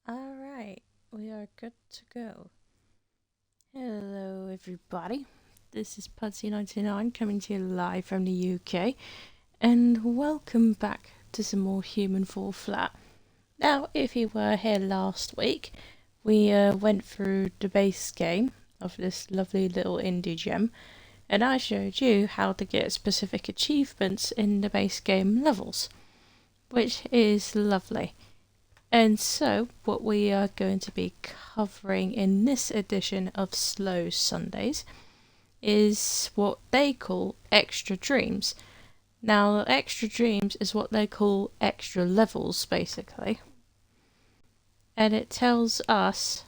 Alright, we are good to go. Hello, everybody. This is Pudsey99 coming to you live from the UK, and welcome back to some more Human Fall Flat. Now, if you were here last week, we went through the base game of this lovely little indie gem, and I showed you how to get specific achievements in the base game levels, which is lovely. And so, what we are going to be covering in this edition of Slow Sundays is what they call extra dreams. Now, extra dreams is what they call extra levels, basically. And it tells us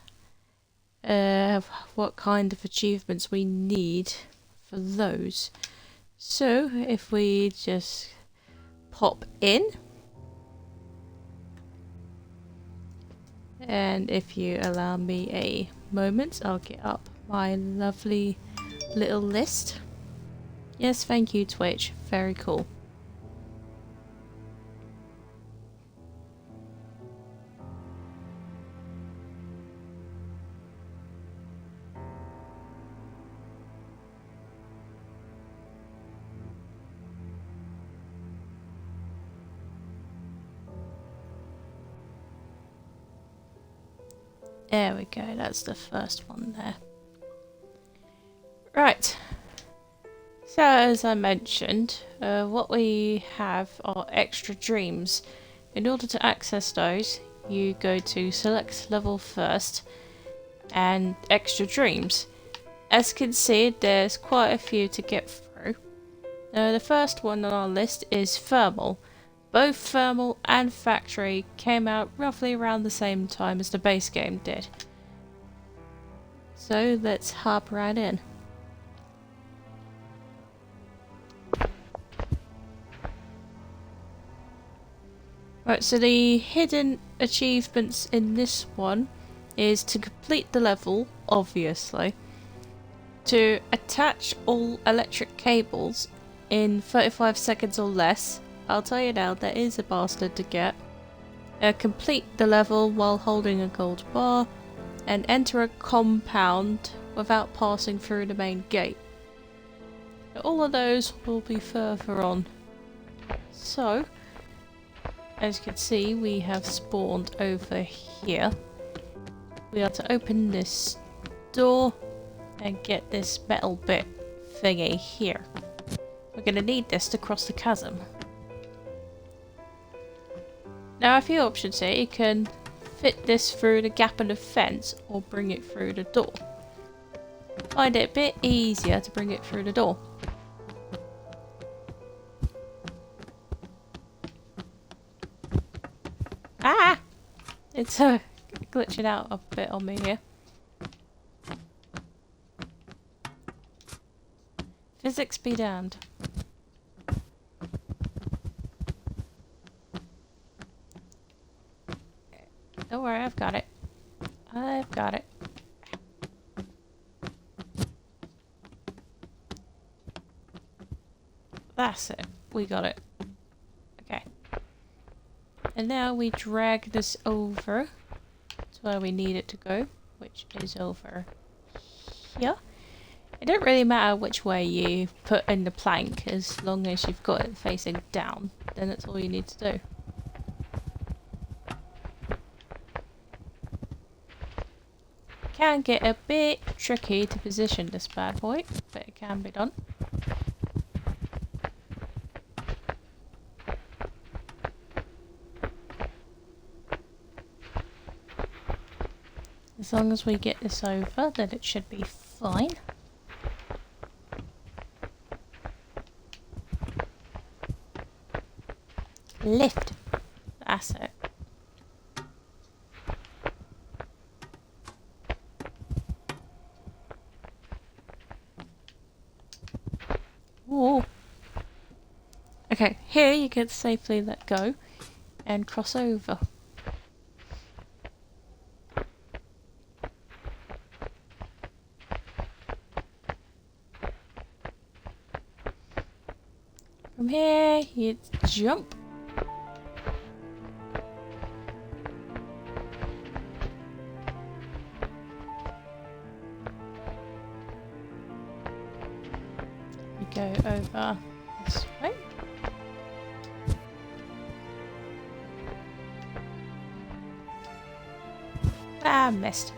what kind of achievements we need for those. So, if we just pop in. And if you allow me a moment, I'll get up my lovely little list. Yes, thank you, Twitch. Very cool. There we go, that's the first one there. Right. So, as I mentioned, what we have are extra dreams. In order to access those, you go to select level first and extra dreams. As you can see, there's quite a few to get through. The first one on our list is thermal. Both Thermal and Factory came out roughly around the same time as the base game did. So let's hop right in. Right, so the hidden achievements in this one is to complete the level, obviously, to attach all electric cables in 35 seconds or less. I'll tell you now, there is a bastard to get. Complete the level while holding a gold bar, and enter a compound without passing through the main gate. All of those will be further on. So, as you can see, we have spawned over here. We are to open this door and get this metal bit thingy here. We're going to need this to cross the chasm. Now, a few options here. You can fit this through the gap in the fence or bring it through the door. Find it a bit easier to bring it through the door. Ah! It's glitching out a bit on me here. Physics be damned. Don't worry, I've got it. I've got it. That's it. We got it. Okay. And now we drag this over to where we need it to go, which is over here. It don't really matter which way you put in the plank, as long as you've got it facing down, then that's all you need to do. Can get a bit tricky to position this bad boy, but it can be done. As long as we get this over, then it should be fine. Lift. That's it. Ooh. Okay, here you can safely let go and cross over. From here, you jump. go over this way. Ah, missed.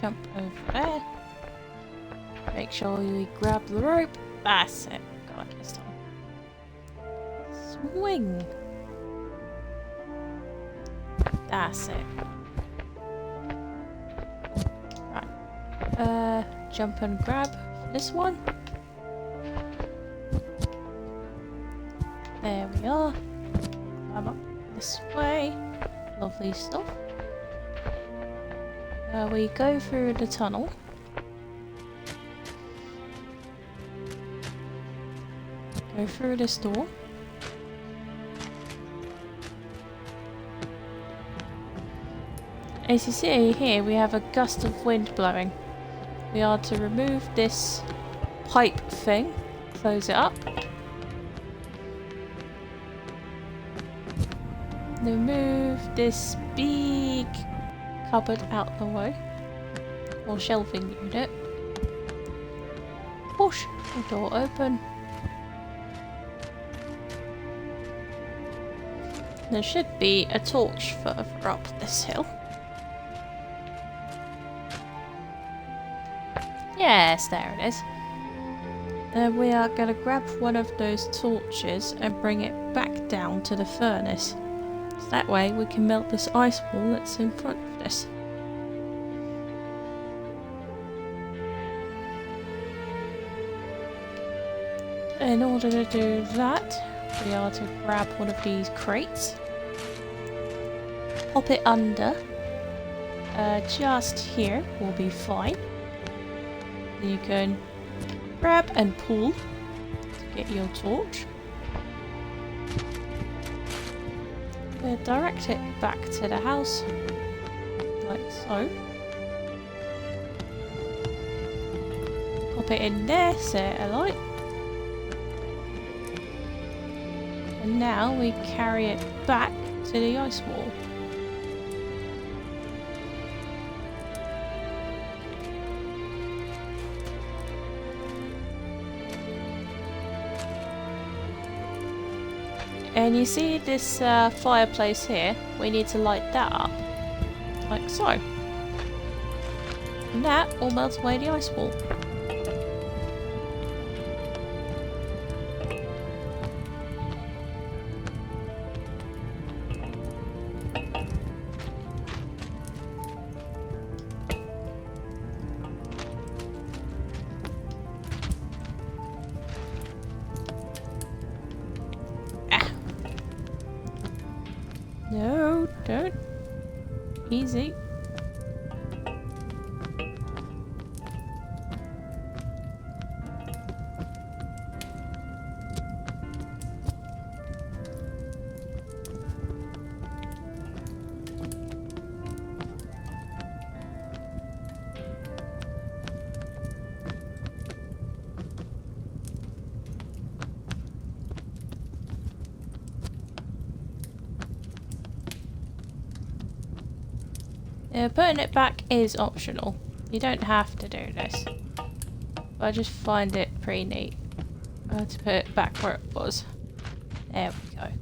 Jump over there. Make sure we grab the rope. That's it. Got it this time. Swing. That's it. Right. Jump and grab this one. There we are. I'm up this way. Lovely stuff. We go through the tunnel. Go through this door. As you see here, we have a gust of wind blowing. We are to remove this pipe thing, close it up. Remove this big cupboard out the way, or shelving unit. Push the door open. There should be a torch further up this hill. Yes, there it is. We are going to grab one of those torches and bring it back down to the furnace. So that way we can melt this ice wall that's in front of this. In order to do that, we are to grab one of these crates, pop it under, just here will be fine. Then you can grab and pull to get your torch. Direct it back to the house, like so. Pop it in there, set it alight. And now we carry it back to the ice wall. And you see this fireplace here? We need to light that up, like so. And that will melt away the ice wall. No, don't. Easy. Putting it back is optional. You don't have to do this. But I just find it pretty neat to put it back where it was. There we go.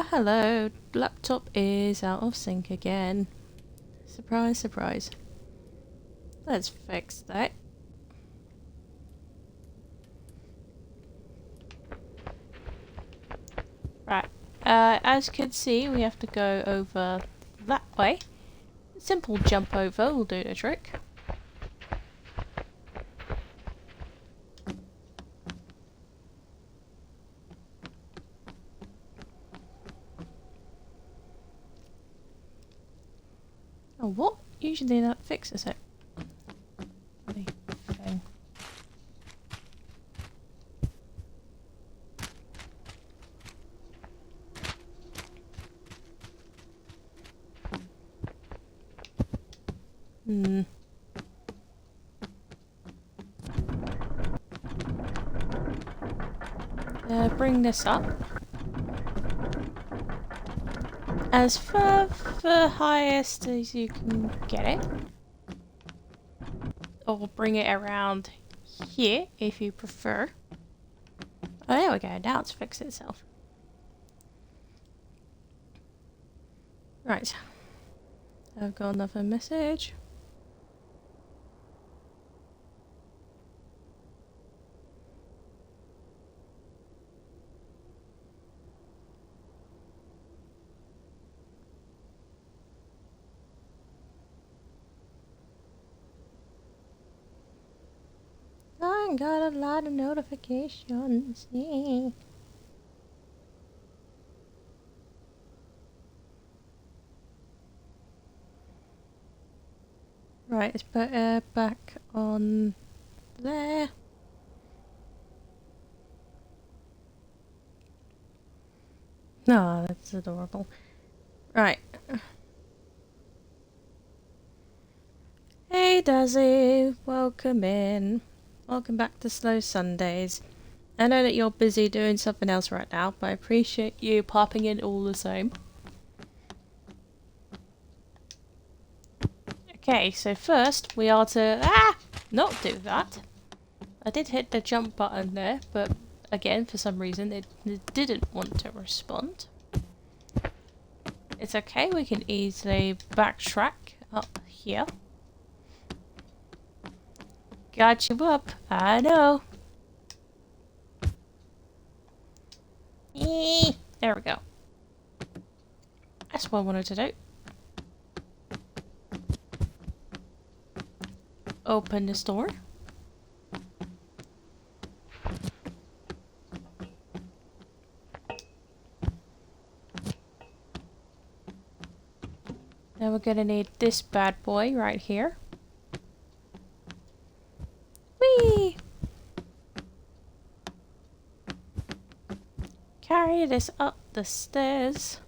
Hello. Laptop is out of sync again. Surprise, surprise. Let's fix that. Right. As you can see, we have to go over that way. Simple jump over will do the trick. Oh, what? Usually that fixes it. Thing. Bring this up. as far the highest as you can get it. Or bring it around here if you prefer. Oh, there we go. Now it's fixed itself. Right. I've got another message. I got a lot of notifications. Right, let's put it back on there. No, that's adorable. Right. Hey Dazzy, welcome in. Welcome back to Slow Sundays. I know that you're busy doing something else right now, but I appreciate you popping in all the same. Okay, so first we are to not do that. I did hit the jump button there, but again, for some reason, it didn't want to respond. It's okay, we can easily backtrack up here. Got you up, I know. There we go. That's what I wanted to do. Open this door. Now we're gonna need this bad boy right here. Whee! Carry this up the stairs.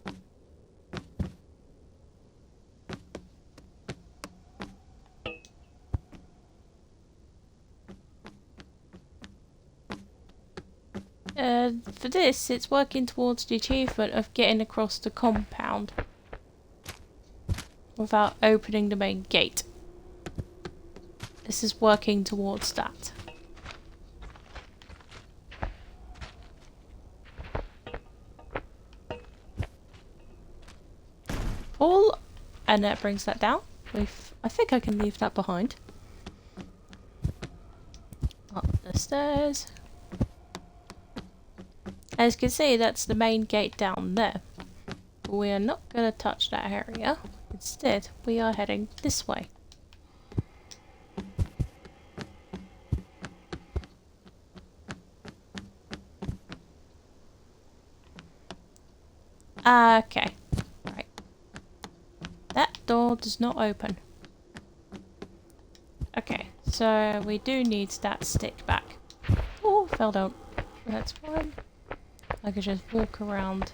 For this, it's working towards the achievement of getting across the compound without opening the main gate. This is working towards that. Pull, and that brings that down. I think I can leave that behind. Up the stairs. As you can see, that's the main gate down there. We are not going to touch that area. Instead, we are heading this way. Okay. Right. That door does not open. Okay, so we do need that stick back. Oh, fell down. That's fine. I could just walk around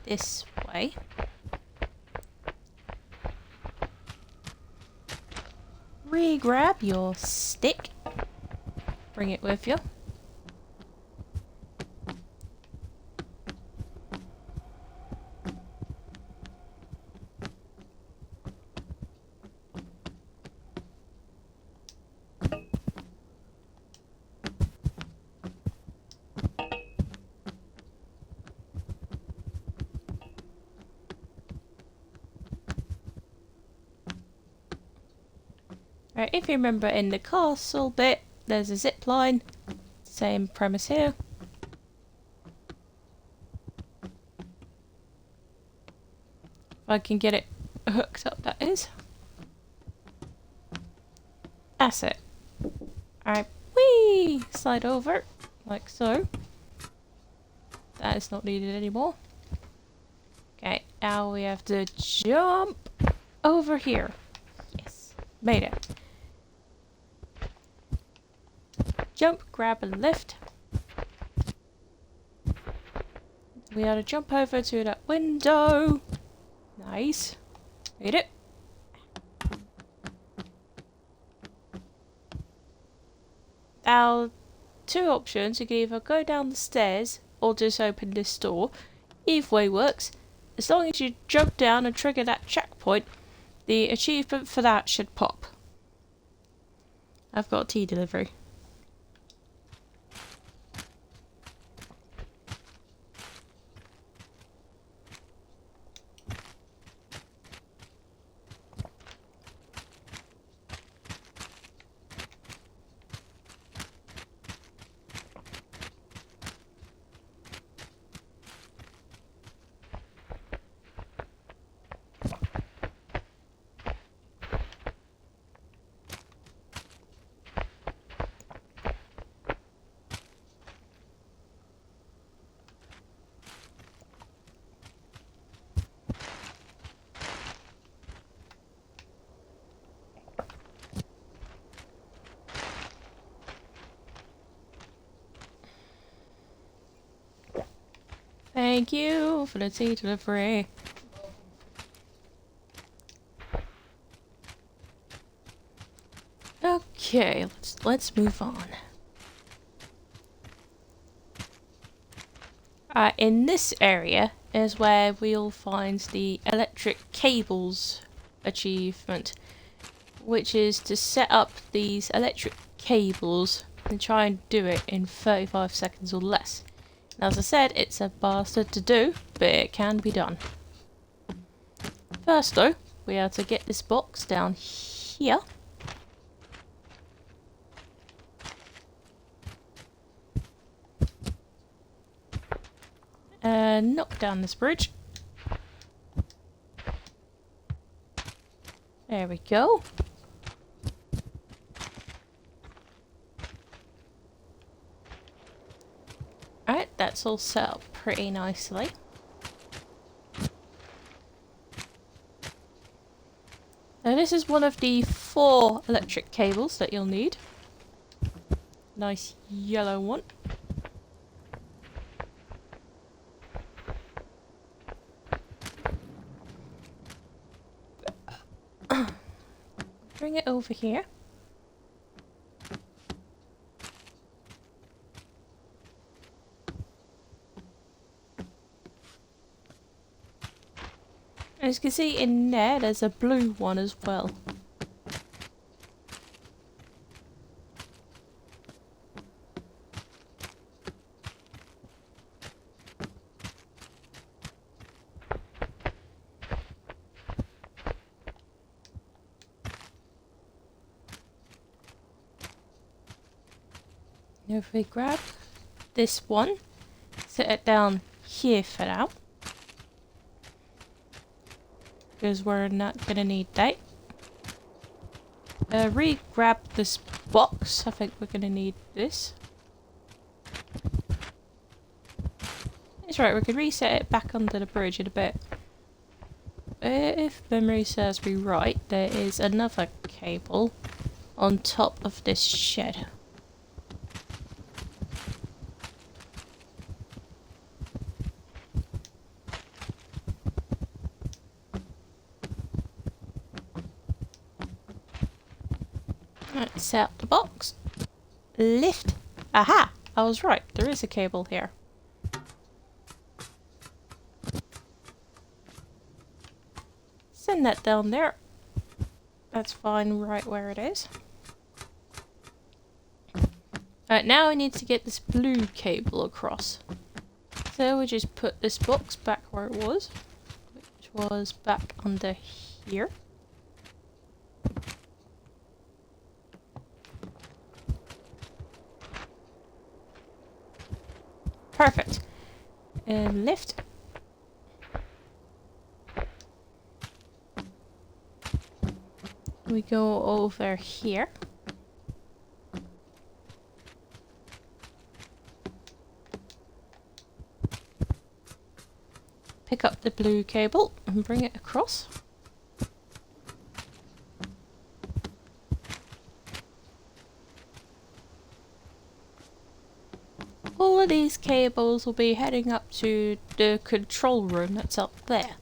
this way. Re-grab your stick. Bring it with you. Right, if you remember in the castle bit, there's a zip line. Same premise here. If I can get it hooked up, that is. That's it. Alright, whee! Slide over, like so. That is not needed anymore. Okay, now we have to jump over here. Yes, made it. Jump, grab and lift. We have to jump over to that window. Nice. Made it. Now, two options. You can either go down the stairs or just open this door. Either way works. as long as you jump down and trigger that checkpoint, the achievement for that should pop. I've got tea delivery. Thank you for the tea delivery. Okay, let's move on. In this area is where we'll find the electric cables achievement, which is to set up these electric cables and try and do it in 35 seconds or less. Now, as I said, it's a bastard to do, but it can be done. First though, we have to get this box down here. And knock down this bridge. There we go. Alright, that's all set up pretty nicely. Now this is one of the 4 electric cables that you'll need. Nice yellow one. Bring it over here. As you can see in there's a blue one as well. Now if we grab this one, set it down here for now. Because we're not gonna need that. Re-grab this box. I think we're gonna need this. It's right, we can reset it back under the bridge in a bit. If memory serves me right, there is another cable on top of this shed. Right, set up the box. Lift. Aha! I was right. There is a cable here. Send that down there. That's fine right where it is. Right, now we need to get this blue cable across. So we just put this box back where it was, which was back under here. Perfect. And lift. We go over here. Pick up the blue cable and bring it across. All of these cables will be heading up to the control room that's up there.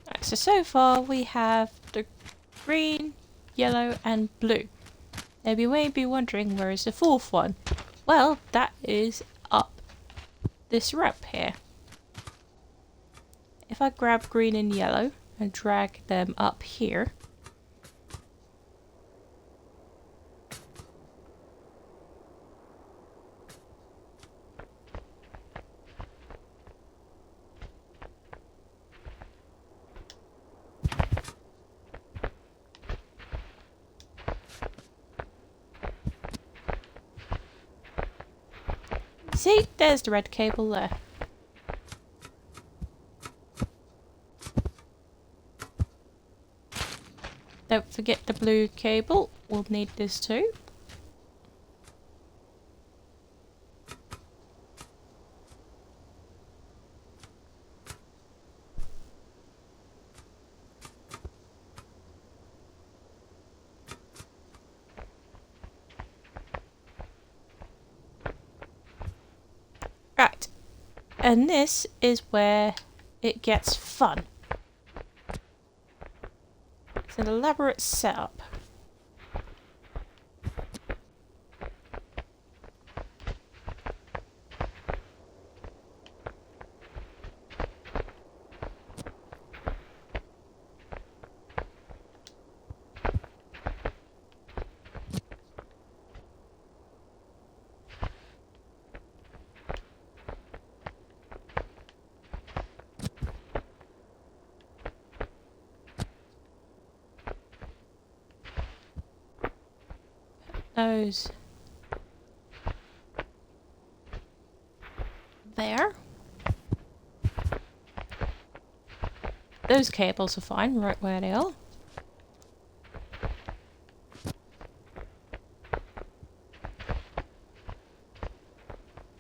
Right, so far we have the green, yellow and blue. Now you may be wondering, where is the fourth one? Well, that is up this ramp here. If I grab green and yellow and drag them up here. See, there's the red cable there. Don't forget the blue cable. We'll need this too. Right. And this is where it gets fun. It's an elaborate setup. Those there. Those cables are fine right where they are.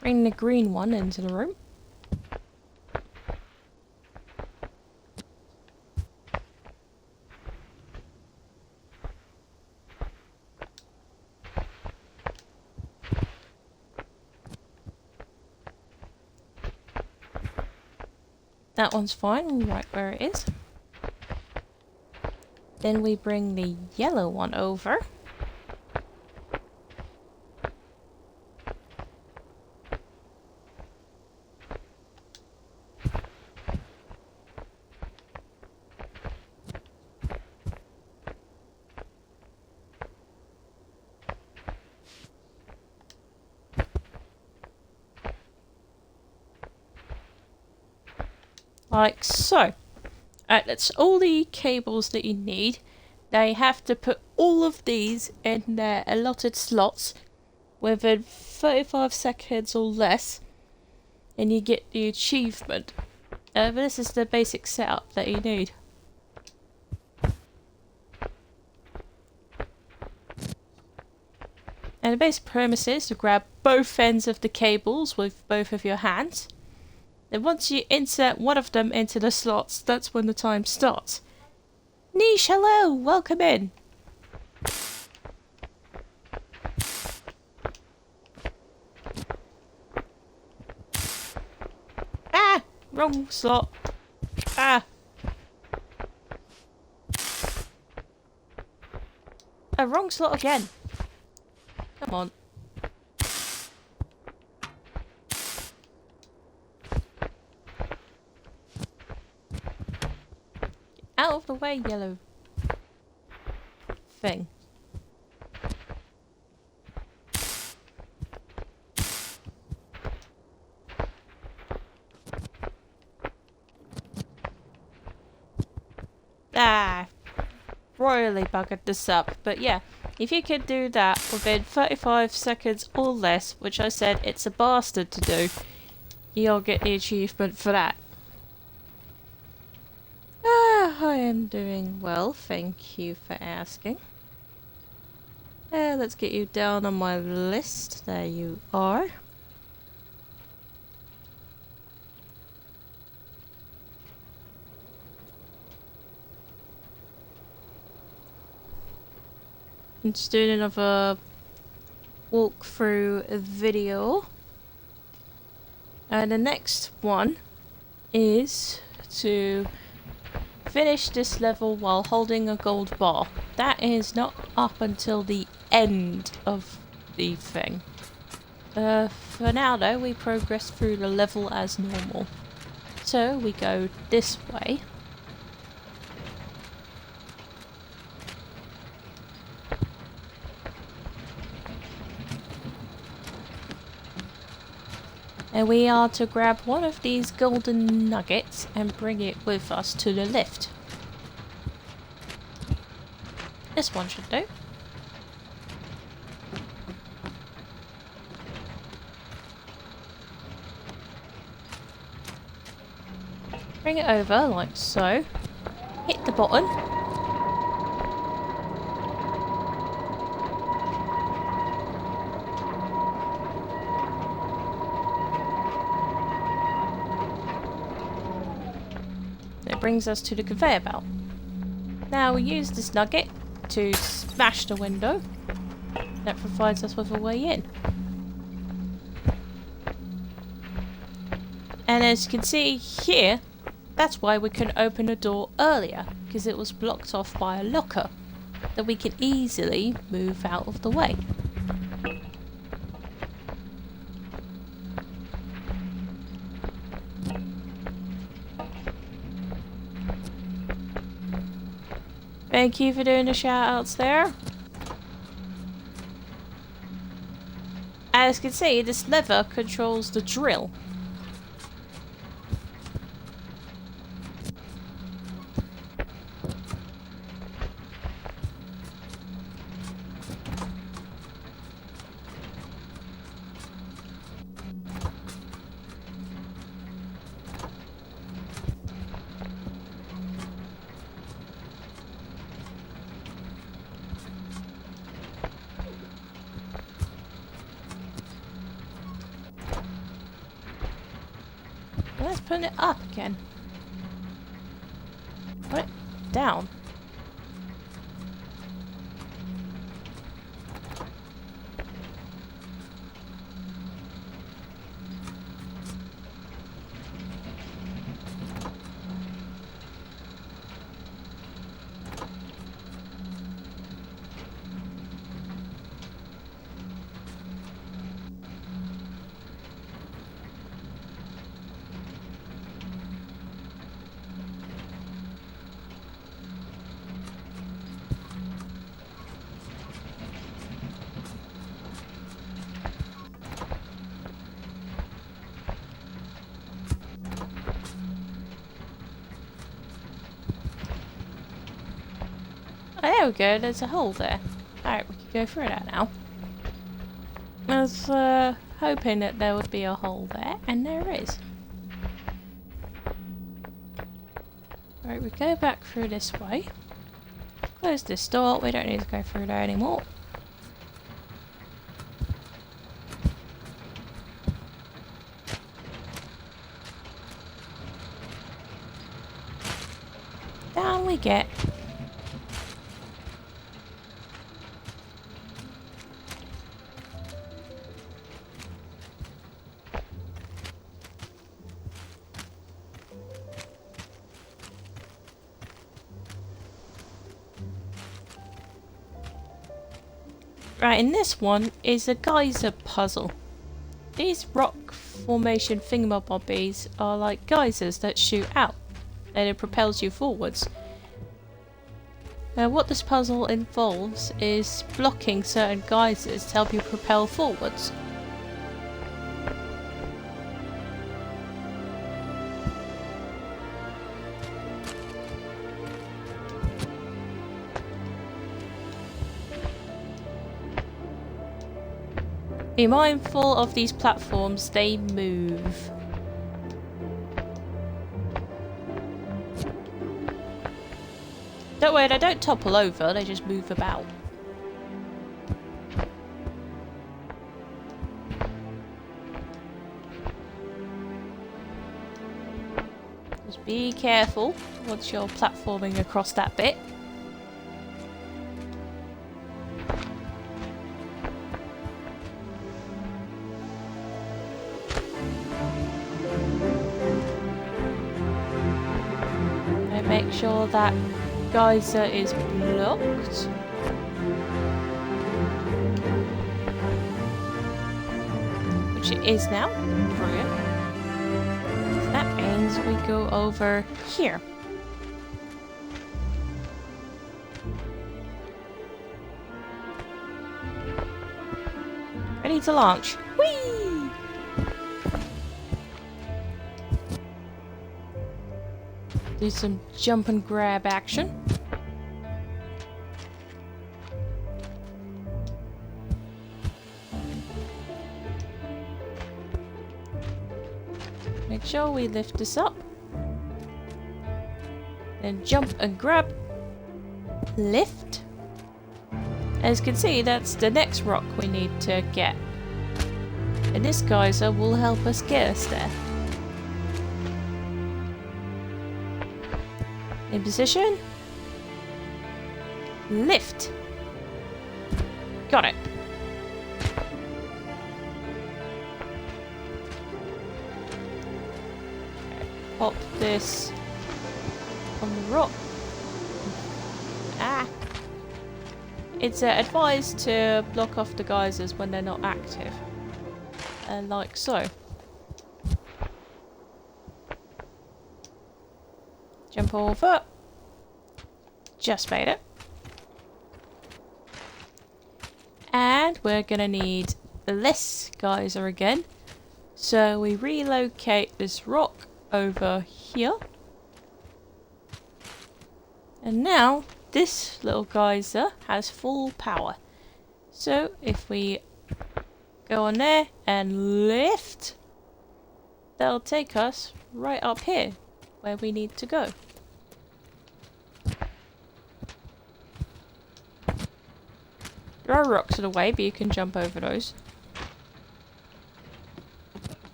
Bring the green one into the room. That one's fine, right where it is. Then we bring the yellow one over. Like so. That's all the cables that you need. Now you have to put all of these in their allotted slots within 35 seconds or less, and you get the achievement. But this is the basic setup that you need. And the basic premise is to grab both ends of the cables with both of your hands. Then once you insert one of them into the slots, that's when the time starts. Niche, hello! Welcome in! Ah! Wrong slot. Ah! Wrong slot again. Come on. Out of the way, yellow thing. Ah, royally buggered this up. But yeah, if you could do that within 35 seconds or less, which I said it's a bastard to do, you'll get the achievement for that. I am doing well, thank you for asking. Let's get you down on my list. There you are. I'm just doing another walkthrough video. And the next one is to finish this level while holding a gold bar. That is not up until the end of the thing. For now though, we progress through the level as normal. So we go this way. And we are to grab one of these golden nuggets and bring it with us to the lift. This one should do. Bring it over like so. Hit the button. It brings us to the conveyor belt. Now we use this nugget to smash the window. That provides us with a way in. And as you can see here, that's why we couldn't open the door earlier, because it was blocked off by a locker that we can easily move out of the way. Thank you for doing the shout outs there. As you can see, this lever controls the drill. Let's put it up again. Put it down. Oh, there we go, there's a hole there. Alright, we can go through that now. I was hoping that there would be a hole there, and there is. Alright, we go back through this way. Close this door, we don't need to go through there anymore. Down we get. Right, and this one is a geyser puzzle. These rock formation thingamabobbies are like geysers that shoot out, and it propels you forwards. Now what this puzzle involves is blocking certain geysers to help you propel forwards. Be mindful of these platforms, they move. Don't worry, they don't topple over, they just move about. Just be careful once you're platforming across that bit. Make sure that geyser is blocked. which it is now. Brilliant. So that means we go over here. Ready to launch. Whee! Do some jump and grab action. Make sure we lift this up. Then jump and grab. Lift. As you can see, that's the next rock we need to get. And this geyser will help us get us there. In position. Lift. Got it. Pop this on the rock. Ah. It's advised to block off the geysers when they're not active. Like so. Jump over. Just made it. And we're gonna need this geyser again. So we relocate this rock over here. And now this little geyser has full power. So if we go on there and lift, that'll take us right up here where we need to go. There are rocks in the way, but you can jump over those.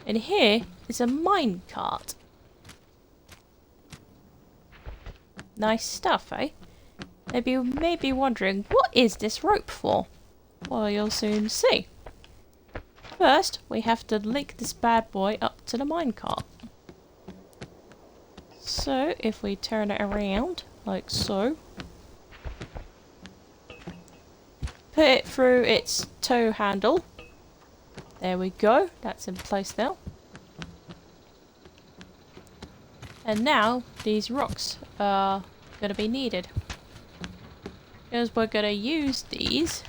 And here is a mine cart. Nice stuff, eh? Maybe you may be wondering, what is this rope for? Well, you'll soon see. First, we have to link this bad boy up to the minecart. So, if we turn it around, like so. Put it through its tow handle. There we go, that's in place now. And now, these rocks are going to be needed. Because we're going to use these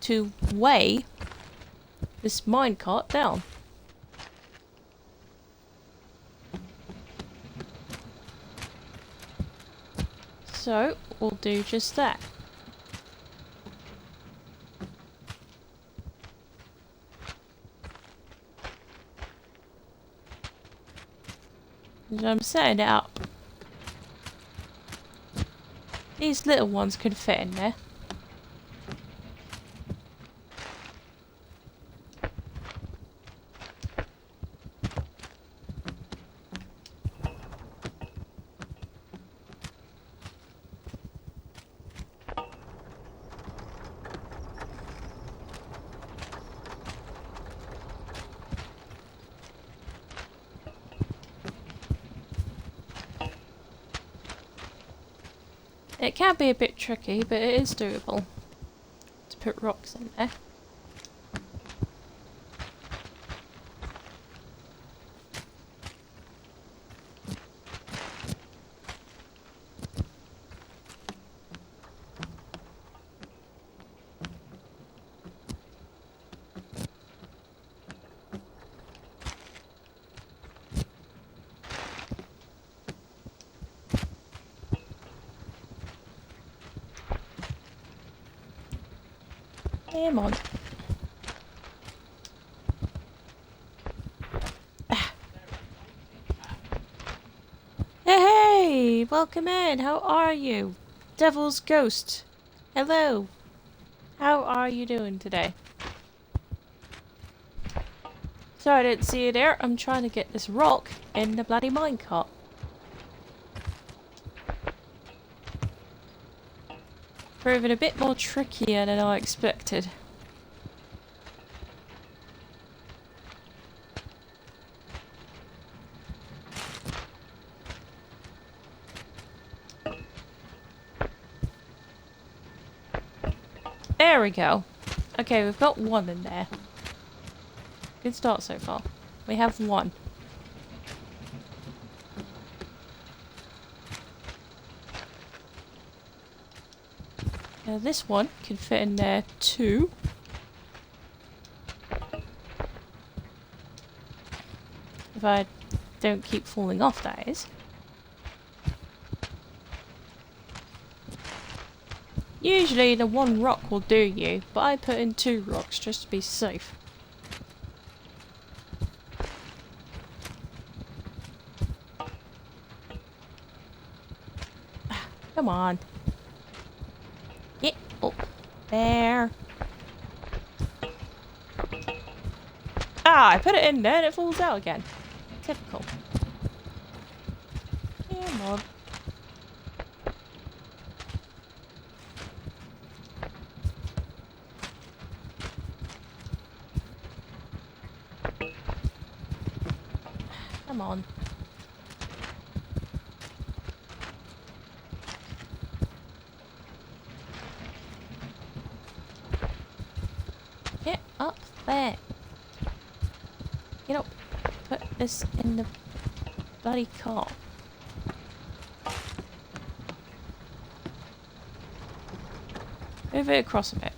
to weigh this minecart down. So, we'll do just that. So I'm setting it up. These little ones could fit in there. It can be a bit tricky, but it is doable to put rocks in there. Come on. Hey, welcome in. How are you? Devil's Ghost. Hello. How are you doing today? Sorry I didn't see you there. I'm trying to get this rock in the bloody minecart. Proving a bit more trickier than I expected. There we go. Okay, we've got one in there. Good start so far. We have one. Now this one can fit in there too. If I don't keep falling off, that is. Usually the one rock will do you, but I put in 2 rocks just to be safe. Come on. Get up there. Ah, I put it in there and it falls out again. Typical. Come on. Come on. Get up there. Get up. Put this in the bloody car. Move it across a bit.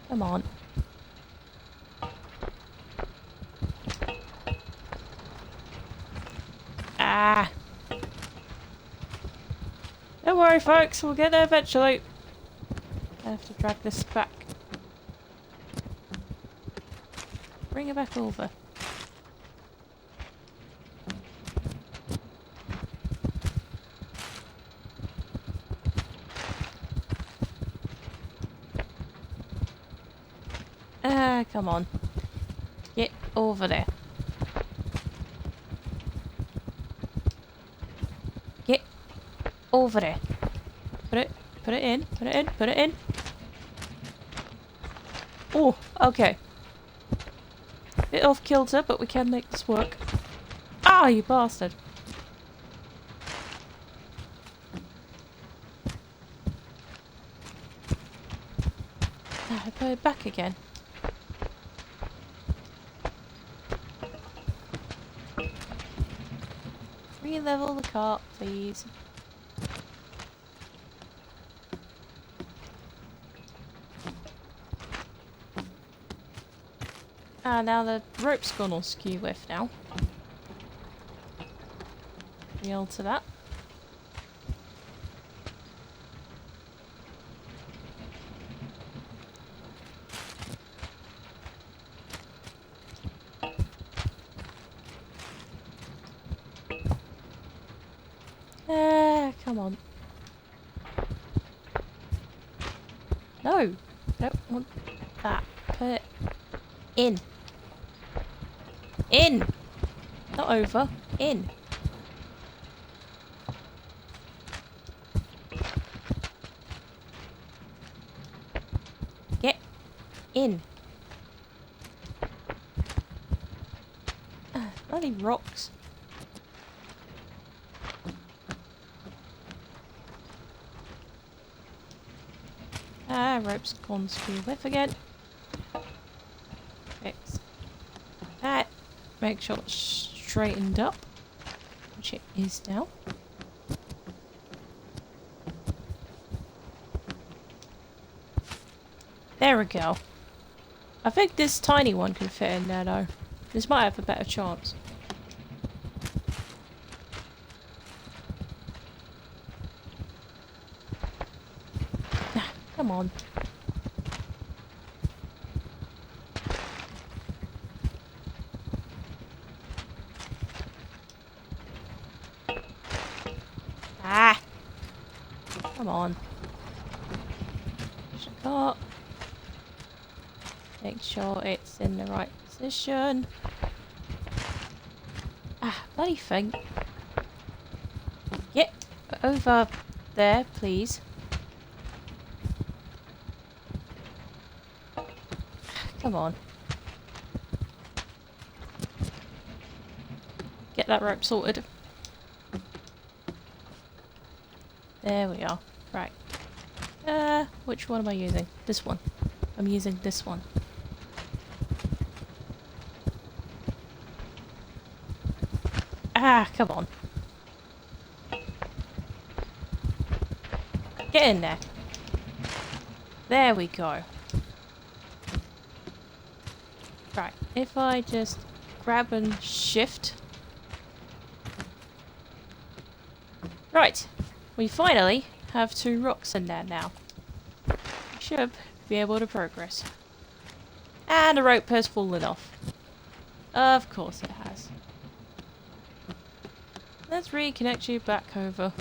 Come on. Ah. Don't worry, folks. We'll get there eventually. I have to drag this back. Bring it back over. Come on. Get over there. Get over there. Put it in, put it in, put it in. Oh, okay. Bit off kilter, but we can make this work. Ah, you bastard. I put it back again. Re-level the cart, please. Ah, now the rope's gone all skew with now. Re-alter that. Come on. No! Don't want that. Put it in. In! Not over. In. Get in. Bloody rocks. Rope's gone skew with again. Fix that. Make sure it's straightened up, which it is now. There we go. I think this tiny one can fit in there though. This might have a better chance. Come on. Ah! Come on. Cart. Make sure it's in the right position. Ah, bloody thing. Get over there, please. Come on. Get that rope sorted. There we are. Right. Which one am I using? This one. I'm using this one. Ah, come on. Get in there. There we go. Right, if I just grab and shift. Right, we finally have 2 rocks in there now. We should be able to progress. And the rope has fallen off. Of course it has. Let's reconnect you back over.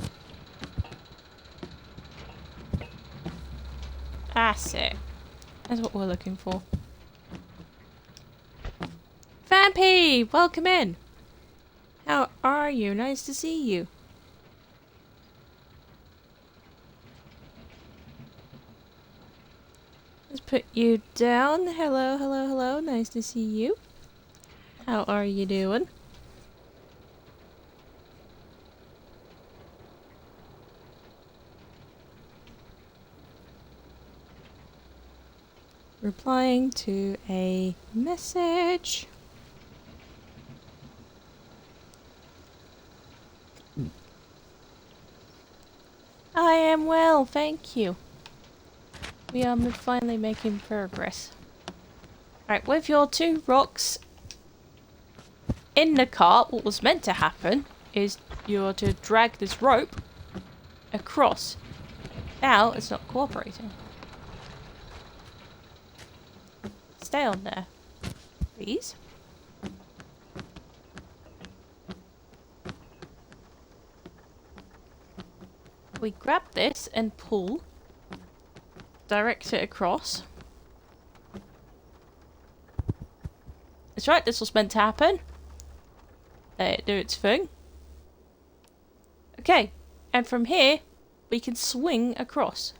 That's it. That's what we're looking for. Vampy! Welcome in! How are you? Nice to see you. Let's put you down. Hello, hello, hello. Nice to see you. How are you doing? Replying to a message. I am well, thank you. We are finally making progress. Right, with your 2 rocks in the cart, what was meant to happen is you're to drag this rope across. Now it's not cooperating. Stay on there, please. We grab this and pull. Direct it across. That's right, this was meant to happen. Let it do its thing. Okay, and from here, we can swing across.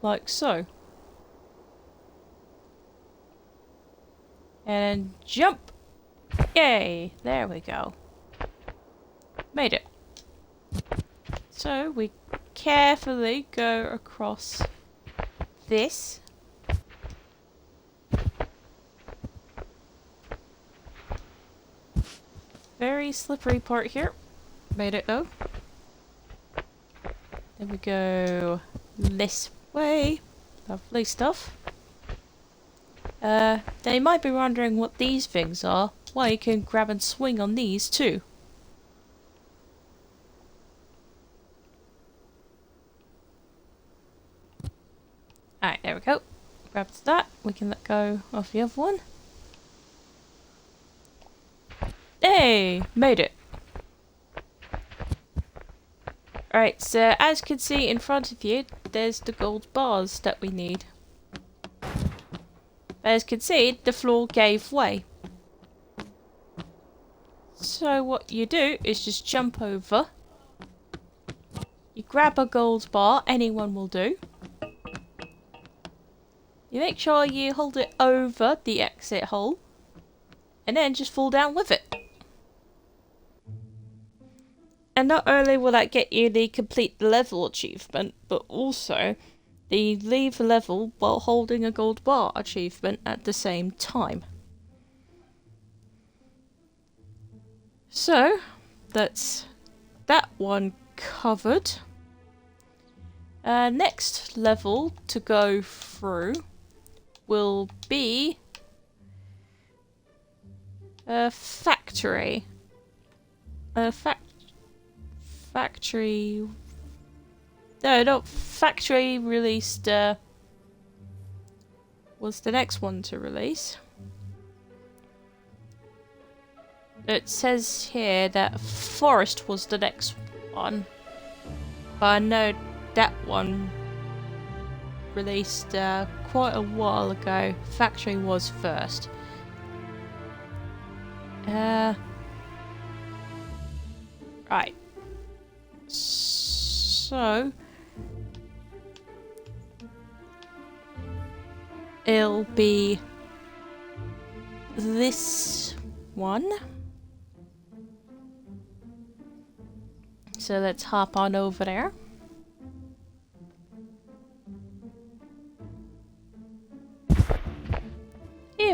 Like so. And jump! Yay! There we go. Made it. So we carefully go across this. Very slippery part here. Made it though. Then we go this way. Lovely stuff. They might be wondering what these things are. Well, you can grab and swing on these too. Alright, there we go. Grab that. We can let go of the other one. Hey! Made it. Alright, so as you can see in front of you, there's the gold bars that we need. As you can see, the floor gave way. So what you do is just jump over. You grab a gold bar, anyone will do. You make sure you hold it over the exit hole. And then just fall down with it. And not only will that get you the complete level achievement, but also the leave the level while holding a gold bar achievement at the same time. So, that's that one covered. Next level to go through will be a factory. Factory. No, not factory released. Was the next one to release? It says here that forest was the next one, but I know that one released quite a while ago. Factory was first. Right. So it'll be this one. So let's hop on over there.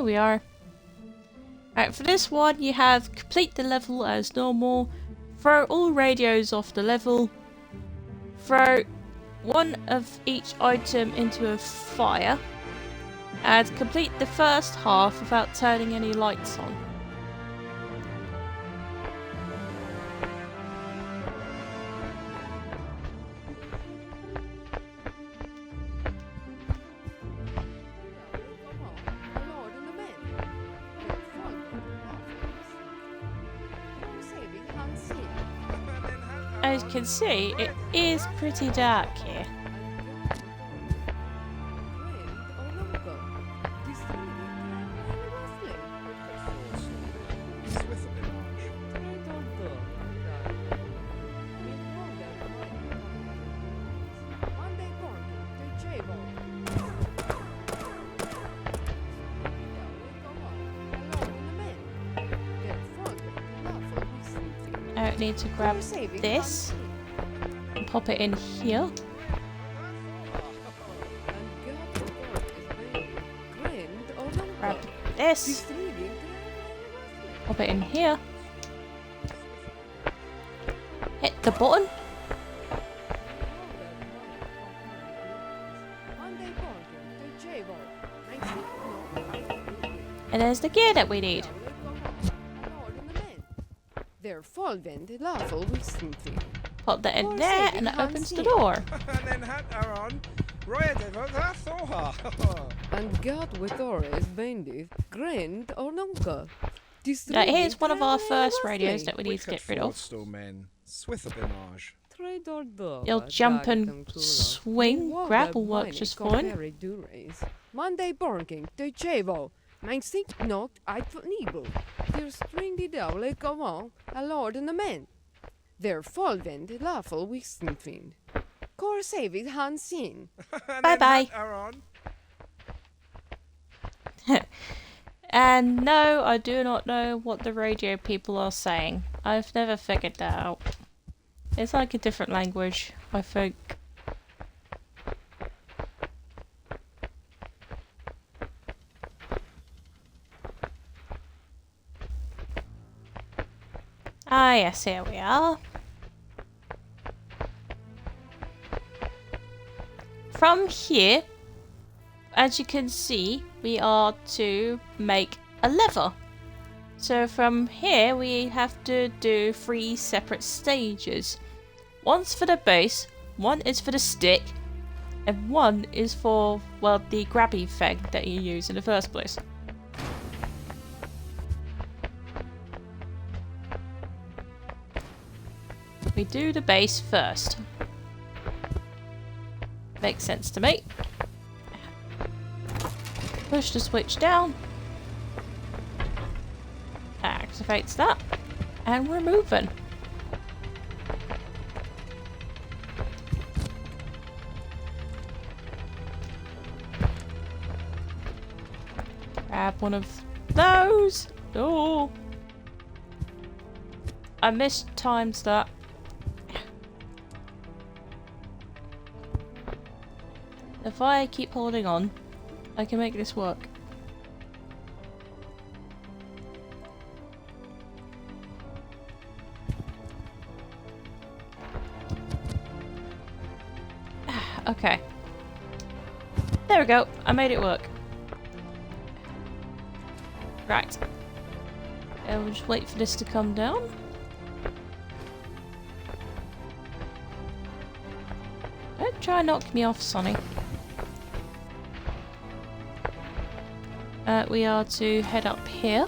here we are. Alright, for this one you have complete the level as normal, throw all radios off the level, throw one of each item into a fire, and complete the first half without turning any lights on. As you can see, it is pretty dark here. I need to grab this and pop it in here. Grab this, pop it in here. Hit the button. And there's the gear that we need. Pop that in there and it opens the door. Now here's one of our first radios that we need to get rid of. You'll jump and swing, grab will work just fine. Monday Borking, de Chevo. Mijn sink not uit van Nibel. Der string die double come a lord and a man. Der volvend lawful wisten fiend. Core save it Hans sin. Bye bye. And no, I do not know what the radio people are saying. I've never figured that out. It's like a different language, I think. Ah yes, here we are. From here, as you can see, we are to make a lever. So from here we have to do 3 separate stages. One's for the base, one is for the stick, and one is for, well, the grabby thing that you use in the first place. We do the base first. Makes sense to me. Push the switch down. Activates that. And we're moving. Grab one of those. Oh. I mistimed that. If I keep holding on, I can make this work. Okay. There we go. I made it work. Right. I'll just wait for this to come down. Don't try and knock me off, Sonny. We are to head up here.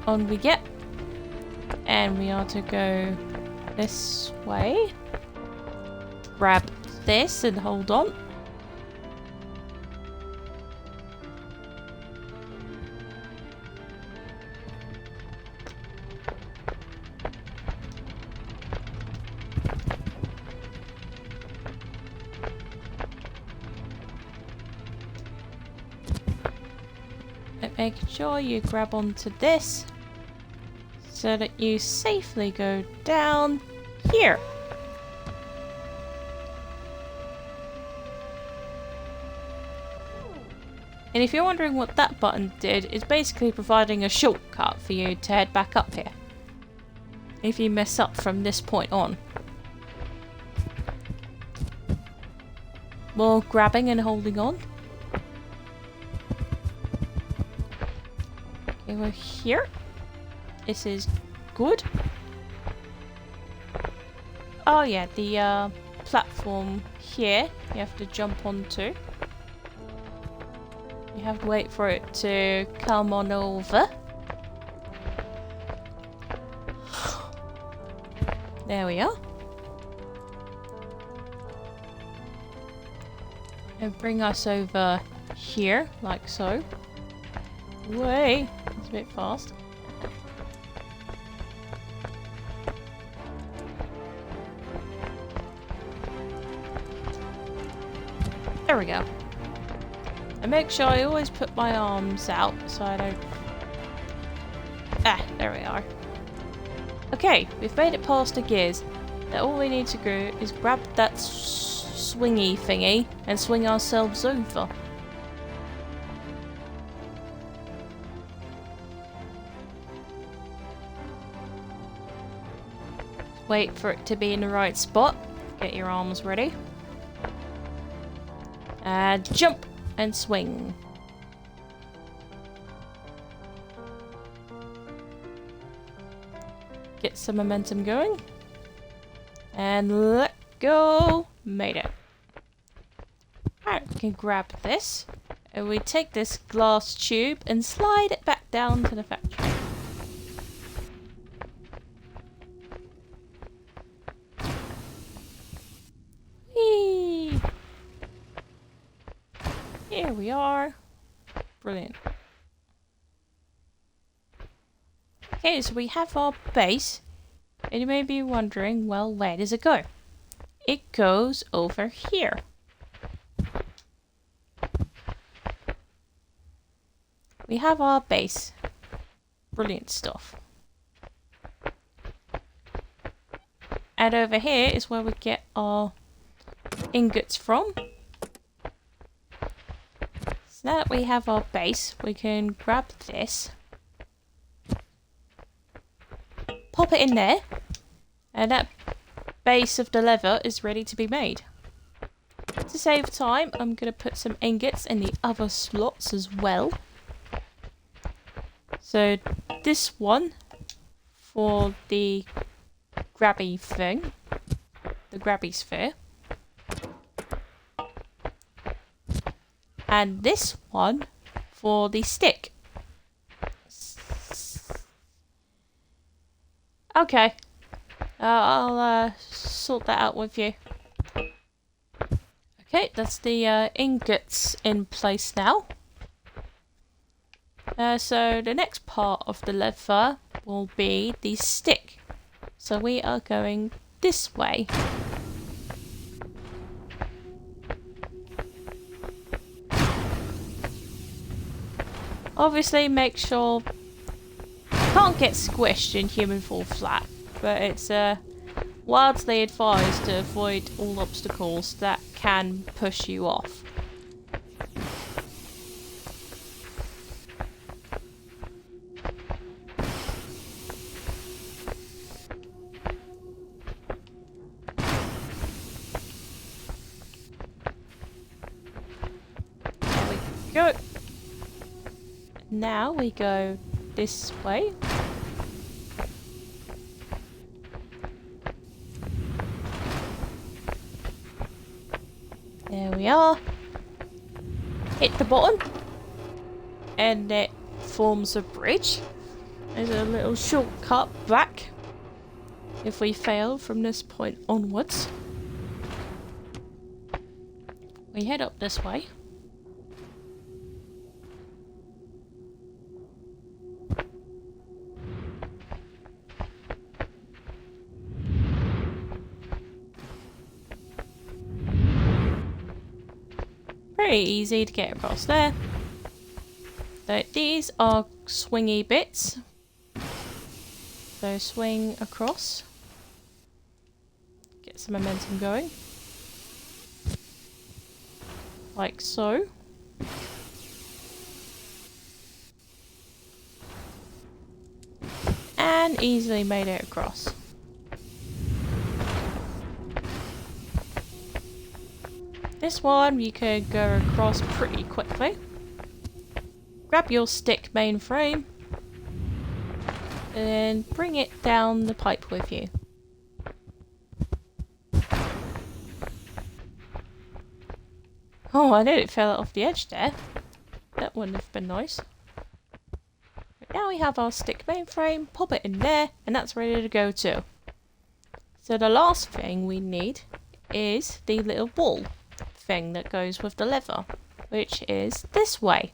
On we get. And we are to go this way. Grab this and hold on. Making sure you grab onto this so that you safely go down here. And if you're wondering what that button did, it's basically providing a shortcut for you to head back up here. If you mess up from this point on. More grabbing and holding on. Okay, we're here. This is good. Oh yeah, the platform here you have to jump onto. You have to wait for it to come on over. There we are. And bring us over here, like so. Way! It's a bit fast. There we go. And make sure I always put my arms out so I don't... Ah, there we are. Okay, we've made it past the gears. Now all we need to do is grab that swingy thingy and swing ourselves over. Wait for it to be in the right spot. Get your arms ready. And jump and swing. Get some momentum going. And let go. Made it. Alright, we can grab this. And we take this glass tube and slide it back down to the factory. Whee! Here we are. Brilliant. Okay, so we have our base. And you may be wondering, well, where does it go? It goes over here. We have our base. Brilliant stuff. And over here is where we get our ingots from. So now that we have our base, we can grab this. Pop it in there. And that base of the lever is ready to be made. To save time, I'm going to put some ingots in the other slots as well. So this one for the grabby thing, the grabby sphere. And this one for the stick. Okay. I'll sort that out with you. Okay, that's the ingots in place now. So the next part of the lever will be the stick. So we are going this way. Obviously make sure can't get squished in human fall flat, but it's wildly advised to avoid all obstacles that can push you off. There we go. Now we go this way. There we are. Hit the button. And it forms a bridge. There's a little shortcut back if we fail from this point onwards. We head up this way. Pretty easy to get across there. So these are swingy bits. So swing across. Get some momentum going. Like so. and easily made it across. This one you can go across pretty quickly. Grab your stick mainframe and bring it down the pipe with you. Oh, I nearly fell off the edge there. That wouldn't have been nice. But now we have our stick mainframe, pop it in there, and that's ready to go too. So the last thing we need is the little wall thing that goes with the lever, which is this way.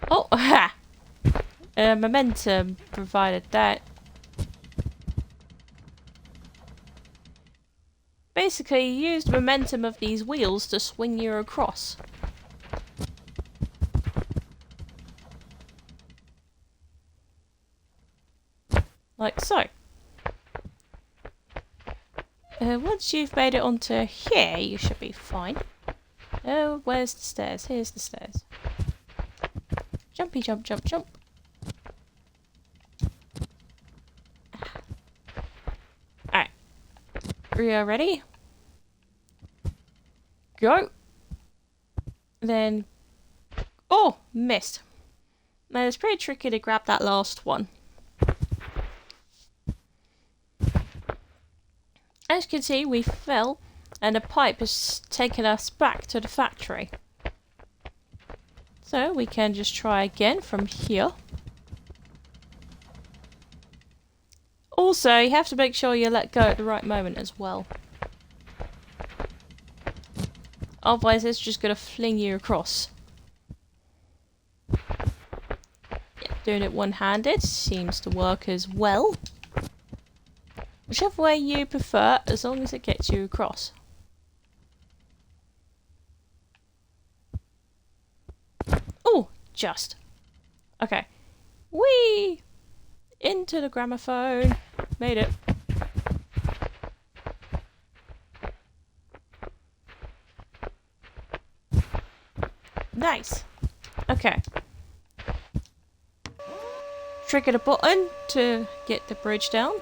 Oh, ha! Momentum provided that. Basically, you use the momentum of these wheels to swing you across. Like so. Once you've made it onto here, you should be fine. Oh, where's the stairs? Here's the stairs. Jumpy jump, jump, jump. Alright. We are ready. Go. Then... Oh! Missed. Now, it's pretty tricky to grab that last one. As you can see, we fell, and the pipe has taken us back to the factory. So, we can just try again from here. Also, you have to make sure you let go at the right moment as well. Otherwise, it's just going to fling you across. Yeah, doing it one-handed seems to work as well. Whichever way you prefer, as long as it gets you across. Oh, just. Okay. Whee! Into the gramophone. Made it. Nice. Okay. Trigger the button to get the bridge down.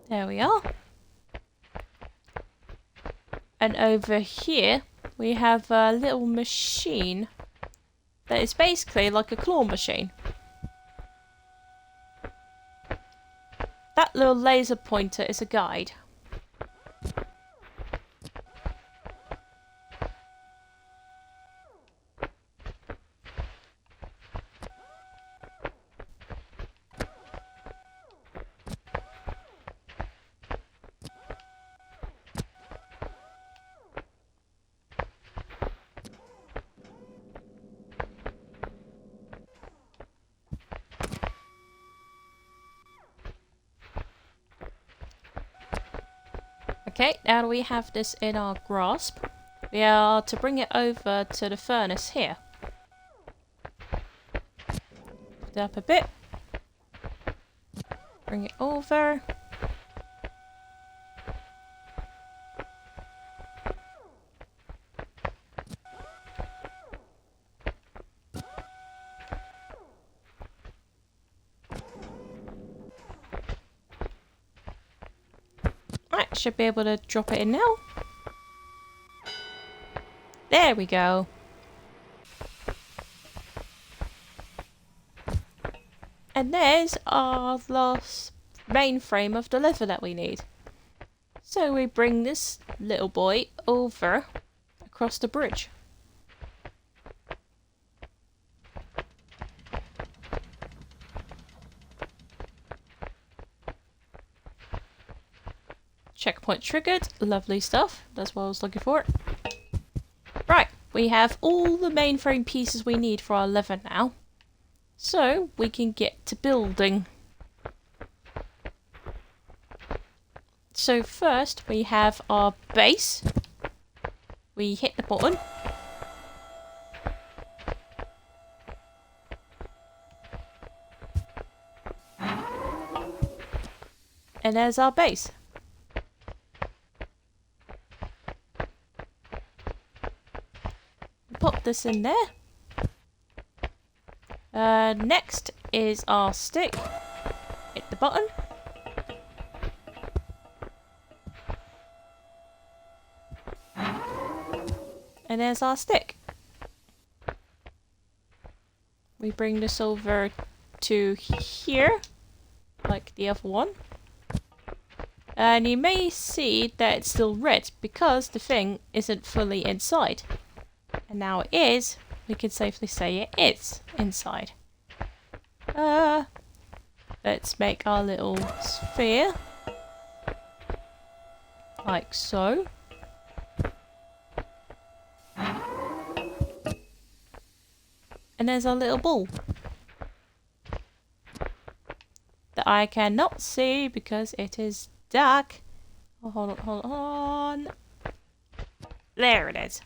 There we are. And over here, we have a little machine that is basically like a claw machine. That little laser pointer is a guide. Okay, now that we have this in our grasp, we are to bring it over to the furnace here. Lift it up a bit. Bring it over. Right, should be able to drop it in now. There we go. And there's our last mainframe of the lever that we need. So we bring this little boy over across the bridge. Checkpoint triggered. Lovely stuff. That's what I was looking for. Right, we have all the mainframe pieces we need for our lever now. So we can get to building. So first we have our base. We hit the button. And there's our base. this in there. Next is our stick. Hit the button. And there's our stick. We bring this over to here, like the other one. And you may see that it's still red because the thing isn't fully inside. And now it is. We can safely say it is inside. Let's make our little sphere. Like so. And there's our little ball. That I cannot see because it is dark. Oh, hold on. There it is.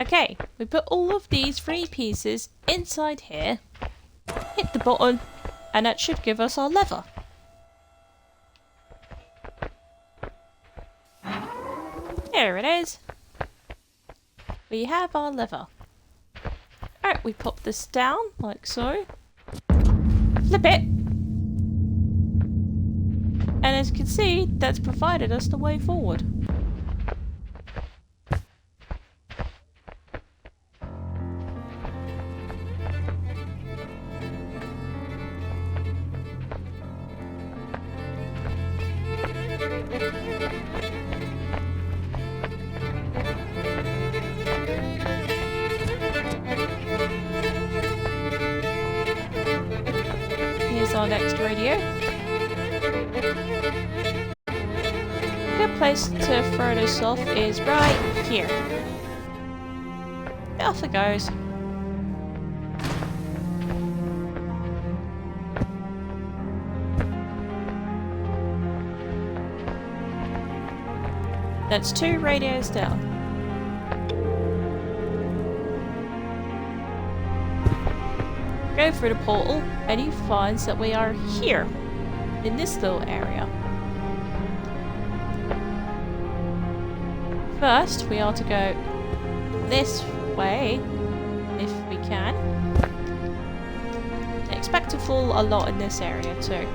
Okay, we put all of these 3 pieces inside here. Hit the button, and that should give us our lever. There it is. We have our lever. Alright, we pop this down, like so. Flip it. And as you can see, that's provided us the way forward. Here's our next radio. A good place to throw this off is right here. Off it goes. That's 2 radios down. Go through the portal and you find that we are here in this little area. First, we are to go this way if we can. Expect to fall a lot in this area too.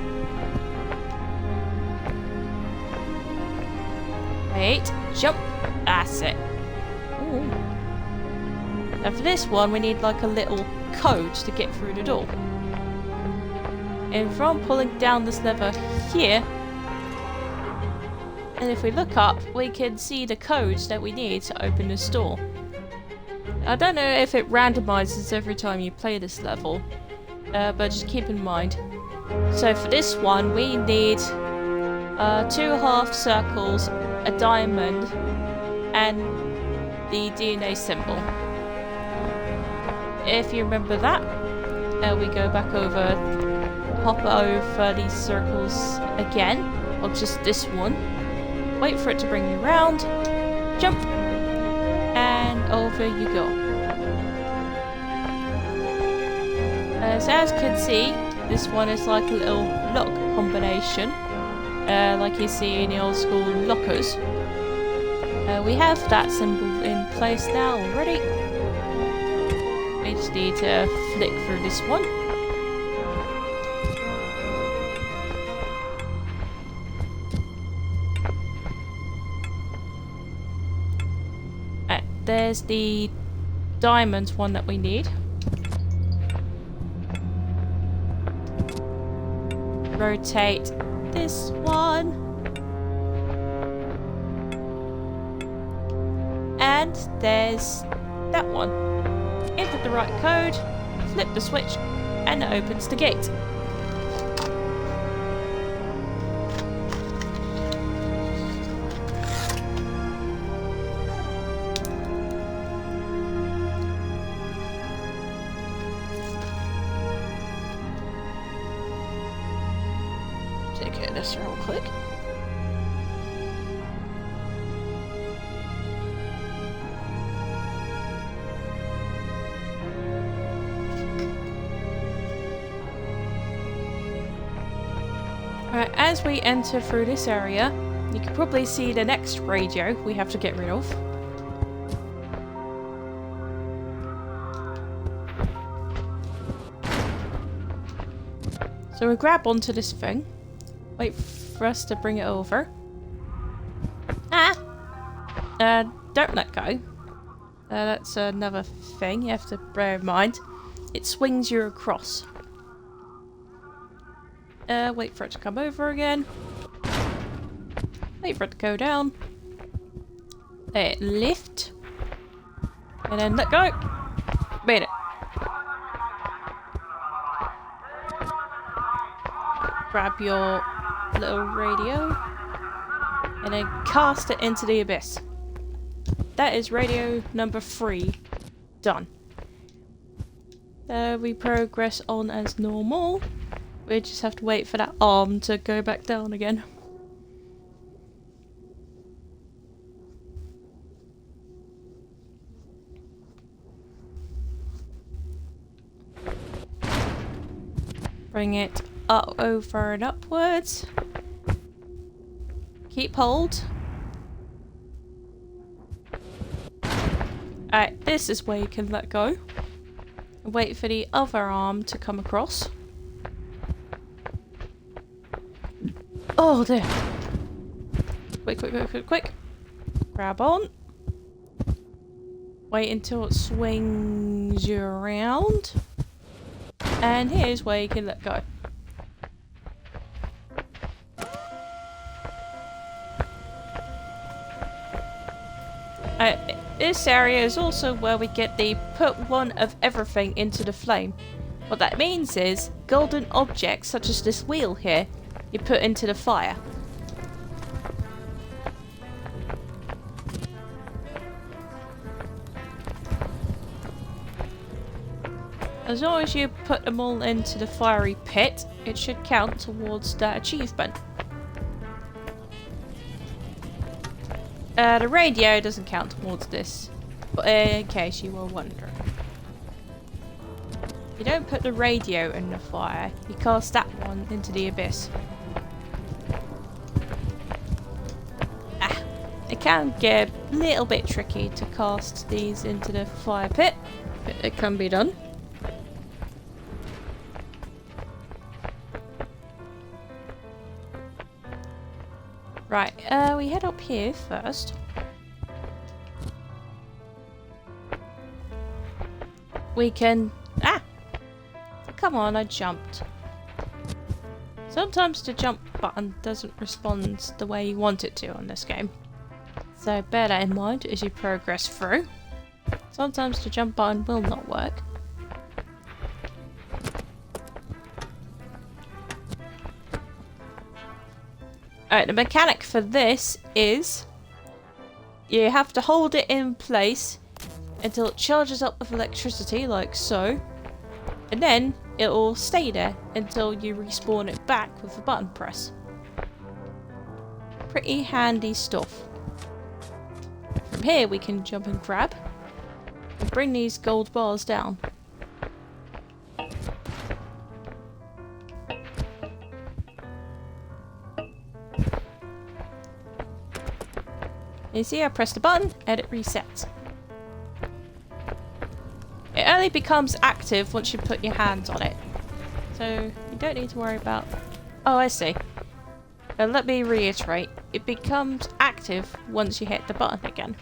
Wait, jump. That's it. Ooh. Now for this one, we need like a little code to get through the door. And from pulling down this lever here, and if we look up, we can see the codes that we need to open this door. I don't know if it randomizes every time you play this level, but just keep in mind. So for this one, we need 2 half circles, a diamond, and the DNA symbol. If you remember that, we go back over, hop over these circles again, or just this one. Wait for it to bring you around, jump, and over you go. So as you can see, this one is like a little lock combination, like you see in the old school lockers. We have that symbol in place now already. We just need to flick through this one. There's the diamond one that we need. Rotate this one. And there's that one. Enter the right code, flip the switch, and it opens the gate. Take this real quick. Alright, as we enter through this area, You can probably see the next radio we have to get rid of. So we grab onto this thing. Wait for us to bring it over. Ah! Don't let go. That's another thing you have to bear in mind. It swings you across. Wait for it to come over again. Wait for it to go down. Let it lift. And then let go. Made it. Grab your little radio. And then cast it into the abyss. That is radio number 3. Done. We progress on as normal. We just have to wait for that arm to go back down again. Bring it up, over and upwards. Keep hold. Alright, this is where you can let go. Wait for the other arm to come across. Oh dear. Quick. Grab on. Wait until it swings you around. And here's where you can let go. This area is also where we get the put one of everything into the flame. What that means is golden objects such as this wheel here you put into the fire. As long as you put them all into the fiery pit, it should count towards that achievement. The radio doesn't count towards this, but in case you were wondering. You don't put the radio in the fire, you cast that one into the abyss. It can get a little bit tricky to cast these into the fire pit, but it can be done. Right, we head up here first. We can... Ah! Come on, I jumped. Sometimes the jump button doesn't respond the way you want it to on this game. So bear that in mind as you progress through. Sometimes the jump button will not work. Alright, the mechanic for this is you have to hold it in place until it charges up with electricity, like so, and then it will stay there until you respawn it back with a button press. Pretty handy stuff. From here we can jump and grab and bring these gold bars down. You see, I press the button and it resets. It only becomes active once you put your hands on it. So you don't need to worry about... Oh, I see. Let me reiterate. It becomes active once you hit the button again.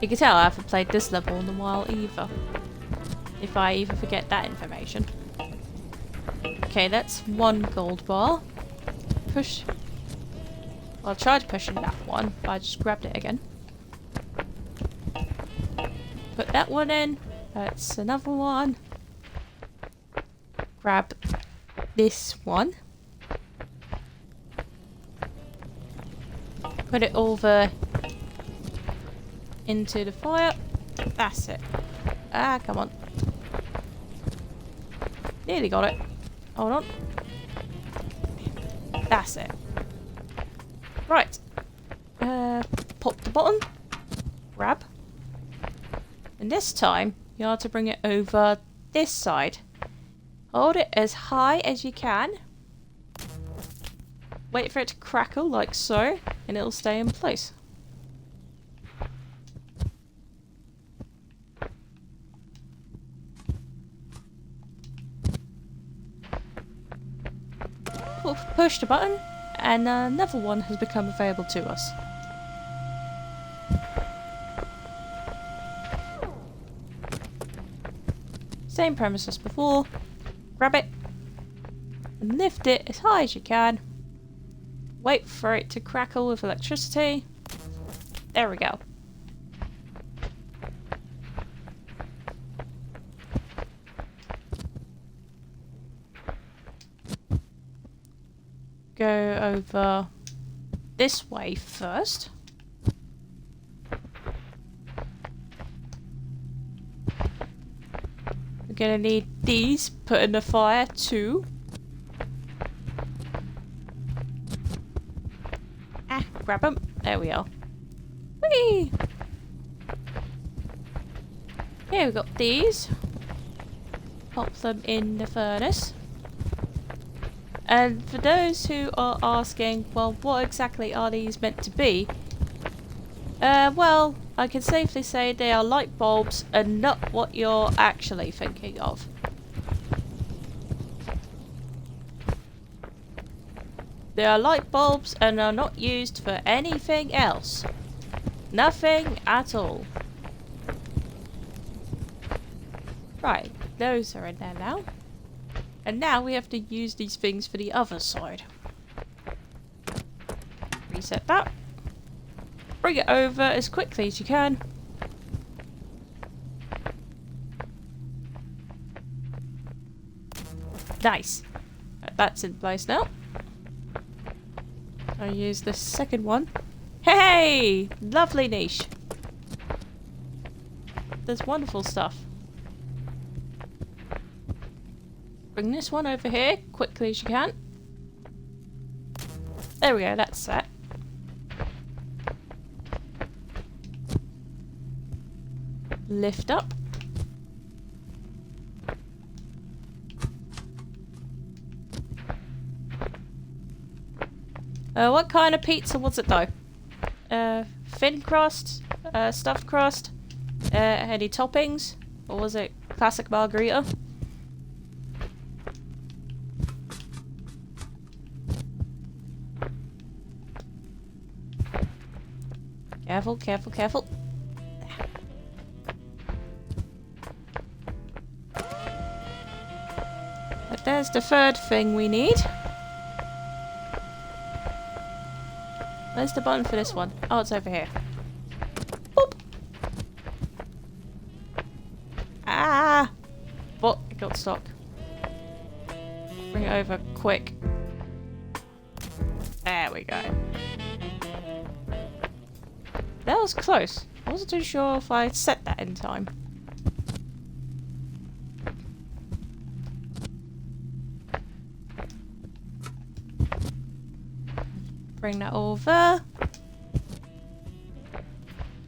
You can tell I haven't played this level in a while either. If I even forget that information. Okay, that's one gold bar. Push. Well, I tried pushing that one, but I just grabbed it again. Put that one in. That's another one. Grab this one. Put it over into the fire. That's it. Ah, come on. Nearly got it. Hold on. That's it. Right. Pop the bottom. Grab. And this time, you have to bring it over this side. Hold it as high as you can. Wait for it to crackle like so, and it'll stay in place. Push the button, and another one has become available to us. Same premise as before. Grab it, and lift it as high as you can. Wait for it to crackle with electricity. There we go. Go over this way first. We're gonna need these put in the fire too. Grab them. There we are. Whee! Here we've got these. Pop them in the furnace. And for those who are asking, well, what exactly are these meant to be? Well, I can safely say they are light bulbs and not what you're actually thinking of. They are light bulbs and are not used for anything else. Nothing at all. Right, those are in there now. And now we have to use these things for the other side. Reset that. Bring it over as quickly as you can. Nice. That's in place now. I'll use the second one. Hey! Lovely niche. There's wonderful stuff. Bring this one over here, quickly as you can. There we go, that's set. Lift up. What kind of pizza was it though? Thin crust? Stuffed crust? Any toppings? Or was it classic margarita? Careful, careful, careful. But there's the third thing we need. Where's the button for this one? Oh, it's over here. Boop! Ah! Oh, it got stuck. Bring it over quick. There we go. That was close. I wasn't too sure if I set that in time. Bring that over.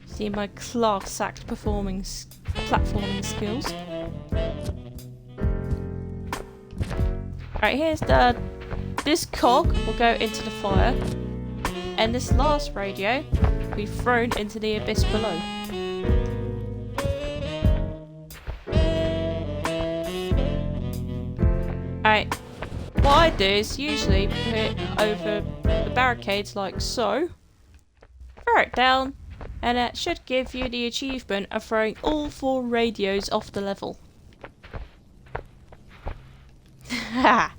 See my class act platforming skills. Alright, here's this cog will go into the fire, and this last radio will be thrown into the abyss below. Alright, what I do is usually put it over the barricades like so, throw it down, and that should give you the achievement of throwing all 4 radios off the level. Haha!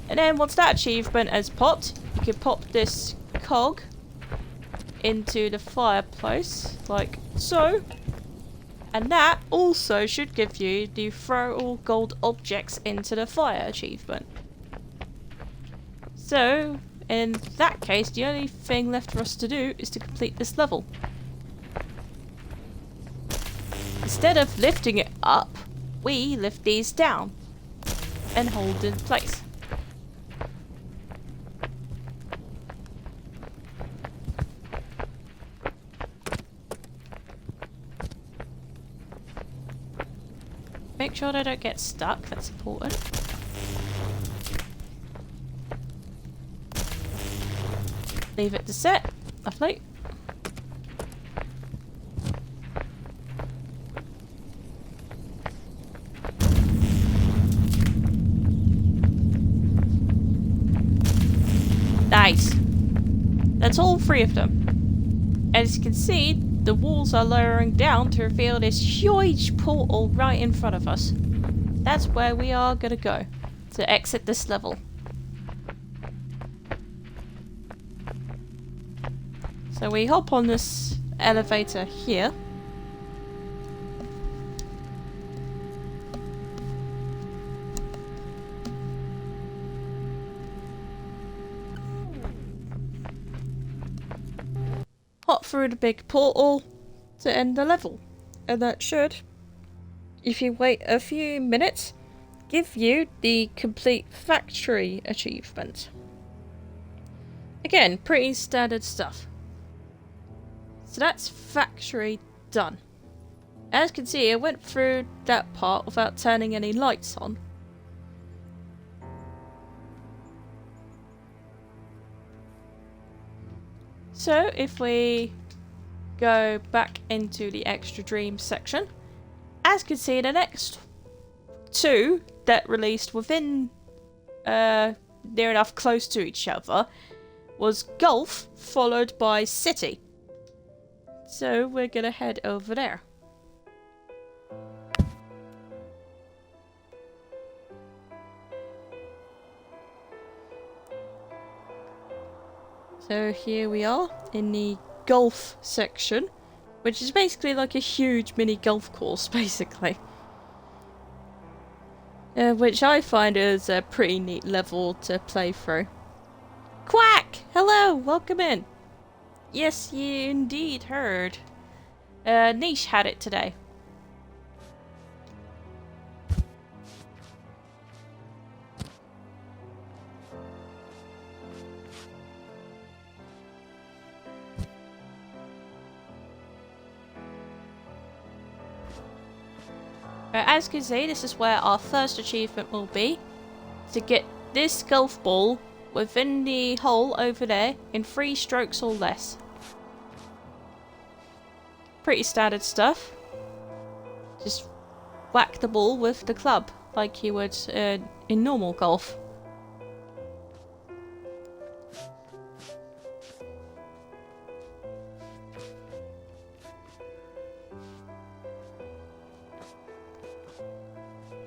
And then once that achievement has popped, you can pop this cog into the fireplace, like so. And that also should give you the throw all gold objects into the fire achievement. So, in that case, the only thing left for us to do is to complete this level. Instead of lifting it up, we lift these down and hold in place. Make sure they don't get stuck, that's important. Leave it to set. Lovely. Nice. That's all 3 of them. As you can see, the walls are lowering down to reveal this huge portal right in front of us. That's where we are gonna go to exit this level. So we hop on this elevator here. Hop through the big portal to end the level. And that should, if you wait a few minutes, give you the complete factory achievement. Again, pretty standard stuff. So that's factory done. As you can see, I went through that part without turning any lights on. So if we go back into the extra dreams section, as you can see, the next 2 that released within near enough close to each other was Golf followed by City. So we're gonna head over there. So here we are in the golf section, which is basically like a huge mini golf course, basically. Which I find is a pretty neat level to play through. Quack! Hello! Welcome in! Yes, you indeed heard. Niche had it today. As you can see, this is where our first achievement will be. To get this golf ball within the hole over there in 3 strokes or less. Pretty standard stuff. Just whack the ball with the club like you would in normal golf.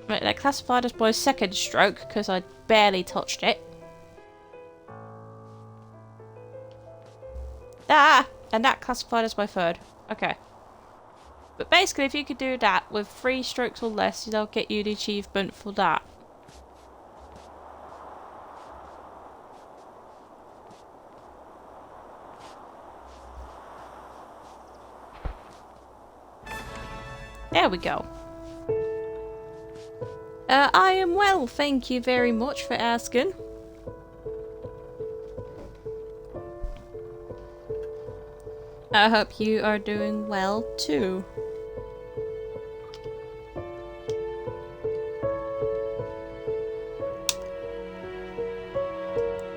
Right, they're classified as my second stroke because I barely touched it. Ah! And that classified as my third. Okay. But basically, if you could do that with 3 strokes or less, they'll get you the achievement for that. There we go. I am well, thank you very much for asking. I hope you are doing well too.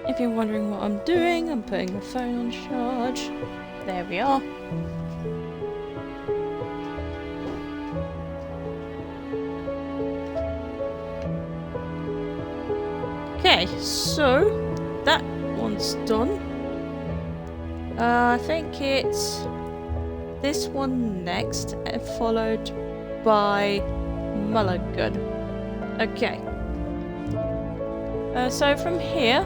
If you're wondering what I'm doing, I'm putting the phone on charge. There we are. Okay, so that one's done. I think it's this one next, followed by Mulligan. Okay. So from here,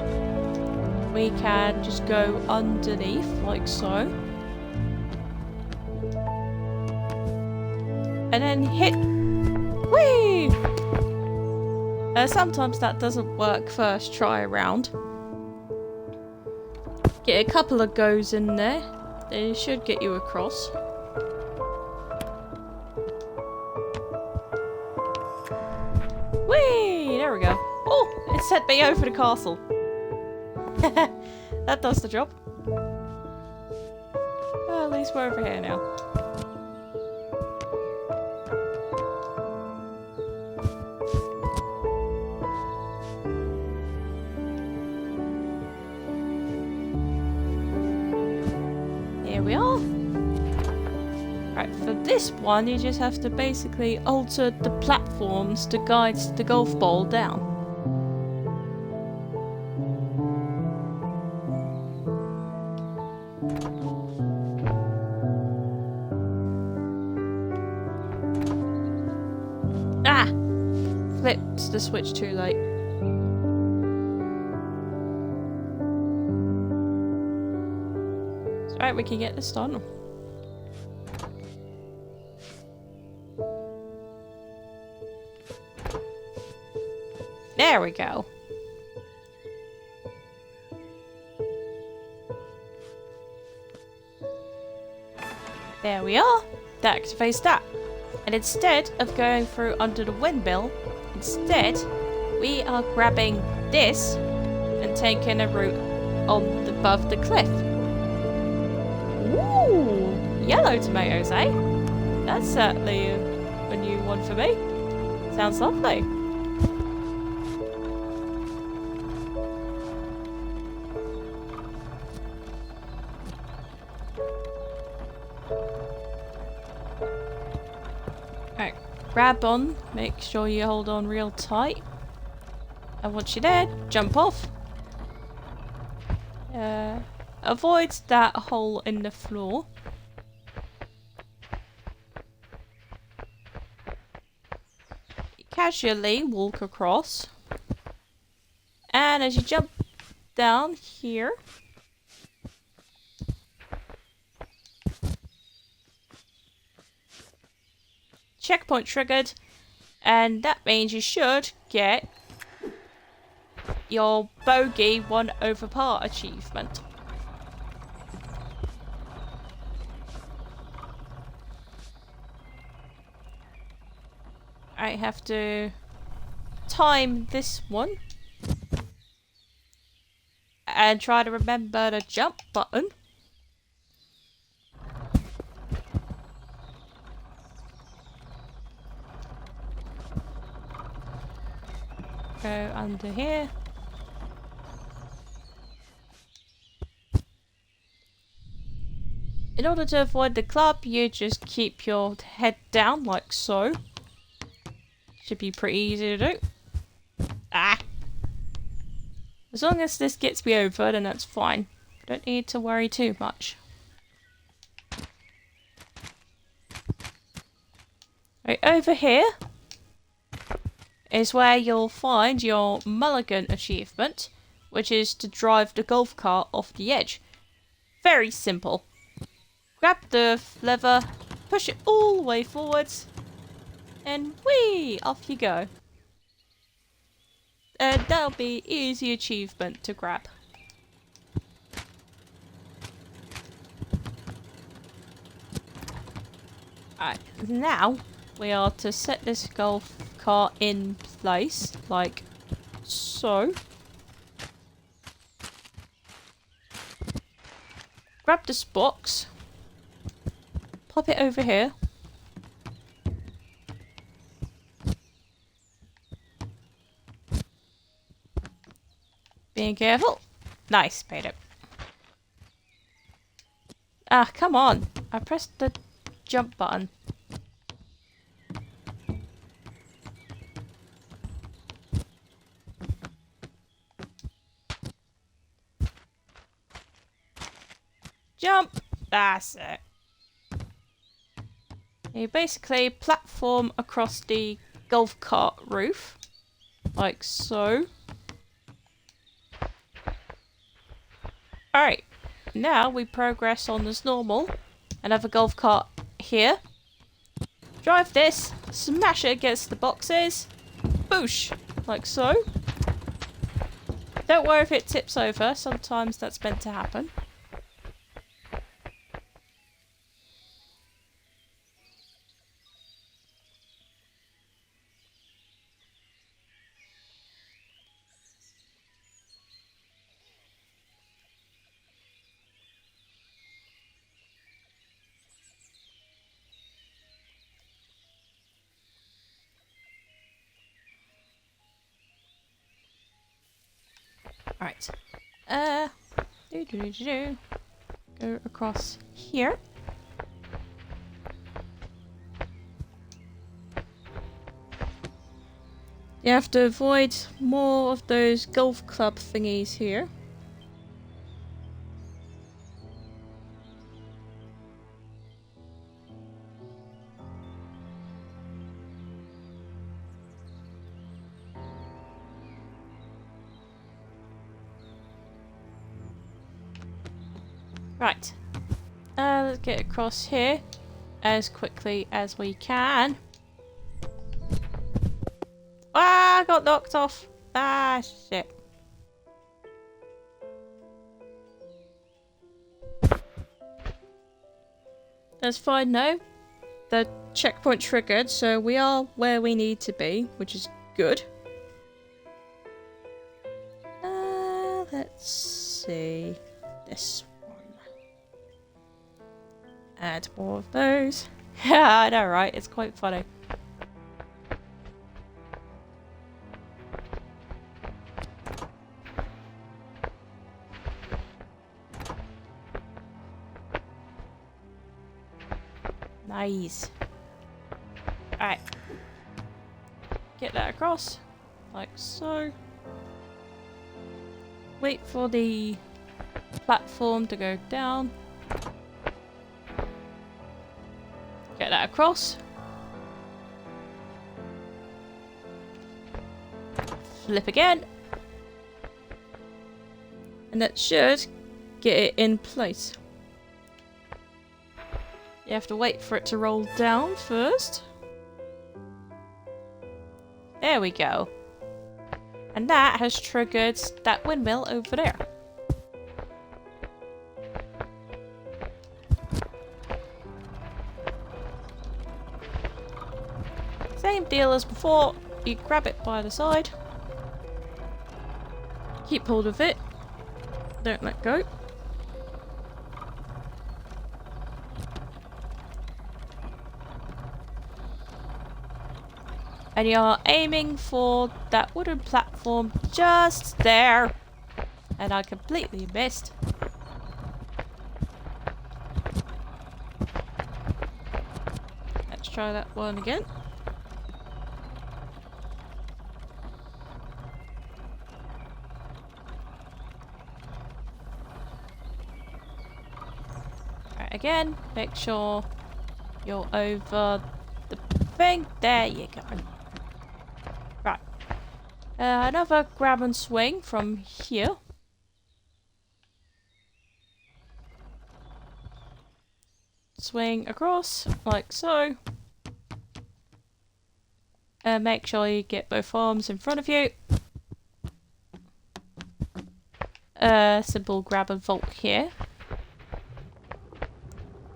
we can just go underneath, like so. And then hit... Whee! Sometimes that doesn't work first try around. Get a couple of goes in there. They should get you across. Whee! There we go. Oh! It sent me over the castle. That does the job. Well, at least we're over here now. this one, you just have to basically alter the platforms to guide the golf ball down. Ah! Flipped the switch too late. It's alright, we can get this done. There we go. There we are. That activates that. And instead of going through under the windmill, instead we are grabbing this and taking a route on above the cliff. Ooh, yellow tomatoes, eh? That's certainly a new one for me. Sounds lovely. Alright, grab on, make sure you hold on real tight. And once you're there, jump off. Avoid that hole in the floor. Casually walk across. And as you jump down here, checkpoint triggered, and that means you should get your bogey 1 over par achievement. I have to time this one and try to remember the jump button. Go under here. In order to avoid the club, you just keep your head down like so. Should be pretty easy to do. Ah! As long as this gets me over, then that's fine. Don't need to worry too much. Right, over here is where you'll find your mulligan achievement, which is to drive the golf cart off the edge. Very simple. Grab the lever, push it all the way forwards, and whee! Off you go. And that'll be easy achievement to grab. Alright, now we are to set this golf cart in place, like so. Grab this box, pop it over here. Being careful. Nice, made it. Ah, come on. I pressed the jump button. Jump! That's it. You basically platform across the golf cart roof. Like so. Alright, now we progress on as normal. Another golf cart here. Drive this, smash it against the boxes. Boosh! Like so. Don't worry if it tips over, sometimes that's meant to happen. Alright. Go across here. You have to avoid more of those golf club thingies here. Right. Let's get across here as quickly as we can. Ah, I got knocked off. Ah, shit. That's fine now. The checkpoint triggered, so we are where we need to be, which is good. Let's see. This one. Add more of those. Yeah, I know, right? It's quite funny. Nice. Alright. Get that across. Like so. Wait for the platform to go down. Get that across. Flip again. And that should get it in place. You have to wait for it to roll down first. There we go. And that has triggered that windmill over there. Same deal as before. You grab it by the side. Keep hold of it. Don't let go. And you're aiming for that wooden platform just there. And I completely missed. Let's try that one again. Right, again, make sure you're over the thing. There you go. Right. Another grab and swing from here. Swing across, like so. Make sure you get both arms in front of you. Simple grab and vault here.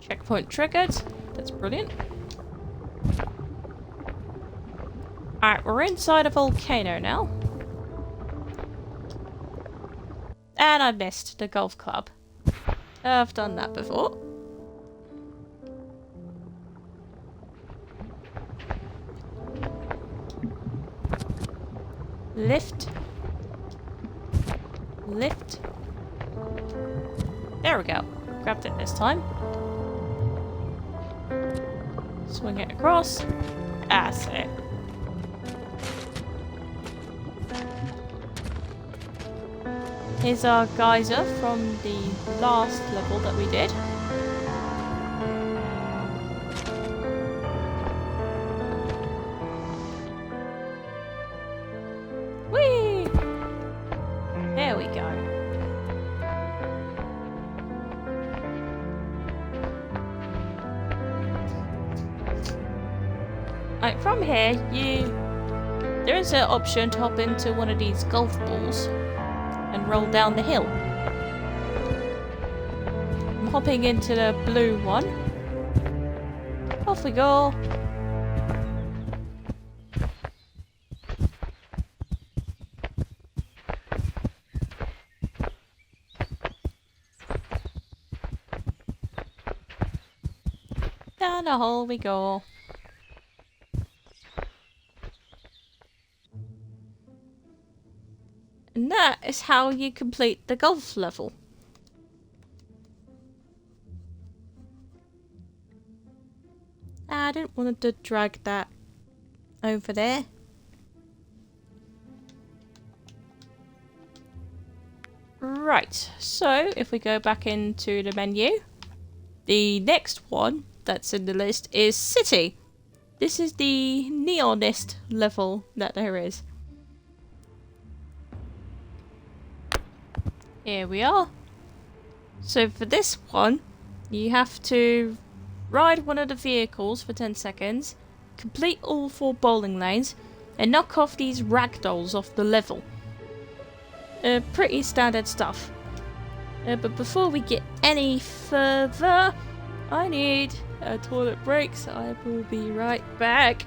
Checkpoint triggered. That's brilliant. Alright, we're inside a volcano now. And I missed the golf club. I've done that before. Lift. Lift. There we go. Grabbed it this time. Swing it across. That's it. Here's our geyser from the last level that we did. Whee! There we go. Right, from here, there is an option to hop into one of these golf balls and roll down the hill. I'm hopping into the blue one. Off we go. Down the hole we go. And that is how you complete the golf level. I didn't want to drag that over there. Right, so if we go back into the menu, the next one that's in the list is City. This is the neonest level that there is. Here we are. So for this one, you have to ride one of the vehicles for 10 seconds, complete all 4 bowling lanes, and knock off these ragdolls off the level. Pretty standard stuff. But before we get any further, I need a toilet break, so I will be right back.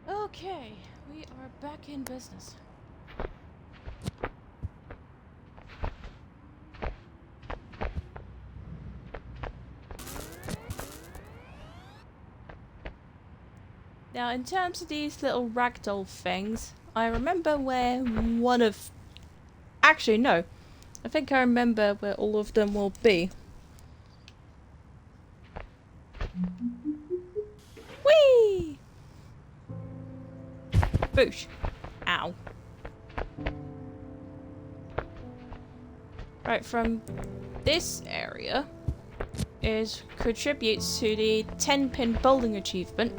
Okay, we are back in business. Now, in terms of these little ragdoll things, I remember where one of... Actually, no. I think I remember where all of them will be. Whee! Boosh. Ow. Right, from this area contributes to the 10-pin bowling achievement,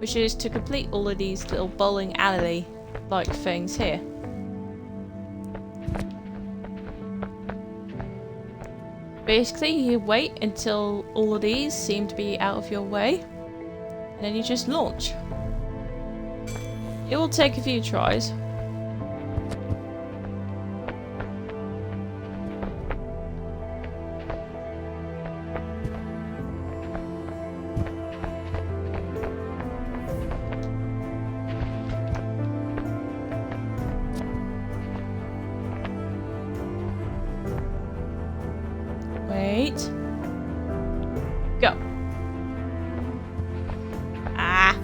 which is to complete all of these little bowling alley like things here. Basically, you wait until all of these seem to be out of your way, and then you just launch. It will take a few tries. Wait. Go. Ah.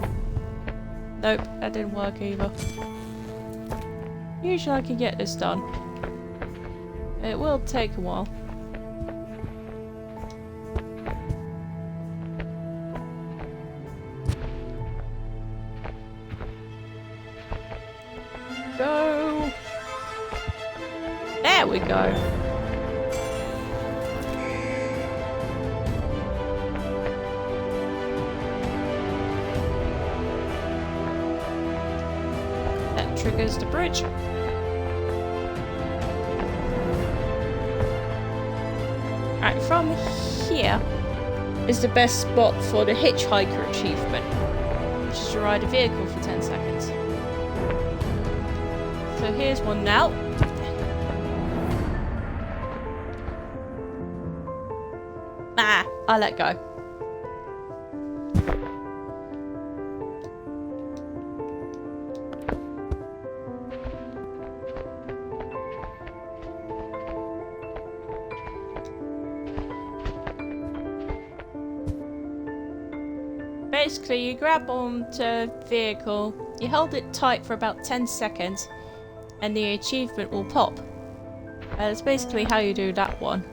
Nope, that didn't work either. Usually I can get this done. It will take a while. Go. There we go. Triggers the bridge. Right, from here is the best spot for the hitchhiker achievement, which is to ride a vehicle for 10 seconds. So here's one now. Ah, I let go. Basically, you grab onto a vehicle, you hold it tight for about 10 seconds, and the achievement will pop. That's basically how you do that one.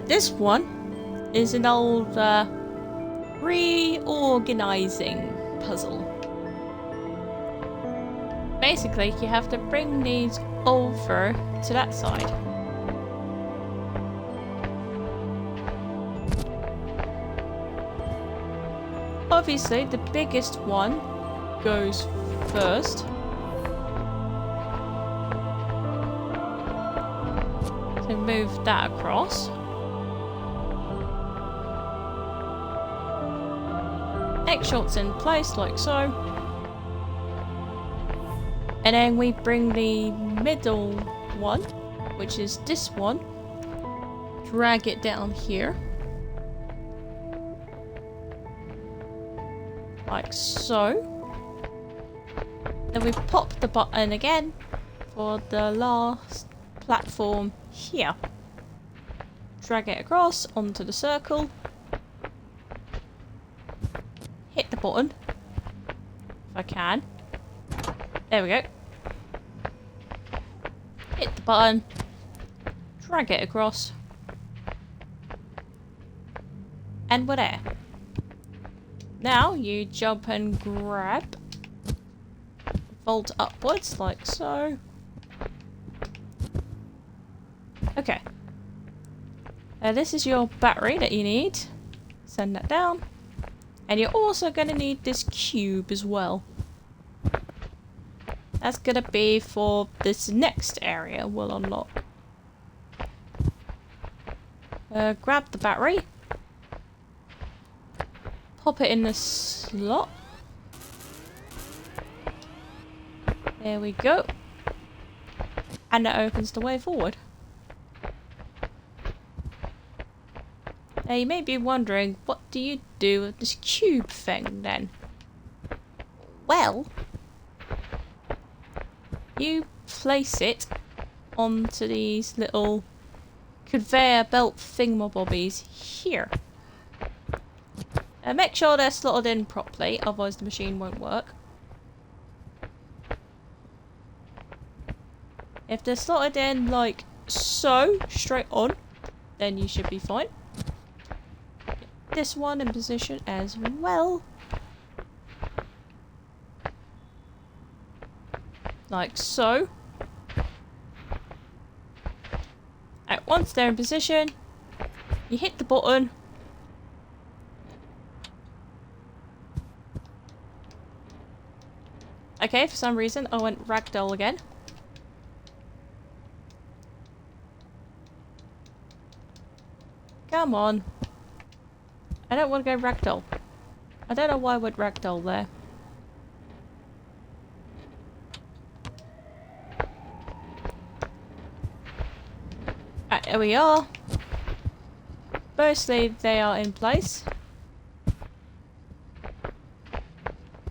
This one is an old reorganizing puzzle. Basically, you have to bring these over to that side. Obviously, the biggest one goes first. So move that across. Make sure it's in place like so. And then we bring the middle one, which is this one, drag it down here. Like so. Then we pop the button again for the last platform here. Drag it across onto the circle. Hit the button, if I can. There we go. Hit the button. Drag it across. And we're there. Now you jump and grab. Fold upwards like so. Okay. This is your battery that you need. Send that down. And you're also going to need this cube as well. That's going to be for this next area we'll unlock. Grab the battery. Pop it in the slot. There we go. And it opens the way forward. Now you may be wondering, what do you do with this cube thing then? Well, you place it onto these little conveyor belt thingamabobbies here. Make sure they're slotted in properly, otherwise the machine won't work. If they're slotted in like so, straight on, then you should be fine. Get this one in position as well. Like so. At once they're in position, you hit the button. Okay, for some reason I went ragdoll again. Come on. I don't want to go ragdoll. I don't know why I went ragdoll there. Right, there we are. Mostly they are in place.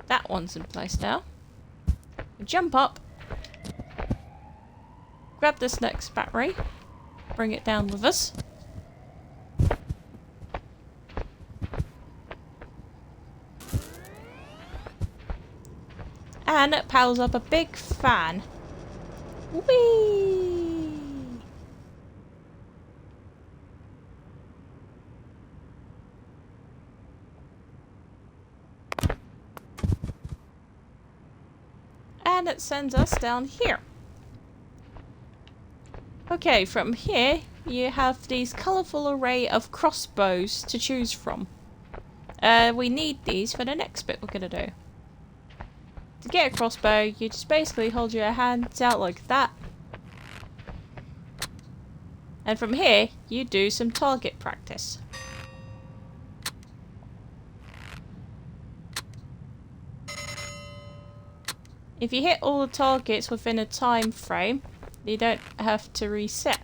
That one's in place now. Jump up. Grab this next battery. Bring it down with us. And it powers up a big fan. Whee! And it sends us down here. Okay, from here you have these colourful array of crossbows to choose from. We need these for the next bit we're gonna do. To get a crossbow, you just basically hold your hands out like that. And from here, you do some target practice. If you hit all the targets within a time frame, you don't have to reset.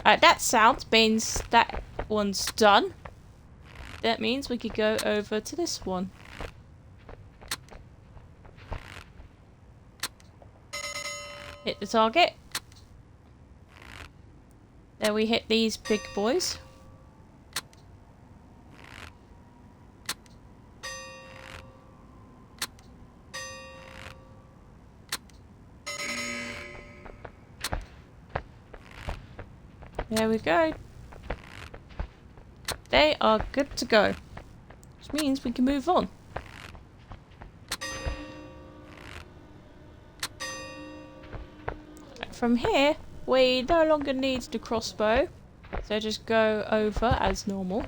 That sound means that one's done. That means we could go over to this one. Hit the target. Then we hit these big boys. There we go. They are good to go. Which means we can move on. From here, we no longer need the crossbow. So just go over as normal.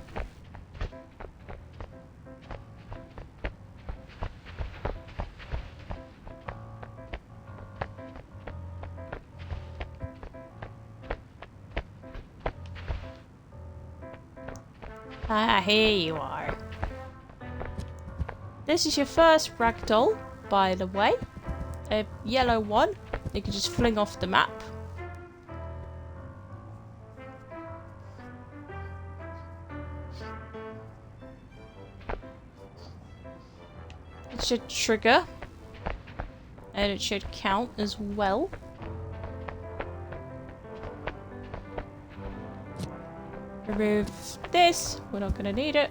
Ah, here you are. This is your first ragdoll, by the way. A yellow one. You can just fling off the map. It should trigger. And it should count as well. Remove this. We're not going to need it.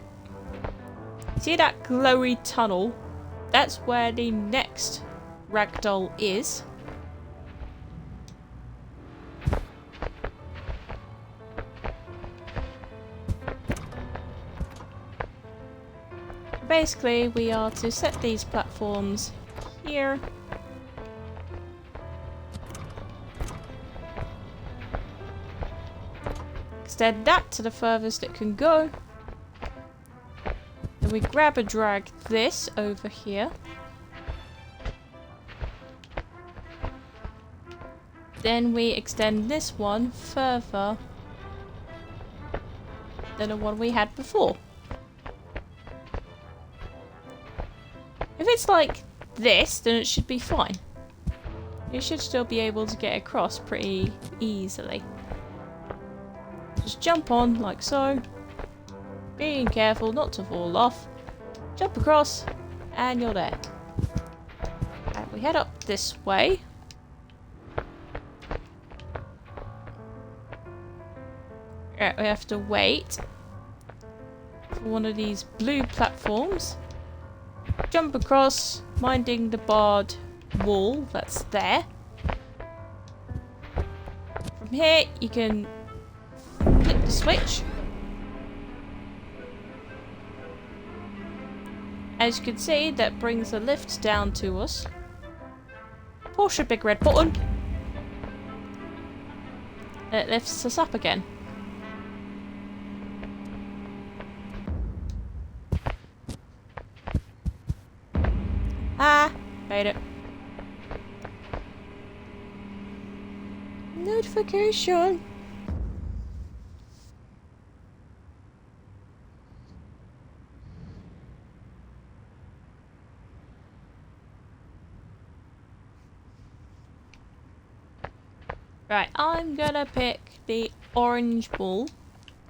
See that glowy tunnel? That's where the next ragdoll is. Basically, we are to set these platforms here. Extend that to the furthest it can go. Then we grab and drag this over here. Then we extend this one further than the one we had before. If it's like this, then it should be fine. You should still be able to get across pretty easily. Just jump on like so. Being careful not to fall off. Jump across and you're there. And we head up this way. Right, we have to wait for one of these blue platforms. Jump across, minding the barred wall that's there. from here, you can flip the switch. As you can see, that brings the lift down to us. Push a big red button. It lifts us up again. Ah, made it. Notification. Right, I'm gonna pick the orange ball.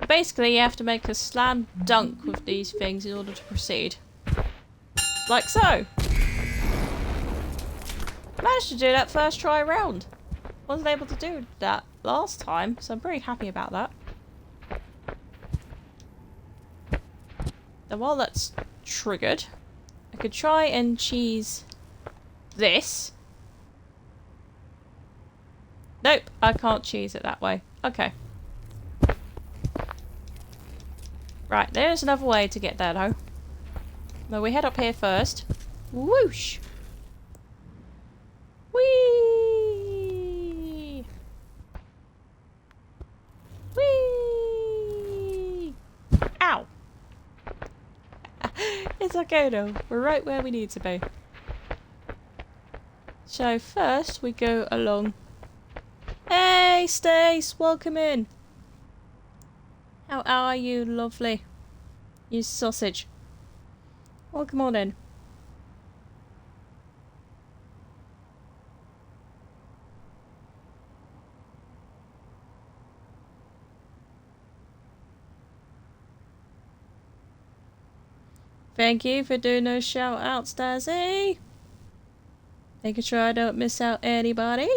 Basically, you have to make a slam dunk with these things in order to proceed. Like so. Managed to do that first try round. Wasn't able to do that last time, so I'm pretty happy about that. And while that's triggered, I could try and cheese this. Nope, I can't cheese it that way. Okay. Right, there's another way to get there though. No, we head up here first. Whoosh! Whee! Whee! Ow! It's okay though. We're right where we need to be. So first we go along. Hey Stace, welcome in. How are you, lovely? You sausage. Welcome on in. Thank you for doing those shout outs, Dazzy. Making sure I don't miss out anybody.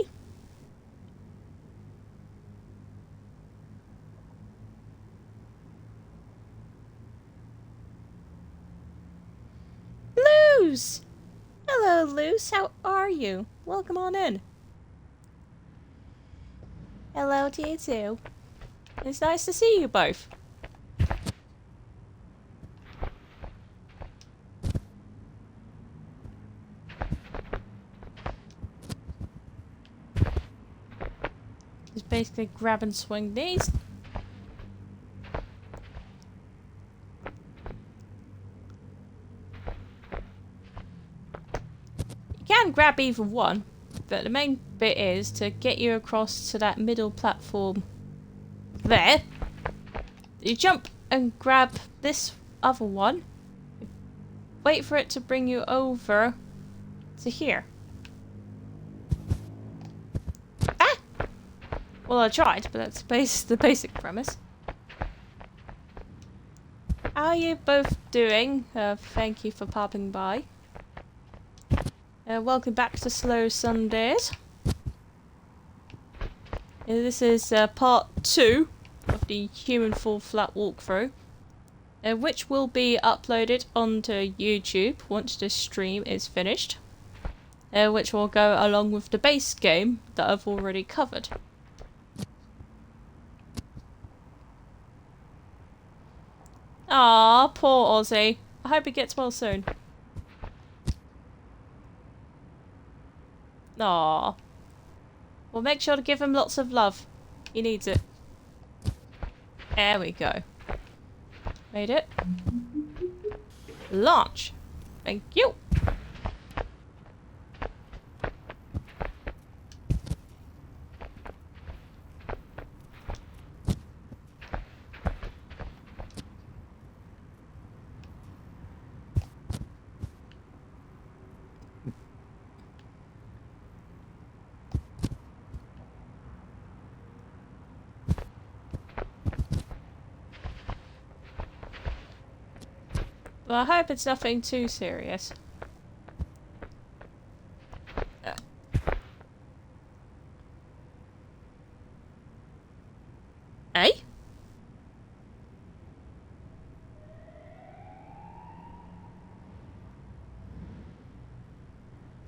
Luce! Hello, Luce. How are you? Welcome on in. Hello to you too. It's nice to see you both. Just basically grab and swing these. You can grab either one, but the main bit is to get you across to that middle platform there. You jump and grab this other one. Wait for it to bring you over to here. Ah! Well, I tried, but that's the basic premise. How are you both doing? Thank you for popping by. Welcome back to Slow Sundays. This is part 2 of the Human Fall Flat walkthrough, which will be uploaded onto YouTube once this stream is finished, which will go along with the base game that I've already covered. Ah, poor Ozzy. I hope he gets well soon. Aww. Well, make sure to give him lots of love. He needs it. There we go. Made it. Launch. Thank you. Well, I hope it's nothing too serious. Eh?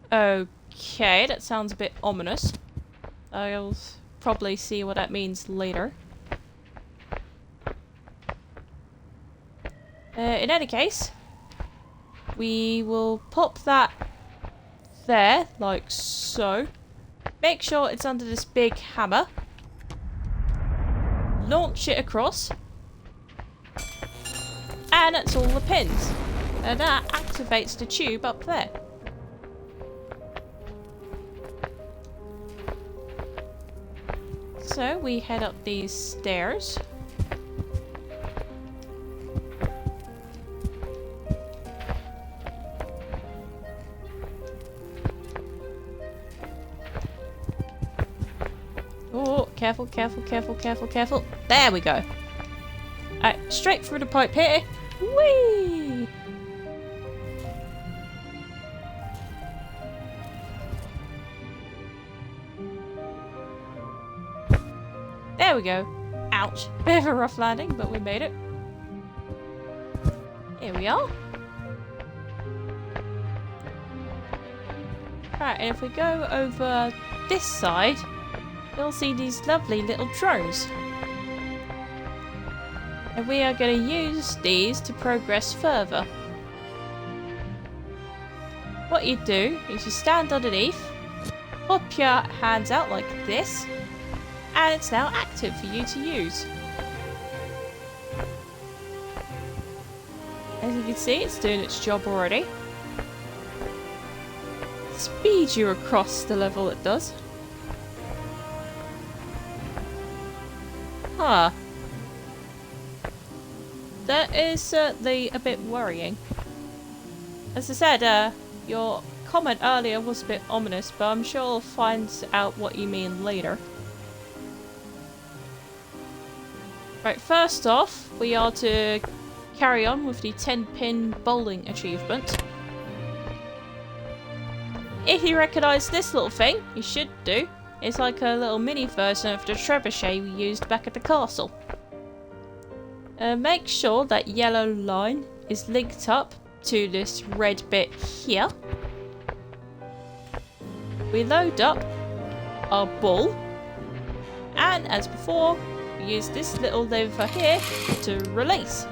Okay, that sounds a bit ominous. I'll probably see what that means later. In any case, we will pop that there, like so. Make sure it's under this big hammer. Launch it across. And that's all the pins. And that activates the tube up there. So we head up these stairs. Oh, careful, careful, careful, careful, careful. There we go. Alright, straight through the pipe here. Whee! There we go. Ouch. Bit of a rough landing, but we made it. Here we are. Right, and if we go over this side, you'll see these lovely little drones. And we are going to use these to progress further. What you do is you stand underneath, pop your hands out like this, and it's now active for you to use. As you can see, it's doing its job already. Speed you across the level it does. Huh. That is certainly a bit worrying. As I said, your comment earlier was a bit ominous, but I'm sure I'll find out what you mean later. Right, first off, we are to carry on with the 10-pin bowling achievement. If you recognise this little thing, you should do. It's like a little mini version of the trebuchet we used back at the castle. Make sure that yellow line is linked up to this red bit here. We load up our ball, and as before, we use this little lever here to release.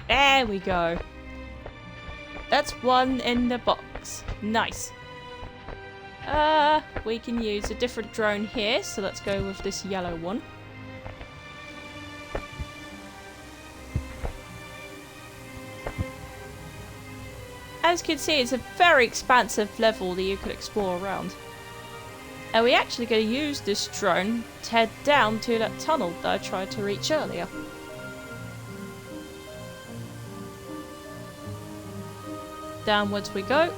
There we go. That's one in the box. Nice. We can use a different drone here, so let's go with this yellow one. As you can see, it's a very expansive level that you could explore around. And we're actually going to use this drone to head down to that tunnel that I tried to reach earlier. Downwards we go.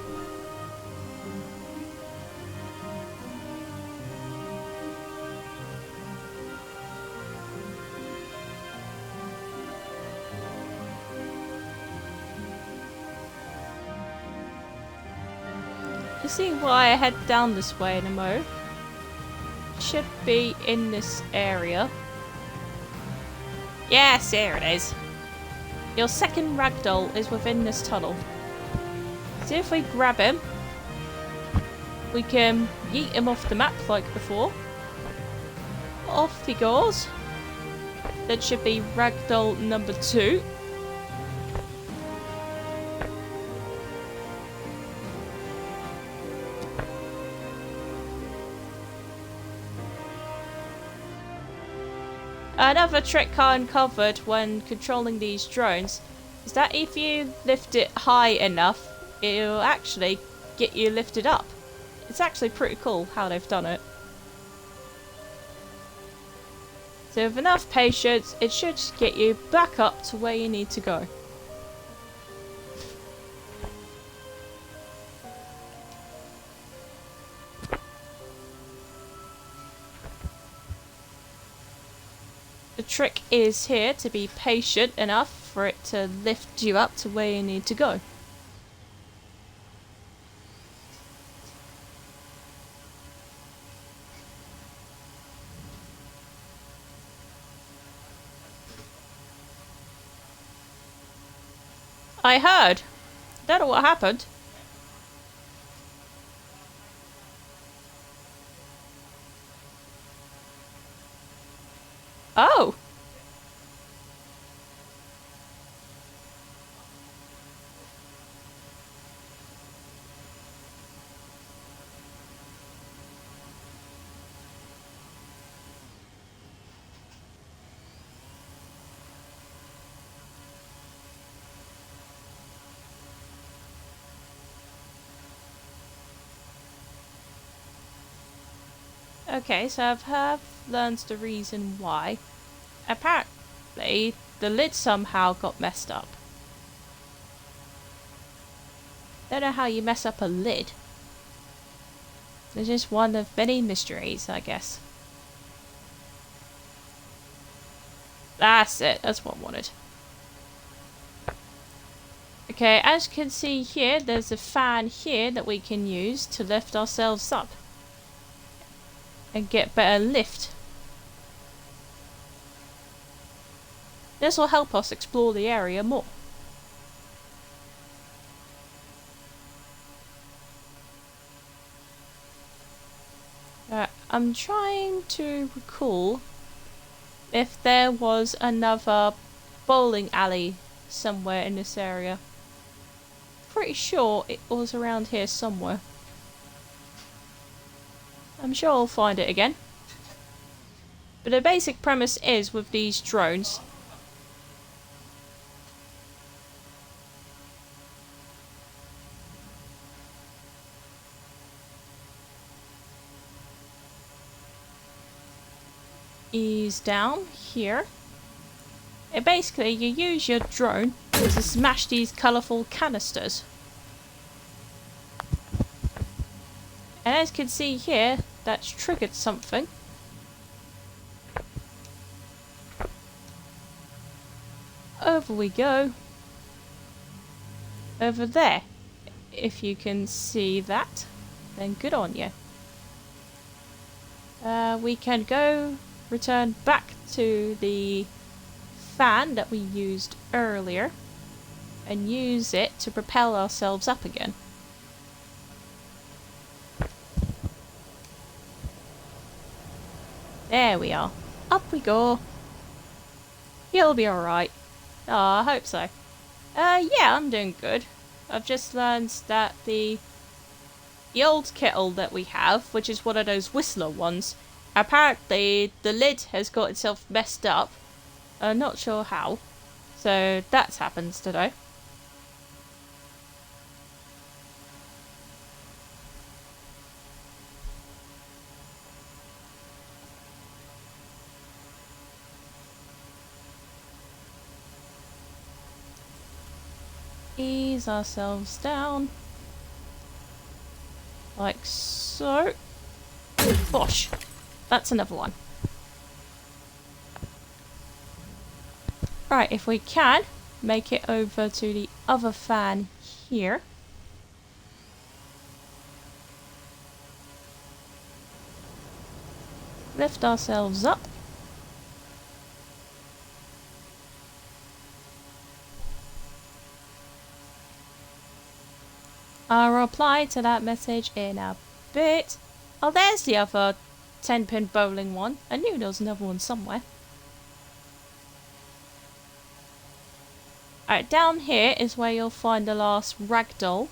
You see why I head down this way in a mo? Should be in this area. Yes, here it is. Your second ragdoll is within this tunnel. See if we grab him, we can yeet him off the map like before. Off he goes. That should be ragdoll number 2. Another trick I uncovered when controlling these drones is that if you lift it high enough, it'll actually get you lifted up. It's actually pretty cool how they've done it. So with enough patience, it should get you back up to where you need to go. The trick is here to be patient enough for it to lift you up to where you need to go. I heard. Don't know what happened. Okay, so have learned the reason why. Apparently, the lid somehow got messed up. Don't know how you mess up a lid. It's just one of many mysteries, I guess. That's it. That's what I wanted. Okay, as you can see here, there's a fan here that we can use to lift ourselves up. And get better lift. This will help us explore the area more. I'm trying to recall if there was another bowling alley somewhere in this area. Pretty sure it was around here somewhere. I'm sure I'll find it again. But the basic premise is with these drones, is down here. And basically you use your drone to smash these colourful canisters. And as you can see here, that's triggered something. Over we go. Over there. If you can see that, then good on you. We can go return back to the fan that we used earlier and use it to propel ourselves up again. There we are. Up we go. You'll be alright. Oh, I hope so. Yeah, I'm doing good. I've just learned that the old kettle that we have, which is one of those Whistler ones, apparently the lid has got itself messed up. Not sure how. So that's happened today. Ease ourselves down. Like so. Bosh. That's another one. Right, if we can, make it over to the other fan here. Lift ourselves up. I'll reply to that message in a bit. Oh, there's the other 10-pin bowling one. I knew there was another one somewhere. Alright, down here is where you'll find the last ragdoll.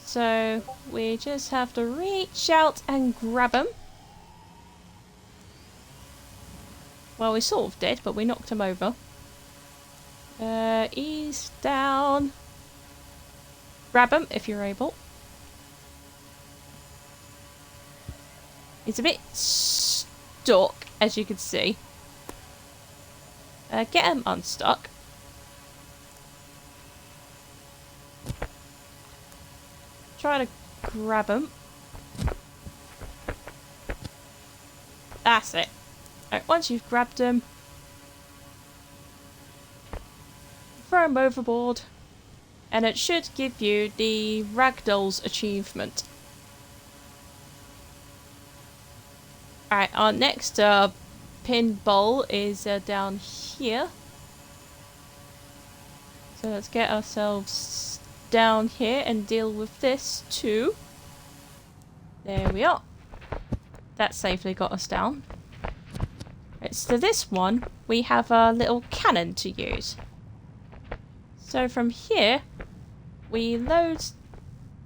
So, we just have to reach out and grab him. Well, we sort of did, but we knocked him over. Ease down. Grab him if you're able. It's a bit stuck, as you can see. Get him unstuck. Try to grab him. That's it. Right, once you've grabbed him, throw him overboard, and it should give you the Ragdoll's achievement. Alright, our next pinball is down here. So let's get ourselves down here and deal with this too. There we are. That safely got us down. Right, so this one, we have a little cannon to use. So from here, we load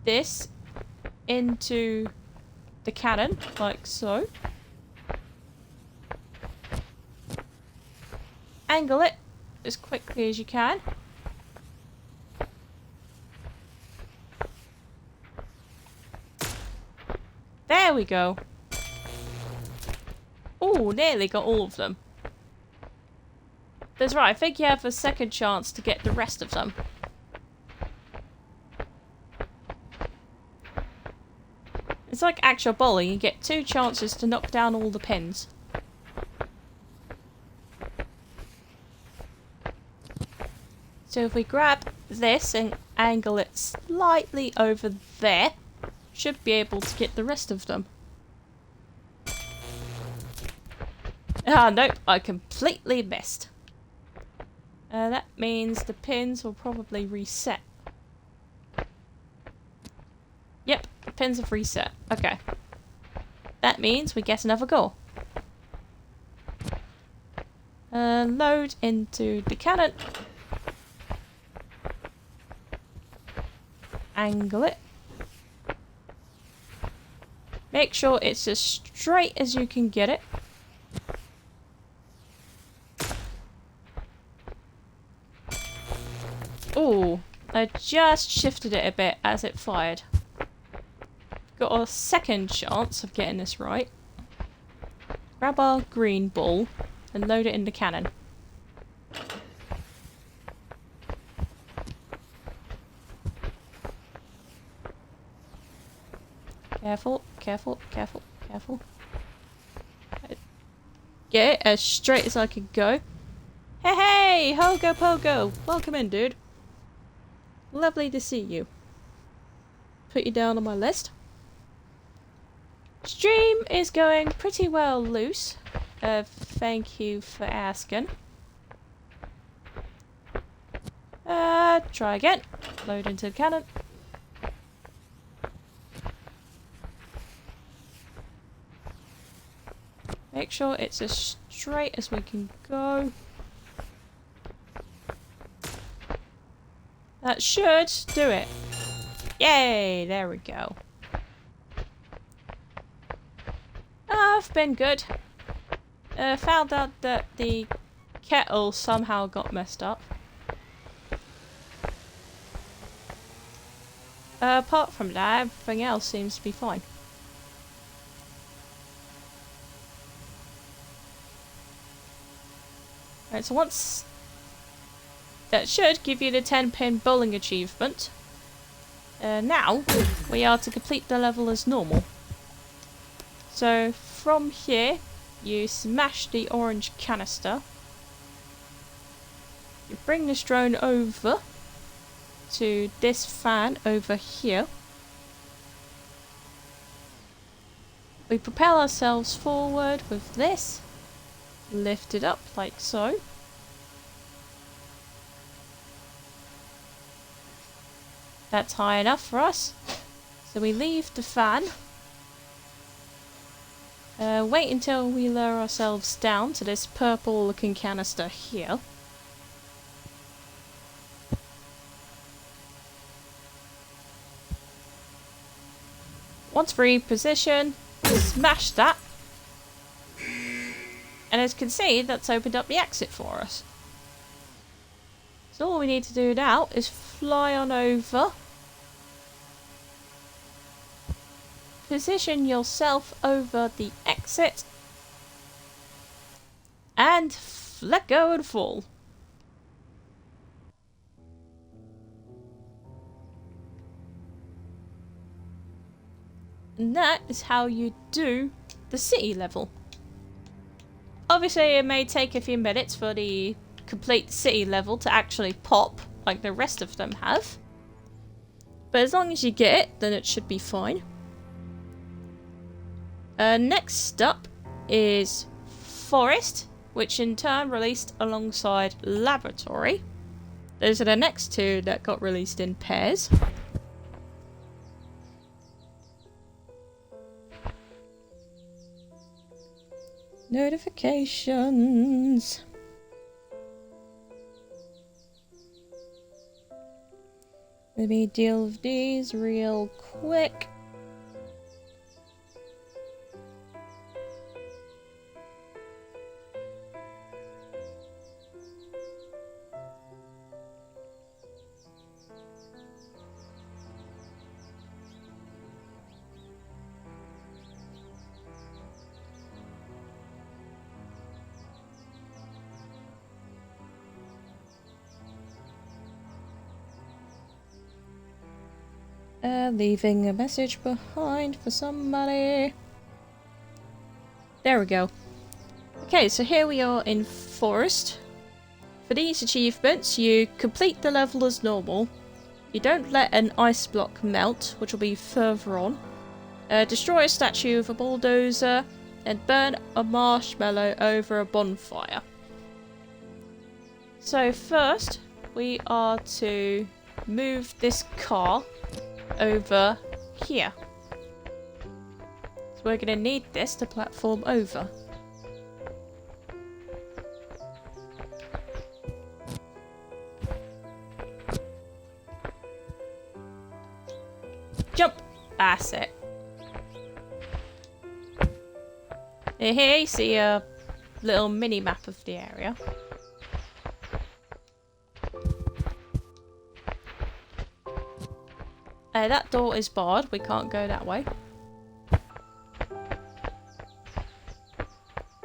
this into the cannon, like so. Angle it as quickly as you can. There There we go. Oh, nearly got all of them. That's right, I think you have a second chance to get the rest of them. It's like actual bowling, you get 2 chances to knock down all the pins. So if we grab this and angle it slightly over there, should be able to get the rest of them. Ah, nope, I completely missed. That means the pins will probably reset. Yep, the pins have reset. Okay. That means we get another goal. Load into the cannon. Angle it. Make sure it's as straight as you can get it. Oh, I just shifted it a bit as it fired. Got a second chance of getting this right. Grab our green ball and load it in the cannon. Careful, careful, careful, careful. Get it as straight as I could go. Hey, hey! Hogo Pogo! Welcome in, dude. Lovely to see you. Put you down on my list. Stream is going pretty well loose. Thank you for asking. Try again. Load into the cannon. Make sure it's as straight as we can go. That should do it. Yay! There we go. I've been good. Found out that the kettle somehow got messed up. Apart from that, everything else seems to be fine. Right, so once... That should give you the 10-pin bowling achievement. Now, we are to complete the level as normal. So, from here, you smash the orange canister. You bring this drone over to this fan over here. We propel ourselves forward with this. Lift it up like so. That's high enough for us. So we leave the fan. Wait until we lower ourselves down to this purple looking canister here. Once reposition, smash that. And as you can see, that's opened up the exit for us. So all we need to do now is fly on over. Position yourself over the exit. And let go and fall. And that is how you do the city level. Obviously it may take a few minutes for the complete city level to actually pop like the rest of them have. But as long as you get it, then it should be fine. Next up is Forest, which in turn released alongside Laboratory. Those are the next two that got released in pairs. Notifications. Let me deal with these real quick. Leaving a message behind for somebody. There we go. Okay, so here we are in Forest. For these achievements, you complete the level as normal. You don't let an ice block melt, which will be further on. Destroy a statue with a bulldozer. And burn a marshmallow over a bonfire. So first, we are to move this car over here. So we're going to need this to platform over. Jump! That's it. Here you see a little mini map of the area. That door is barred, we can't go that way.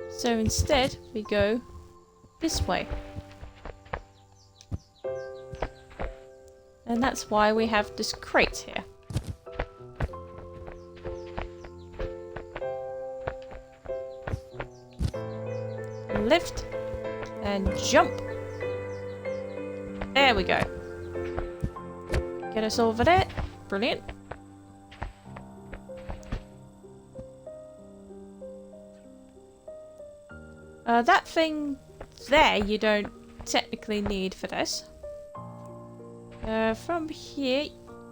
So instead, we go this way. And that's why we have this crate here. Lift and jump. There we go. Get us over there. Brilliant. That thing there you don't technically need for this. From here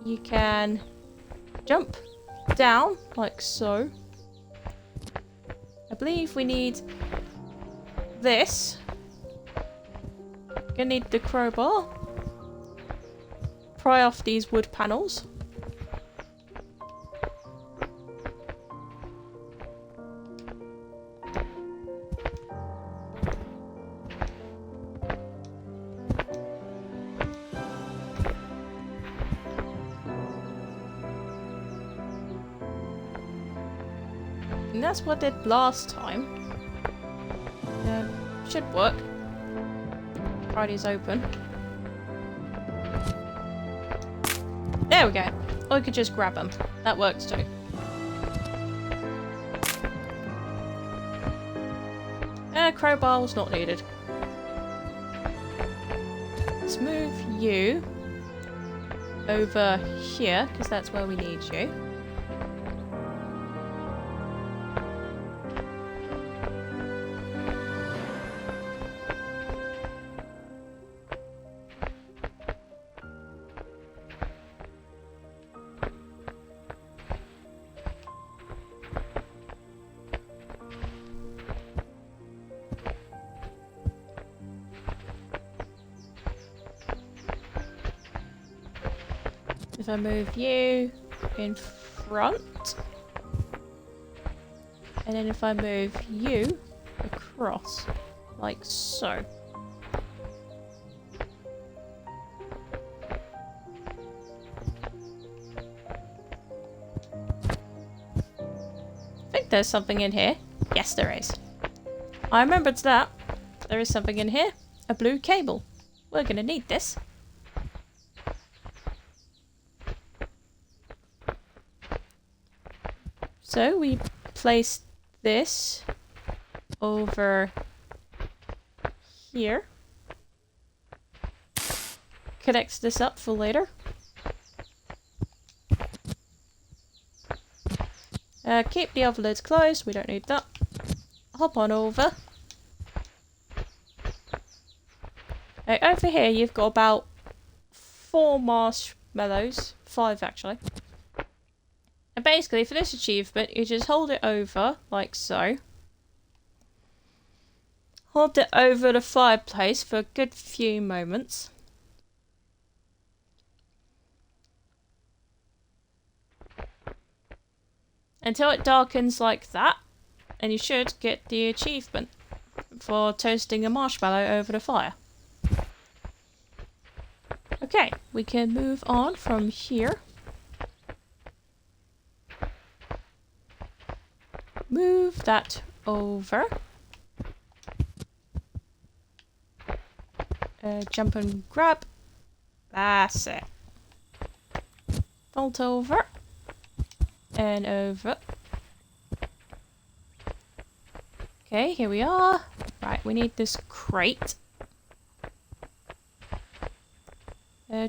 you can jump down like so. I believe we need this. Gonna need the crowbar. Pry off these wood panels. And that's what I did last time. Should work. Friday's open. There we go. Or we could just grab them. That works too. Crowbar was not needed. Let's move you over here, because that's where we need you. If I move you in front, and then if I move you across, like so. I think there's something in here. Yes, there is. I remembered that. There is something in here. A blue cable. We're gonna need this. So we place this over here. Connects this up for later. Keep the other lids closed, we don't need that. Hop on over. Over here you've got about 4 marshmallows. 5 actually. And basically, for this achievement, you just hold it over, like so. Hold it over the fireplace for a good few moments. Until it darkens like that. And you should get the achievement for toasting a marshmallow over the fire. Okay, we can move on from here. Move that over. Jump and grab. That's it. Vault over. And over. Okay, here we are. Right, we need this crate.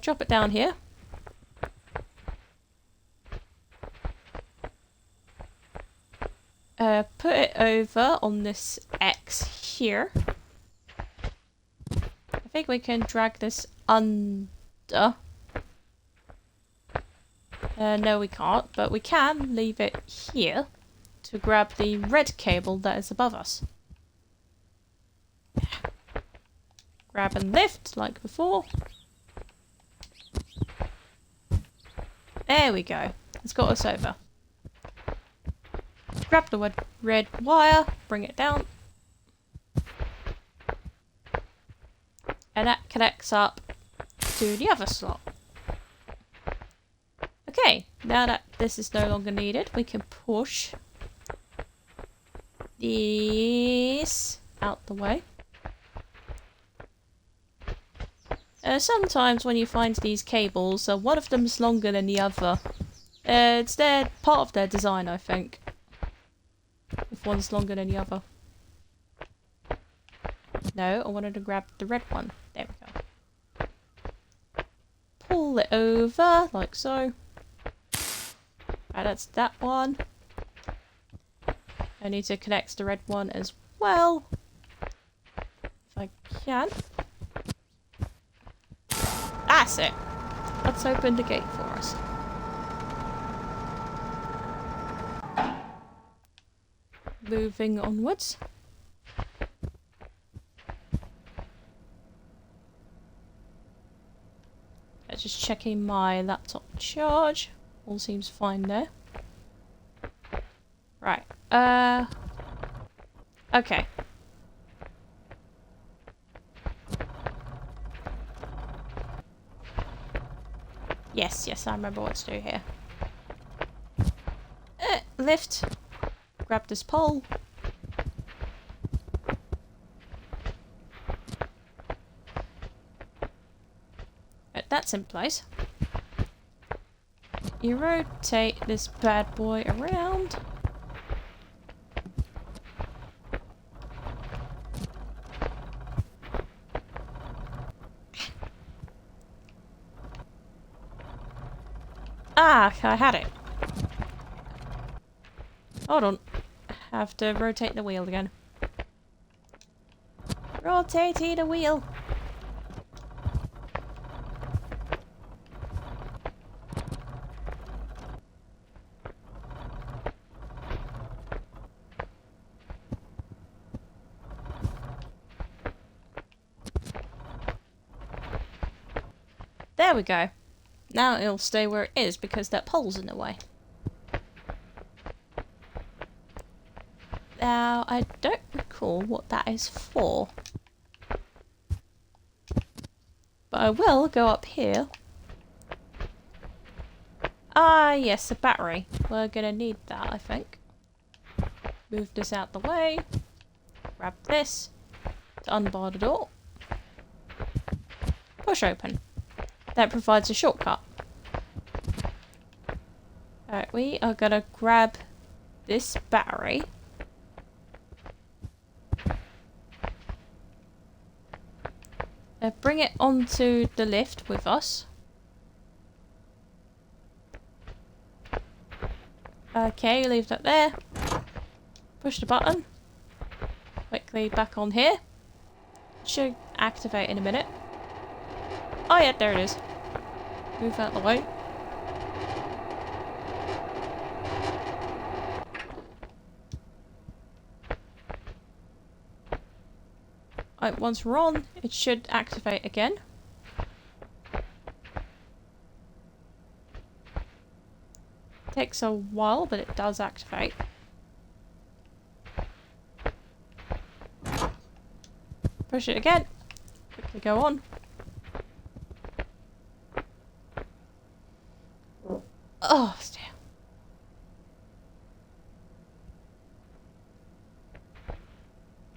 Drop it down here. Put it over on this X here. I think we can drag this under. No, we can't, but we can leave it here to grab the red cable that is above us. Grab and lift like before. There we go. It's got us over. Grab the red wire, bring it down. And that connects up to the other slot. Okay, now that this is no longer needed, we can push this out the way. Sometimes when you find these cables, one of them is longer than the other. It's part of their design, I think. If one's longer than the other. No, I wanted to grab the red one. There we go. Pull it over, like so. Right, that's that one. I need to connect the red one as well. If I can. That's it. Let's open the gate for us. Moving onwards. Just checking my laptop charge. All seems fine there. Right. Okay. Yes, I remember what to do here. Lift. Grab this pole. That's in place. You rotate this bad boy around. Ah, I had it. Hold on. Have to rotate the wheel again. Rotating the wheel. There we go. Now it'll stay where it is because that pole's in the way. Now, I don't recall what that is for. But I will go up here. Ah, yes, a battery. We're gonna need that, I think. Move this out the way. Grab this to unbar the door. Push open. That provides a shortcut. Alright, we are gonna grab this battery. Bring it onto the lift with us. Okay, leave that there. Push the button. Quickly back on here. Should activate in a minute. Oh yeah, there it is. Move out the way. Right, once we're on, it should activate again. Takes a while, but it does activate. Push it again. Quickly go on. Oh,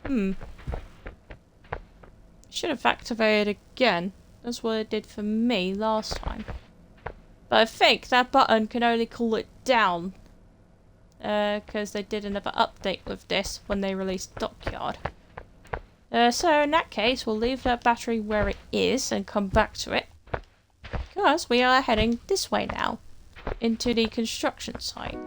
dear. Should have activated again. That's what it did for me last time. But I think that button can only cool it down. Because they did another update with this when they released Dockyard. So in that case, we'll leave that battery where it is and come back to it. Because we are heading this way now. Into the construction site.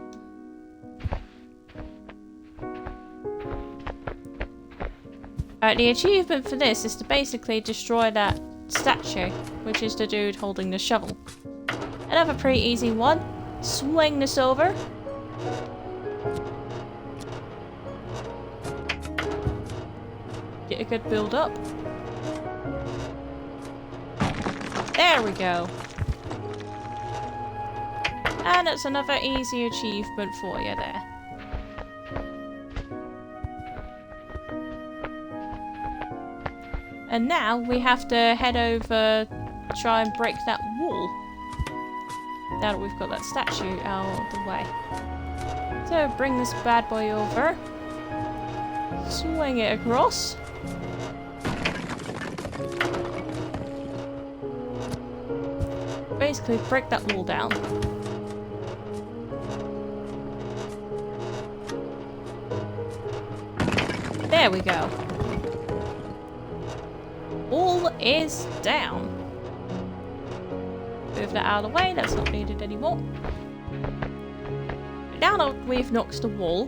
The achievement for this is to basically destroy that statue, which is the dude holding the shovel. Another pretty easy one. Swing this over. Get a good build up. There we go. And it's another easy achievement for you there. And now we have to head over, try and break that wall. Now that we've got that statue out of the way. So bring this bad boy over. Swing it across. Basically break that wall down. There we go. Wall is down. Move that out of the way, that's not needed anymore. Now that we've knocked the wall,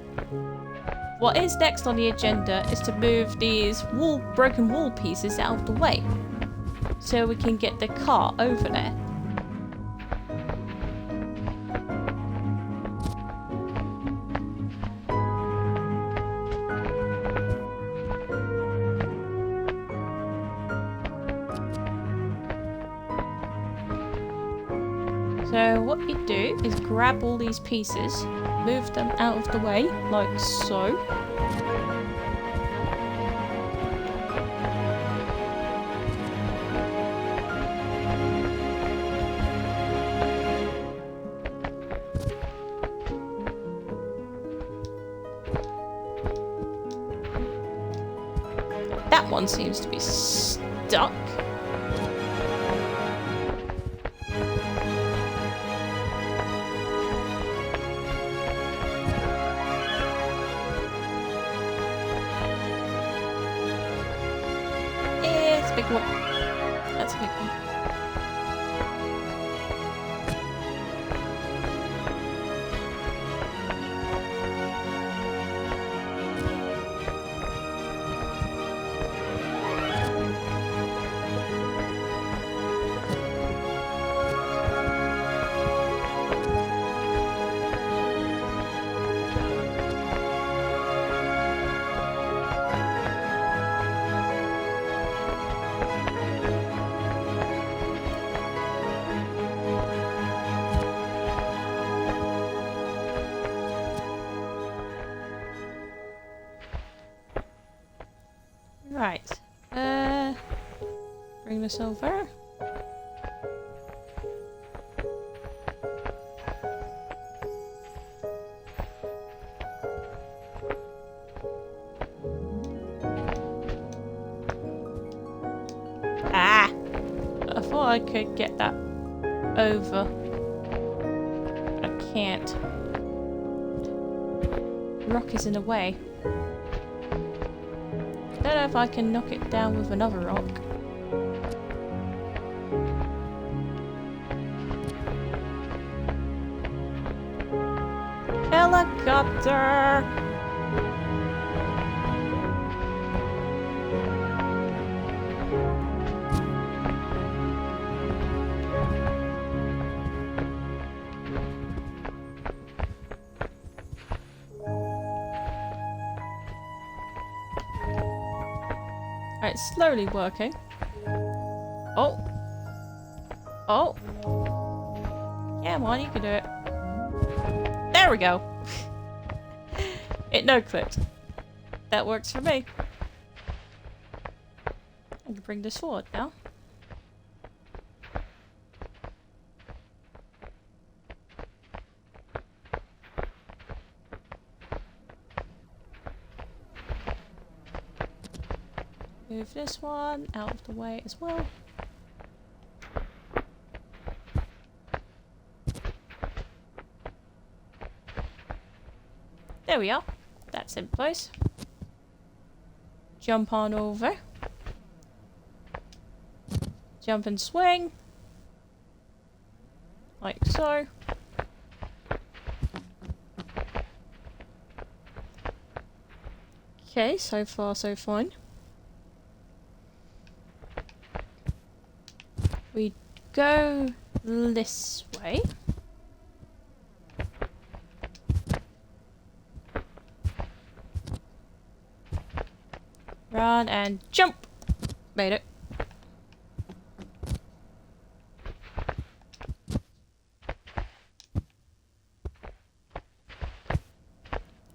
what is next on the agenda is to move these broken wall pieces out of the way. So we can get the car over there. So what you do is grab all these pieces, move them out of the way, like so. That one seems to be stuck. Big one. That's a big one. Right. Bring this over. Ah! I thought I could get that over. But I can't. The rock is in the way. I don't know if I can knock it down with another rock. Helicopter! Right, it's slowly working. Oh! Oh! Yeah, come on, you can do it. There we go! It no-clipped. That works for me. I can bring this forward now. Move this one out of the way as well. There we are. That's in place. Jump on over. Jump and swing. Like so. Okay, so far so fine. We go this way. Run and jump! Made it.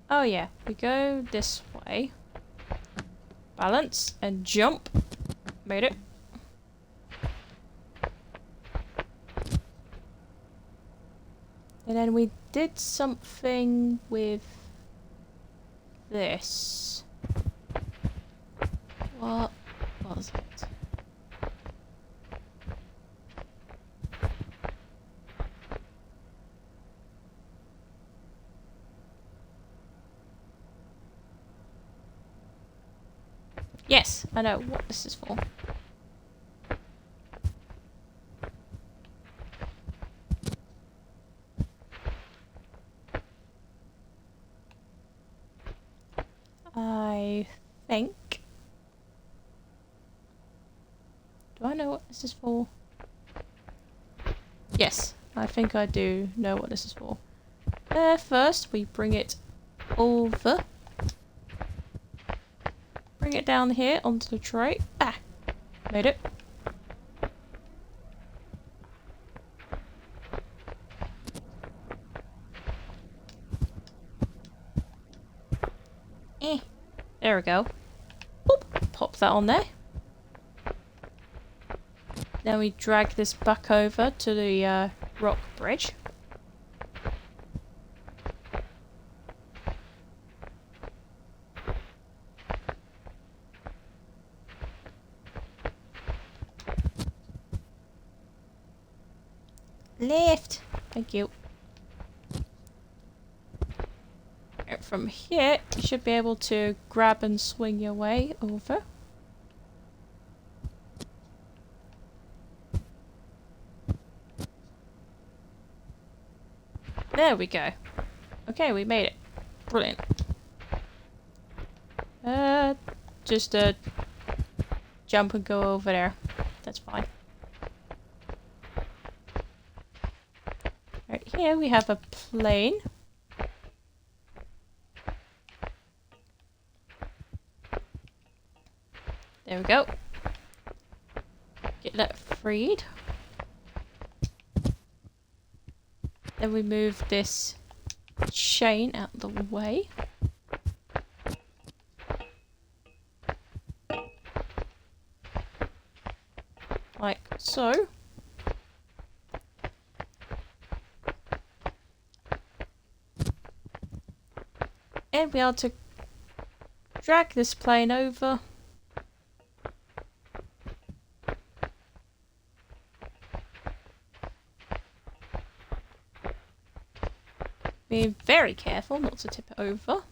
Oh yeah, we go this way. Balance and jump. Made it. And then we did something with this. What was it? Yes, I know what this is for. I think. Do I know what this is for? Yes, I think I do know what this is for. First, we bring it over. Bring it down here onto the tray. Ah! Made it. There we go. Boop. Pop that on there. Then we drag this back over to the rock bridge. Lift! Thank you. And from here, you should be able to grab and swing your way over. There we go. Okay, we made it. Brilliant. Just jump and go over there. That's fine. Right here we have a plane. There we go. Get that freed. Then we move this chain out the way. Like so. And be able to drag this plane over. Be very careful not to tip it over.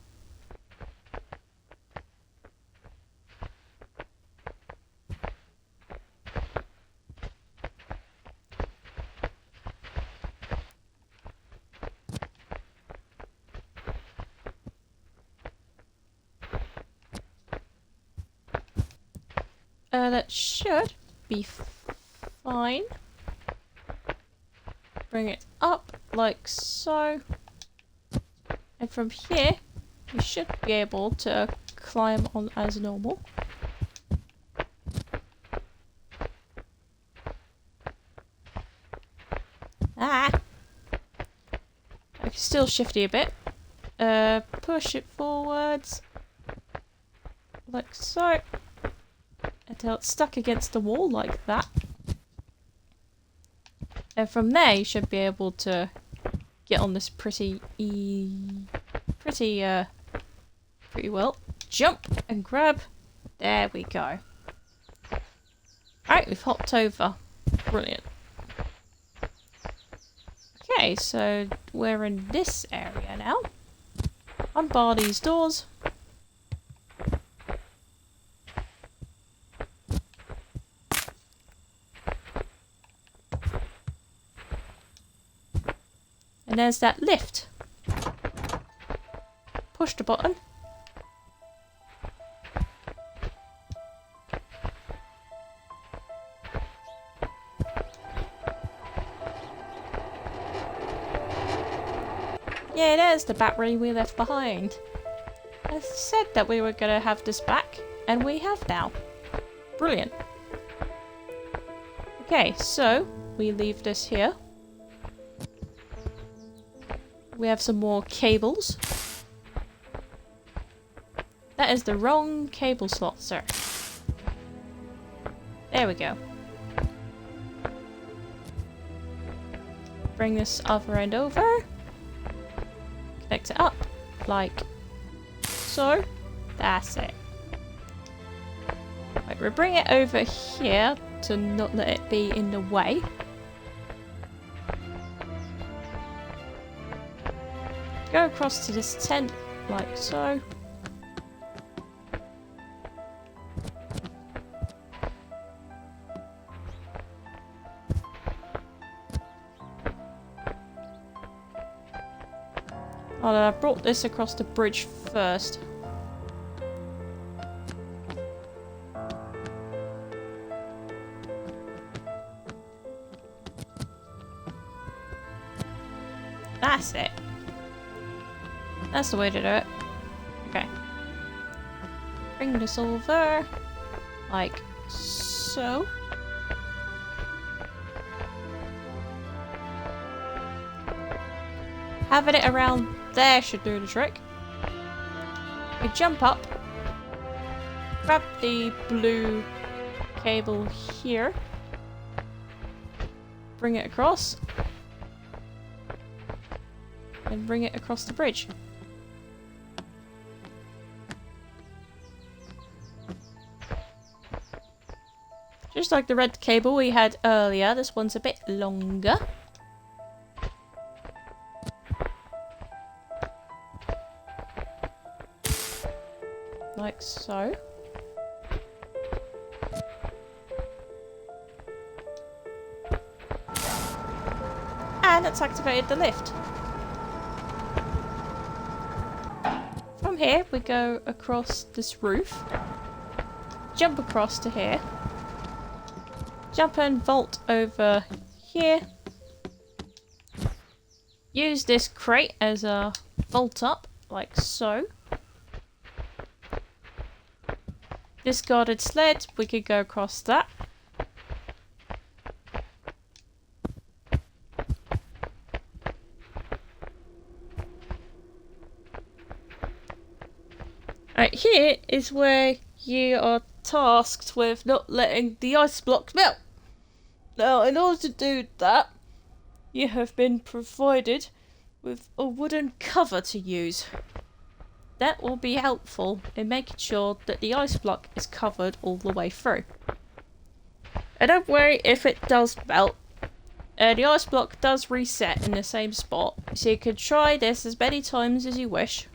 That should be fine. Bring it up like so. And from here, you should be able to climb on as normal. Ah! Okay, still shifty a bit. Push it forwards. Like so. Until it's stuck against the wall like that. And from there, you should be able to get on this pretty well. Jump and grab. There we go. Alright, we've hopped over. Brilliant. Okay, so we're in this area now. Unbar these doors. And there's that lift. Push the button. Yeah, there's the battery we left behind. I said that we were going to have this back, and we have now. Brilliant. Okay, so we leave this here. We have some more cables. That is the wrong cable slot, sir. There we go. Bring this other end over. Connect it up, like so. That's it. Right, we'll bring it over here to not let it be in the way. Go across to this tent, like so. I brought this across the bridge first. That's it. That's the way to do it. Okay. Bring this over. Like so. Having it around there should do the trick. We jump up. Grab the blue cable here. Bring it across. And bring it across the bridge. Just like the red cable we had earlier, this one's a bit longer. Like so. And it's activated the lift. From here we go across this roof. Jump across to here. Jump and vault over here. Use this crate as a vault up, like so. This guarded sled, we could go across that. Right, here is where you are tasked with not letting the ice block melt. Now, in order to do that, you have been provided with a wooden cover to use. That will be helpful in making sure that the ice block is covered all the way through. And don't worry if it does melt. The ice block does reset in the same spot, so you can try this as many times as you wish.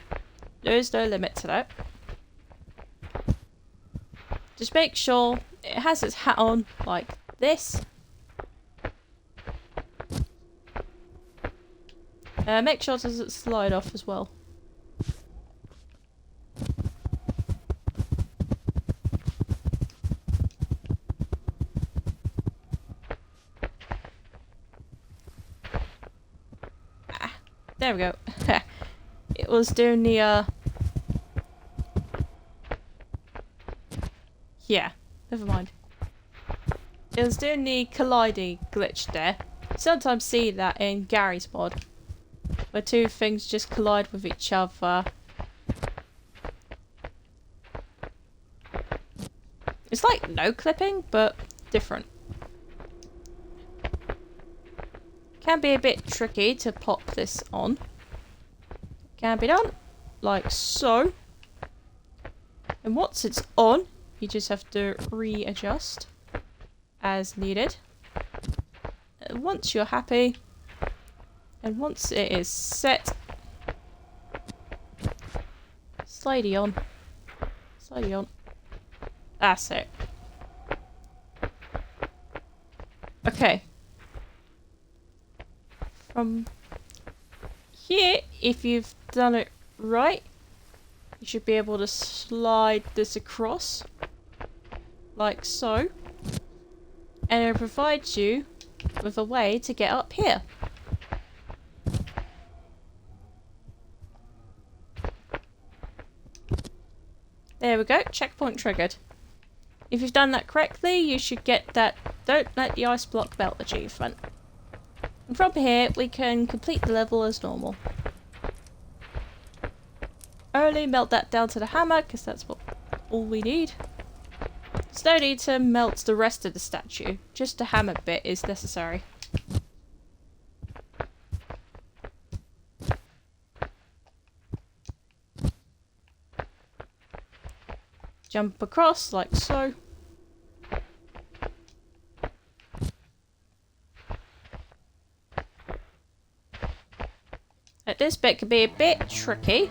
There is no limit to that. Just make sure it has its hat on like this. Make sure it doesn't slide off as well. There we go. It was doing the yeah, never mind. It was doing the colliding glitch there. Sometimes see that in Gary's mod, where two things just collide with each other. It's like no clipping, but different. Can be a bit tricky to pop this on. Can be done like so. And once it's on, you just have to readjust as needed. And once you're happy, and once it is set, Slidey on. Slidey on. That's it. Okay. From here, if you've done it right, you should be able to slide this across. Like so. And it provides you with a way to get up here. There we go, checkpoint triggered. If you've done that correctly, you should get that Don't Let the Ice Block Melt achievement. And from here, we can complete the level as normal. Only melt that down to the hammer, because that's all we need. There's no need to melt the rest of the statue, just the hammer bit is necessary. Jump across, like so. This bit can be a bit tricky.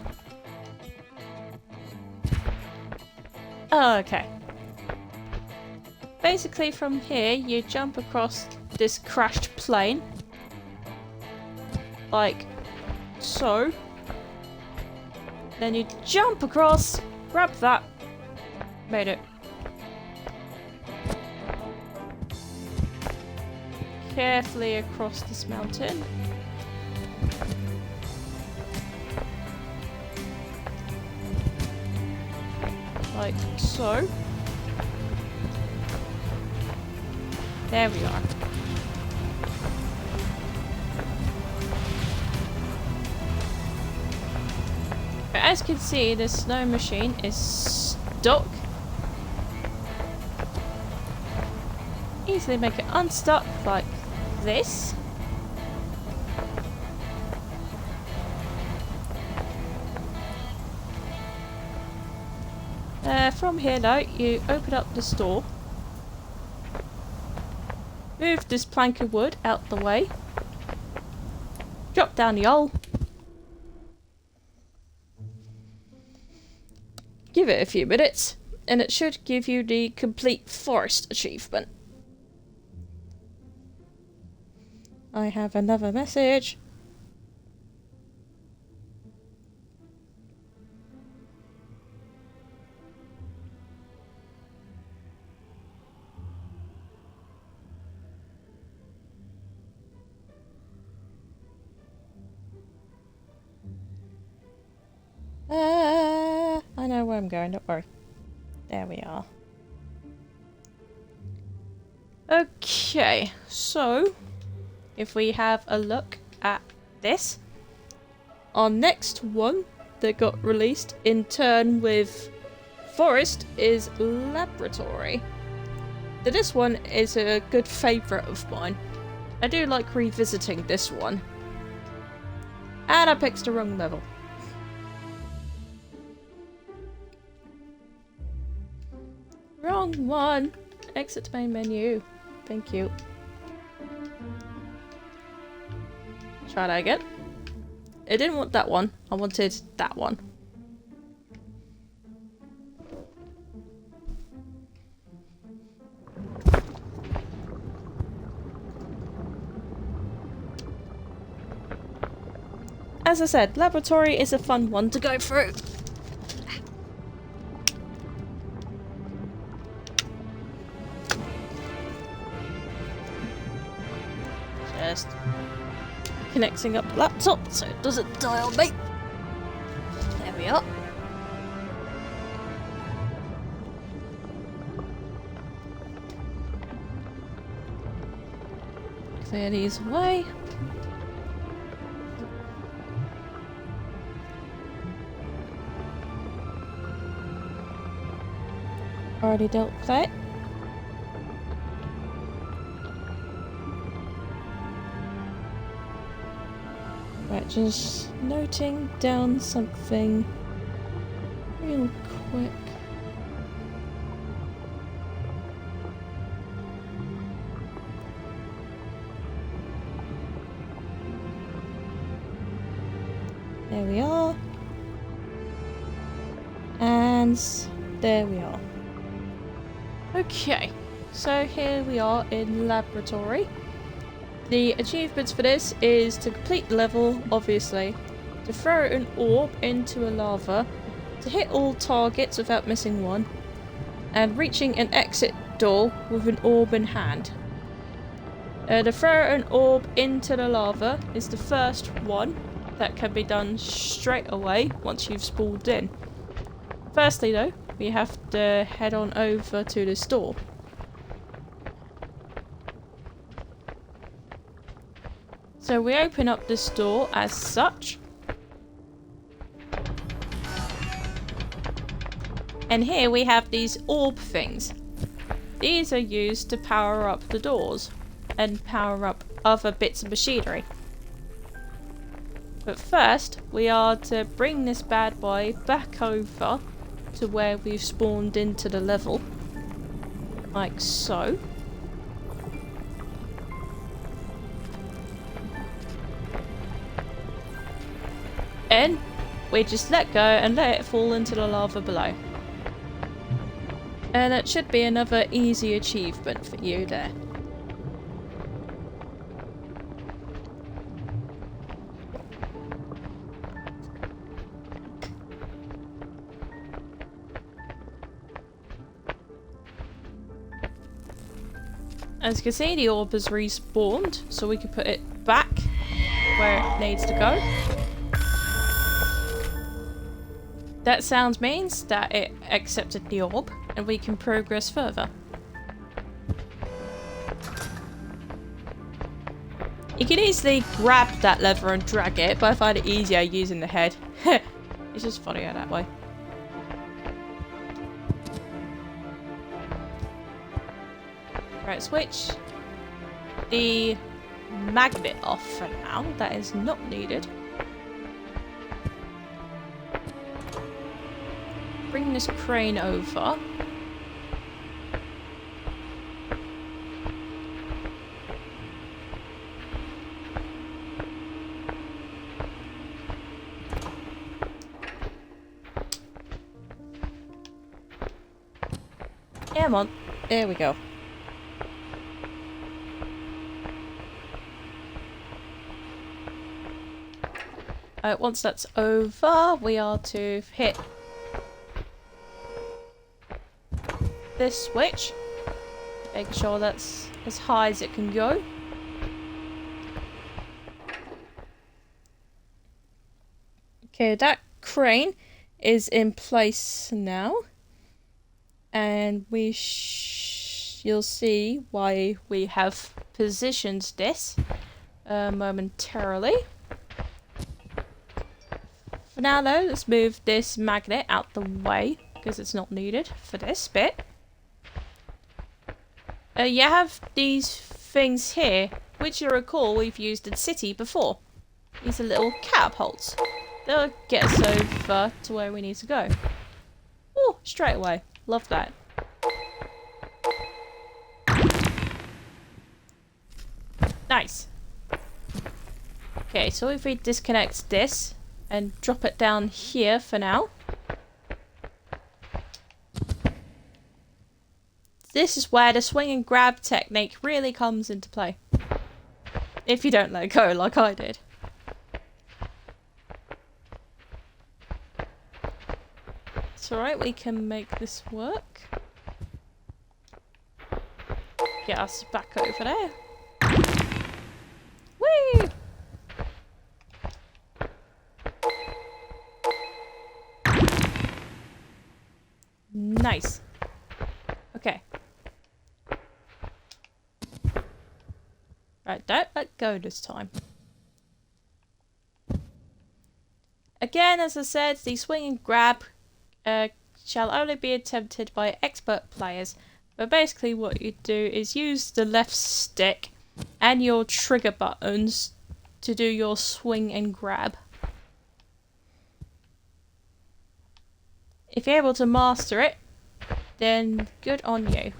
Okay. Basically from here, you jump across this crashed plane. Like so. Then you jump across, grab that. Made it. Carefully across this mountain. Like so. There we are. But as you can see, the snow machine is stuck. Easily make it unstuck like this. From here now, you open up this door. Move this plank of wood out the way. Drop down the hole. Give it a few minutes, and it should give you the complete forest achievement. I have another message. I know where I'm going, don't worry. There we are. Okay, so if we have a look at this, our next one that got released in turn with Forest is Laboratory. Now, this one is a good favourite of mine. I do like revisiting this one. And I picked the wrong level. Wrong one! Exit main menu. Thank you. Try that again. I didn't want that one. I wanted that one. As I said, Laboratory is a fun one to go through. Just connecting up the laptop so it doesn't die on me. There we are. Clear these away. Already dealt with that. Right, just noting down something real quick. There we are. And there we are. Okay, so here we are in laboratory. The achievements for this is to complete the level, obviously, to throw an orb into a lava, to hit all targets without missing one, and reaching an exit door with an orb in hand. To throw an orb into the lava is the first one that can be done straight away once you've spawned in. Firstly though, we have to head on over to this door. So we open up this door as such. And here we have these orb things. These are used to power up the doors and power up other bits of machinery. But first, we are to bring this bad boy back over to where we've spawned into the level. Like so. And we just let go and let it fall into the lava below. And that should be another easy achievement for you there. As you can see, the orb has respawned, so we can put it back where it needs to go. That sound means that it accepted the orb, and we can progress further. You can easily grab that lever and drag it, but I find it easier using the head. It's just funnier that way. Right, switch the magnet off for now. That is not needed. Bring this crane over. Come on. There we go. Once that's over, we are to hit this switch. Make sure that's as high as it can go. Okay, that crane is in place now. And you'll see why we have positioned this momentarily. For now though, let's move this magnet out the way because it's not needed for this bit. You have these things here, which you recall we've used in City before. These are little catapults. They'll get us over to where we need to go. Oh, straight away. Love that. Nice. Okay, so if we disconnect this and drop it down here for now. This is where the swing and grab technique really comes into play. If you don't let go like I did. It's alright, we can make this work. Get us back over there. Whee! Nice. Okay. Right, don't let go this time. Again, as I said, the swing and grab shall only be attempted by expert players. But basically what you do is use the left stick and your trigger buttons to do your swing and grab. If you're able to master it, then good on you.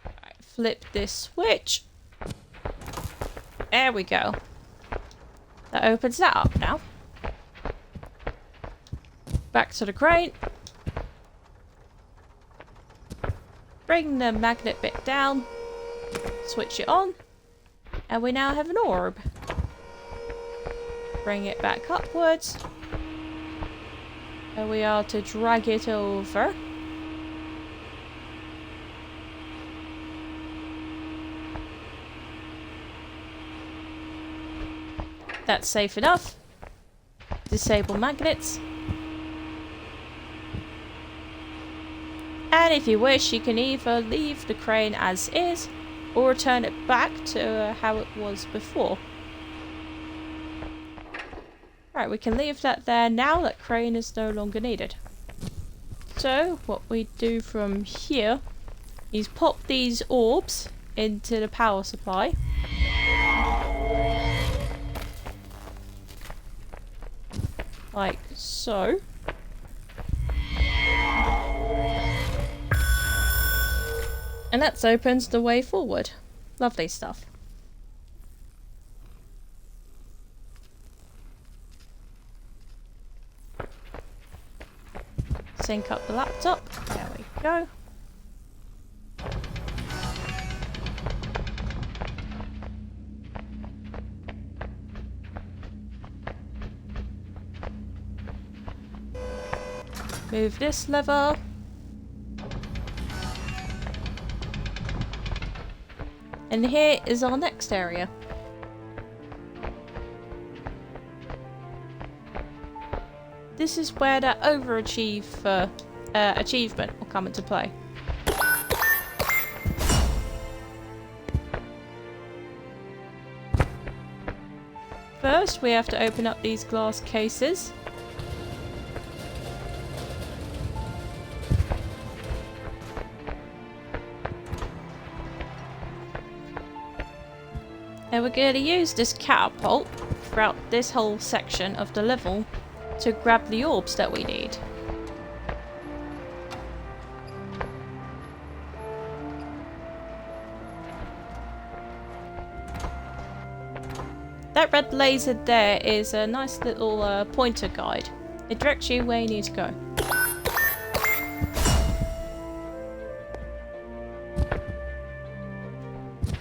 Right, flip this switch. There we go. That opens that up now. Back to the crate. Bring the magnet bit down. Switch it on. And we now have an orb. Bring it back upwards. And we are to drag it over. That's safe enough. Disable magnets. And if you wish, you can either leave the crane as is or turn it back to how it was before. Right, we can leave that there now that crane is no longer needed. So, what we do from here is pop these orbs into the power supply. Like so. And that opens the way forward. Lovely stuff. Sync up the laptop. There we go. Move this lever. And here is our next area. This is where that overachieve achievement will come into play. First, we have to open up these glass cases. And we're going to use this catapult throughout this whole section of the level to grab the orbs that we need. That red laser there is a nice little pointer guide. It directs you where you need to go.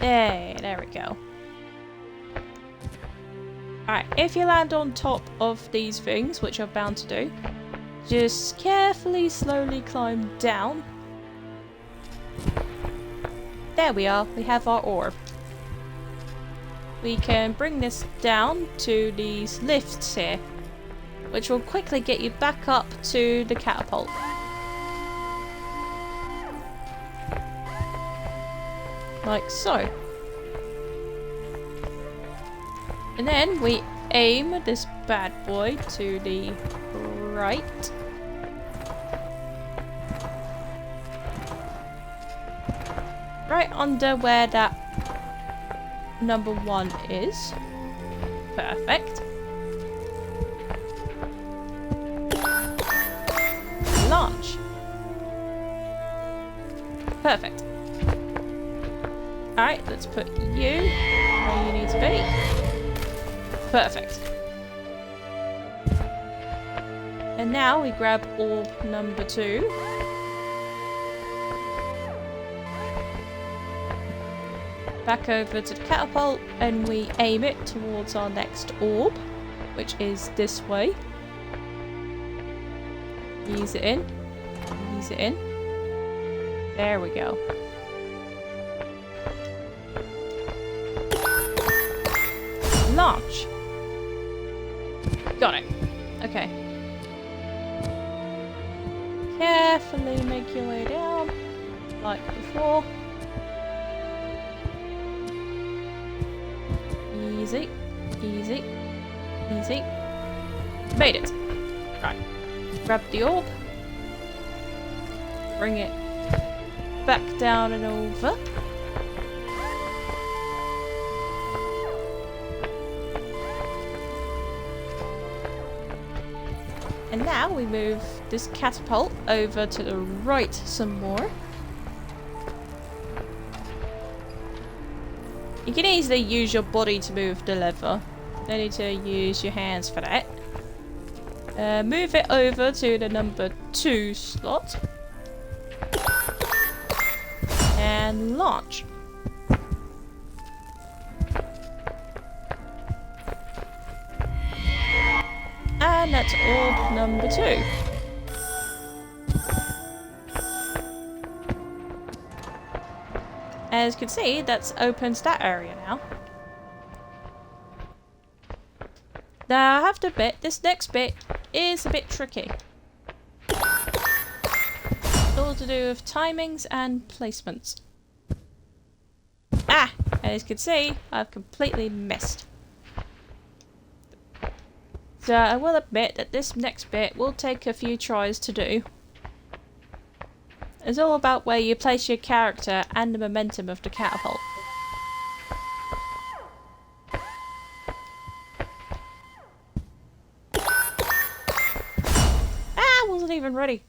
There we go. Alright, if you land on top of these things, which you're bound to do, just carefully, slowly climb down. There we are, we have our orb. We can bring this down to these lifts here, which will quickly get you back up to the catapult. Like so. And then we aim this bad boy to the right. Right under where that number 1 is. Perfect. Launch. Perfect. Alright, let's put you where you need to be. Perfect. And now we grab orb number 2. Back over to the catapult and we aim it towards our next orb, which is this way. Ease it in. Ease it in. There we go. Launch. Got it. Okay. Carefully make your way down, like before. Easy, easy, easy. Made it. Right. Grab the orb. Bring it back down and over. And now we move this catapult over to the right some more. You can easily use your body to move the lever. Don't need to use your hands for that. Move it over to the number 2 slot. and launch. And that's orb number 2. As you can see, that's opens that area now. Now, I have to admit, this next bit is a bit tricky. It's all to do with timings and placements. Ah! As you can see, I've completely missed. So I will admit that this next bit will take a few tries to do. It's all about where you place your character and the momentum of the catapult. Ah, wasn't even ready.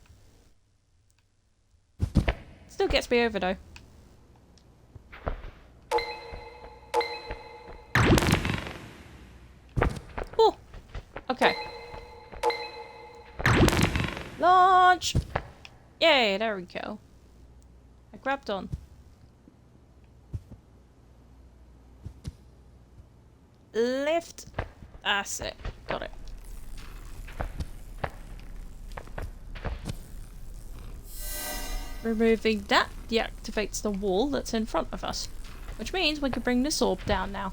Still gets me over though. Oh, okay. Launch! Yay, there we go. I grabbed on. Lift. That's it. Got it. Removing that deactivates the wall that's in front of us, which means we can bring this orb down now.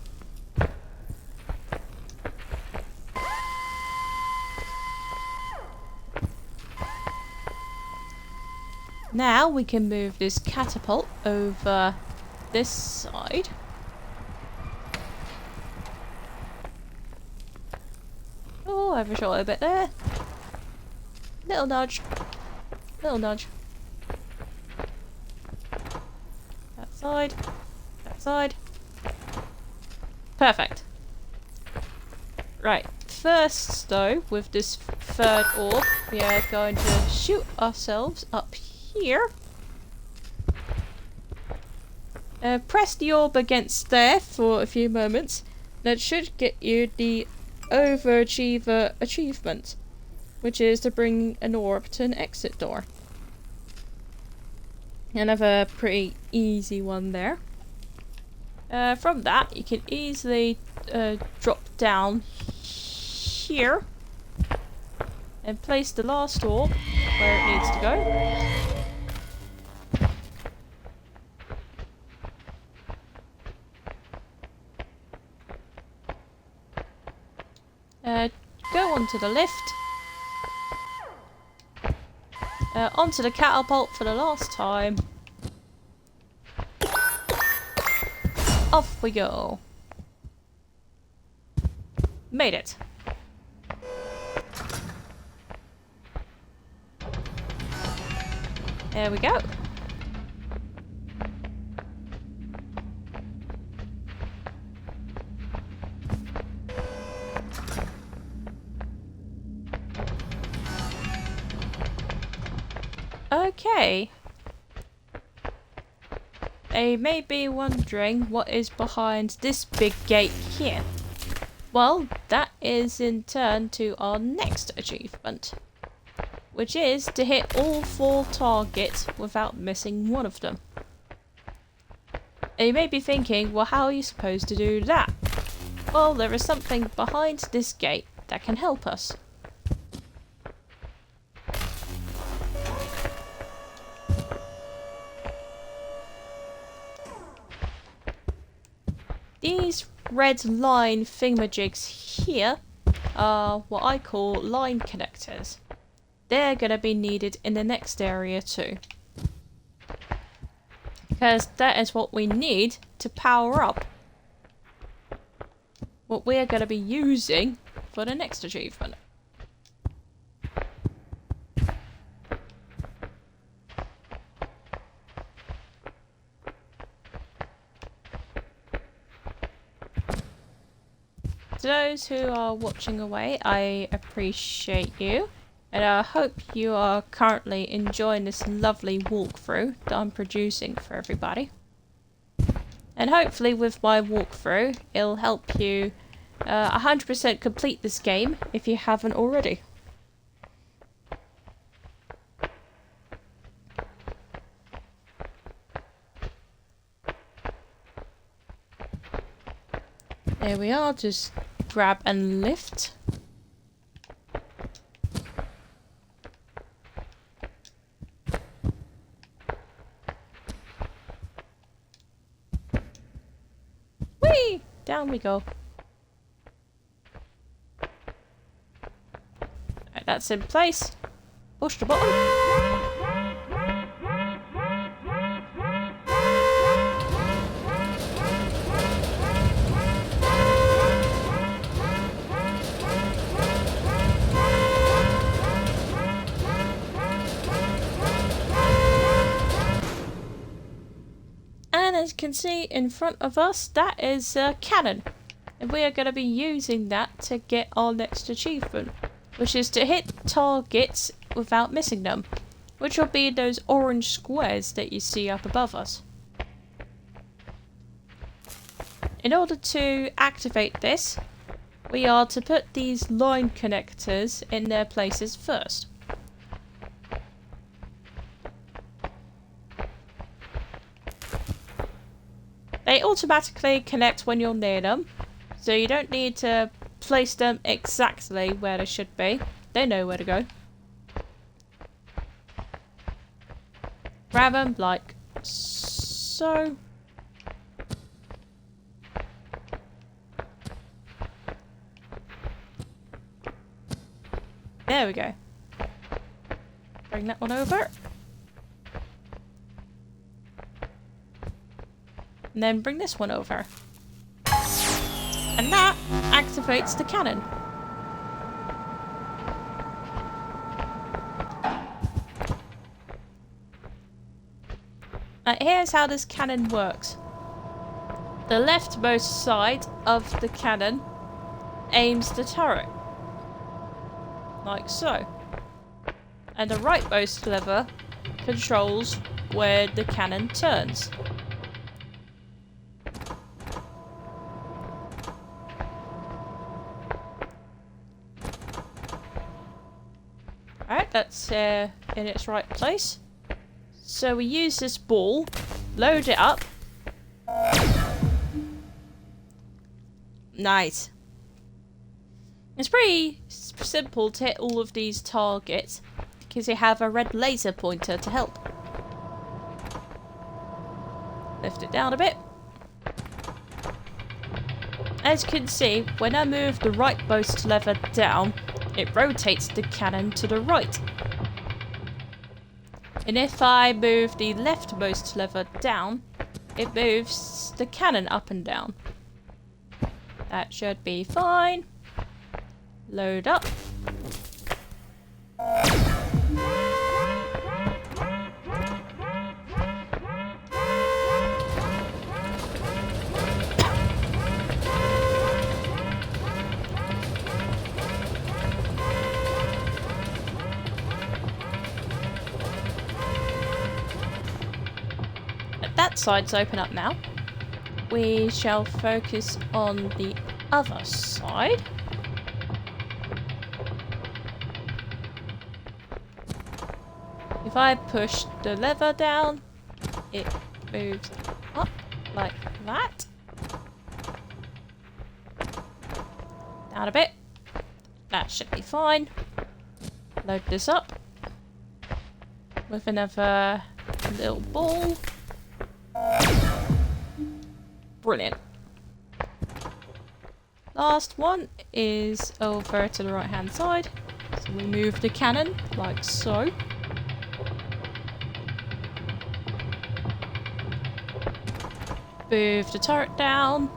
Now we can move this catapult over this side. Oh, overshot a bit there. Little nudge. Little nudge. That side. That side. Perfect. Right. First, though, with this third orb, we are going to shoot ourselves up here. Press the orb against there for a few moments. That should get you the Overachiever achievement, which is to bring an orb to an exit door. Another pretty easy one there. From that, you can easily drop down here and place the last orb where it needs to go. Go onto the lift. Onto the catapult for the last time. Off we go. Made it. There we go. Okay. They may be wondering what is behind this big gate here. Well, that is in turn to our next achievement, which is to hit all 4 targets without missing one of them. And you may be thinking, well, how are you supposed to do that? Well, there is something behind this gate that can help us. These red line thingamajigs here are what I call line connectors. They're going to be needed in the next area too. Because that is what we need to power up what we are going to be using for the next achievement. To those who are watching away, I appreciate you, and I hope you are currently enjoying this lovely walkthrough that I'm producing for everybody. And hopefully with my walkthrough, it'll help you 100% complete this game if you haven't already. There we are, just grab and lift. Whee! Down we go. Right, that's in place. Push the button. As you can see in front of us, that is a cannon, and we are going to be using that to get our next achievement, which is to hit targets without missing them, which will be those orange squares that you see up above us. In order to activate this, we are to put these line connectors in their places first. They automatically connect when you're near them, so you don't need to place them exactly where they should be. They know where to go. Grab them like so. There we go. Bring that one over. And then bring this one over. And that activates the cannon. Here's how this cannon works. The leftmost side of the cannon aims the turret. Like so. And the rightmost lever controls where the cannon turns. Alright, that's in its right place. So we use this ball, load it up. Nice. It's pretty simple to hit all of these targets because you have a red laser pointer to help. Lift it down a bit. As you can see, when I move the rightmost lever down, it rotates the cannon to the right. And if I move the leftmost lever down, it moves the cannon up and down. That should be fine. Load up. That side's open up now. We shall focus on the other side. If I push the lever down, it moves up like that. Down a bit. That should be fine. Load this up with another little ball. Brilliant. Last one is over to the right hand side. So we move the cannon like so. Move the turret down.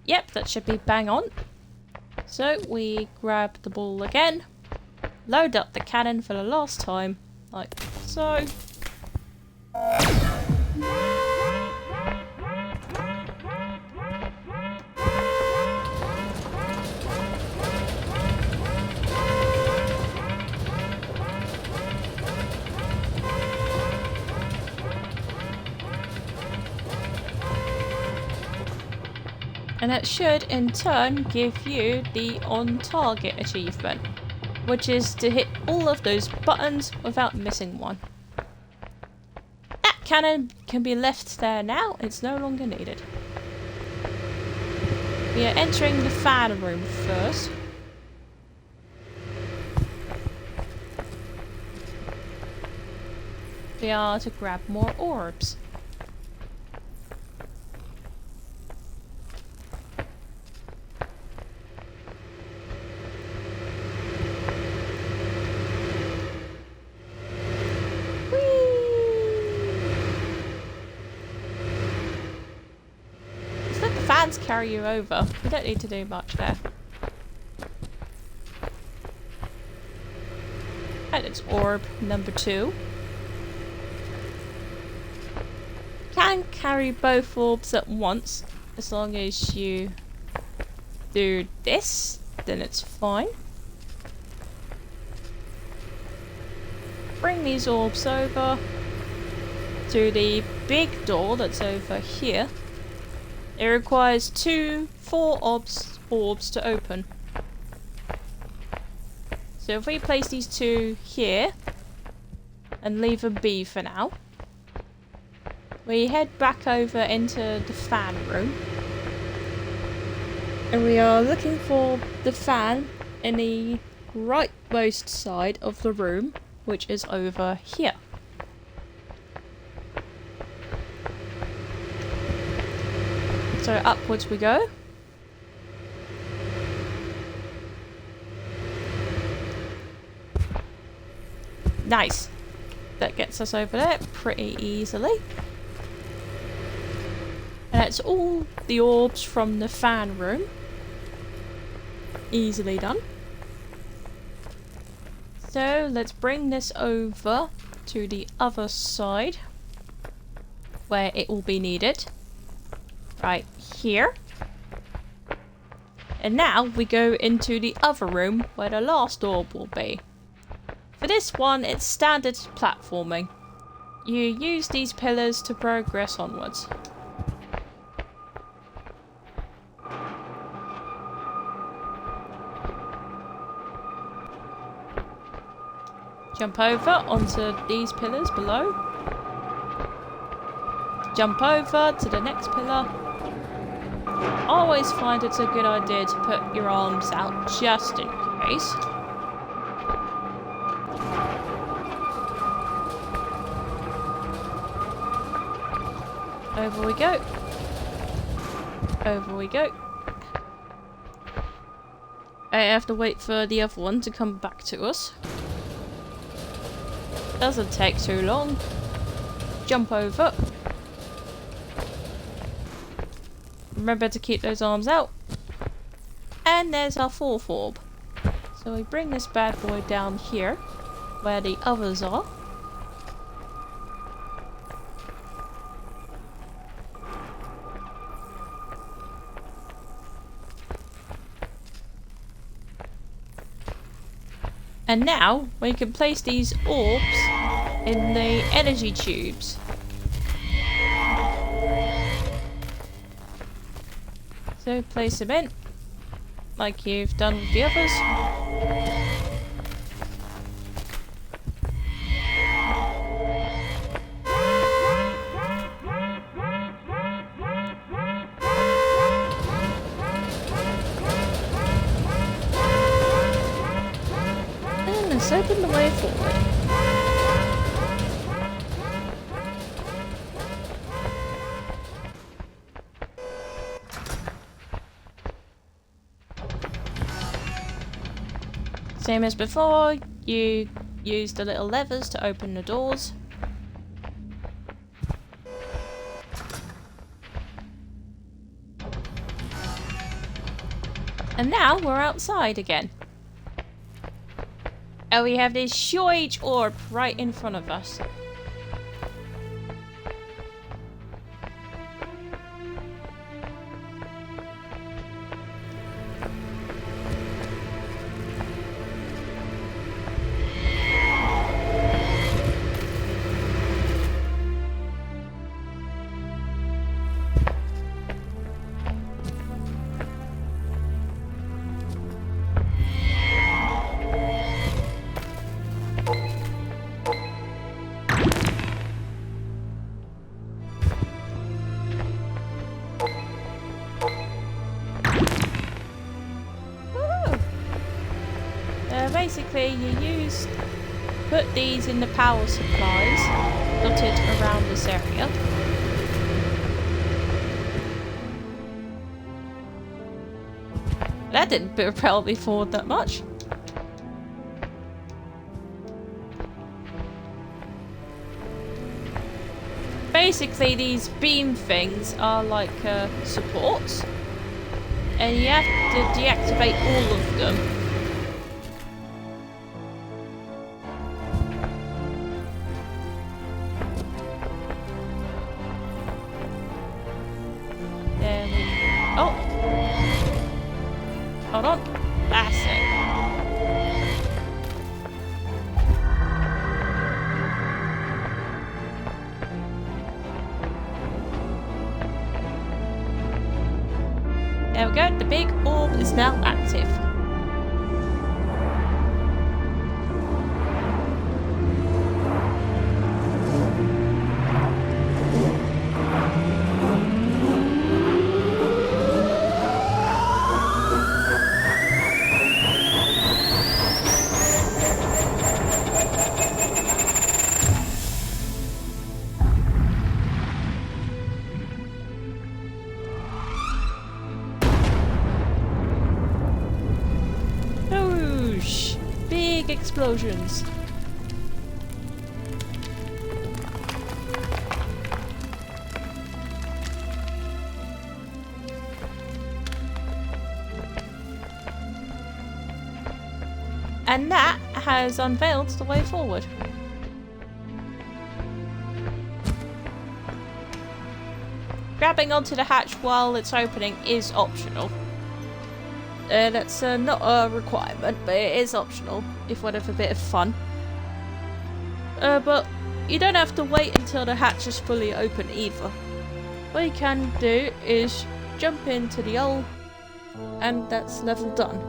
Yep, that should be bang on. So we grab the ball again, load up the cannon for the last time, like so. And that should in turn give you the on target achievement, which is to hit all of those buttons without missing one. That cannon can be left there now. It's no longer needed. We are entering the fan room first. We are to grab more orbs. Fans carry you over. We don't need to do much there. And it's orb number 2. Can carry both orbs at once as long as you do this, then it's fine. Bring these orbs over to the big door that's over here. It requires 4 orbs to open. So if we place these 2 here and leave them be for now, we head back over into the fan room. And we are looking for the fan in the rightmost side of the room, which is over here. So upwards we go. Nice. That gets us over there pretty easily. And that's all the orbs from the fan room. Easily done. So let's bring this over to the other side where it will be needed. Right here. And now we go into the other room where the last orb will be. For this one, it's standard platforming. You use these pillars to progress onwards. Jump over onto these pillars below. Jump over to the next pillar. Always find it's a good idea to put your arms out just in case. Over we go. Over we go. I have to wait for the other one to come back to us. Doesn't take too long. Jump over. Remember to keep those arms out. And there's our 4th orb. So we bring this bad boy down here, where the others are. And now we can place these orbs in the energy tubes. So place them in, like you've done with the others. And let's open the way forward. Same as before, you use the little levers to open the doors. And now we're outside again. And we have this huge orb right in front of us. basically you put these in the power supplies dotted around this area. That didn't propel me forward that much. Basically, these beam things are like supports, and you have to deactivate all of them. Then we... Oh! Hold on. That's it. There we go, the big orb is now active. Big explosions. And that has unveiled the way forward. Grabbing onto the hatch while it's opening is optional. That's not a requirement, but it is optional if you want to have a bit of fun. But you don't have to wait until the hatch is fully open either. What you can do is jump into the hole, and that's level done.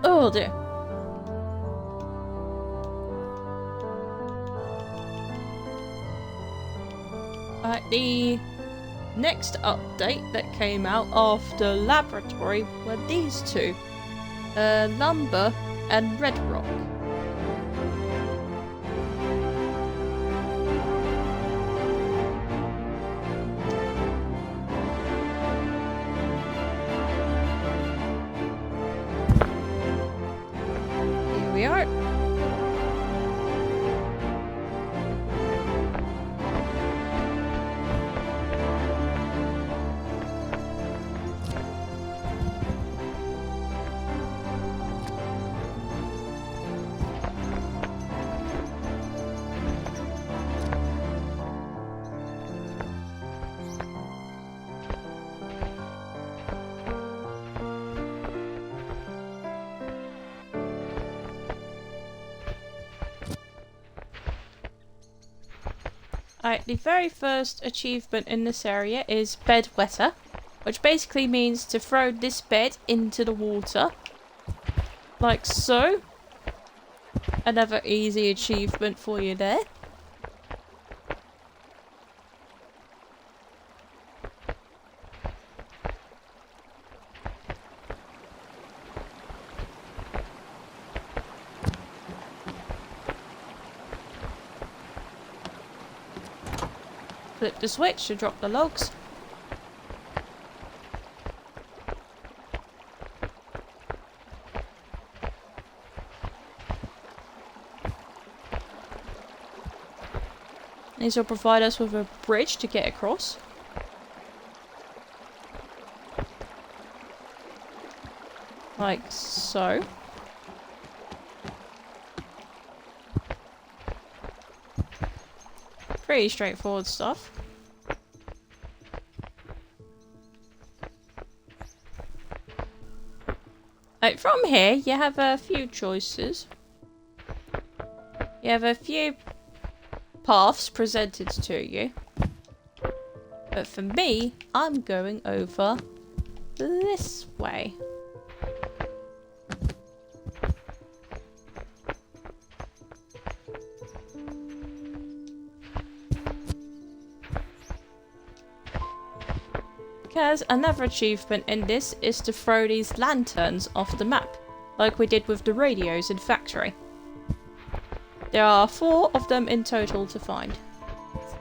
Oh dear. The next update that came out after laboratory were these two, lumber and red rock. Here we are. Alright, the very first achievement in this area is bed wetter, which basically means to throw this bed into the water, like so. Another easy achievement for you there. Flip the switch to drop the logs. These will provide us with a bridge to get across. Like so. Pretty straightforward stuff. Like from here, you have a few choices. You have a few paths presented to you. But for me, I'm going over this way. Because another achievement in this is to throw these lanterns off the map, like we did with the radios in Factory. There are 4 of them in total to find.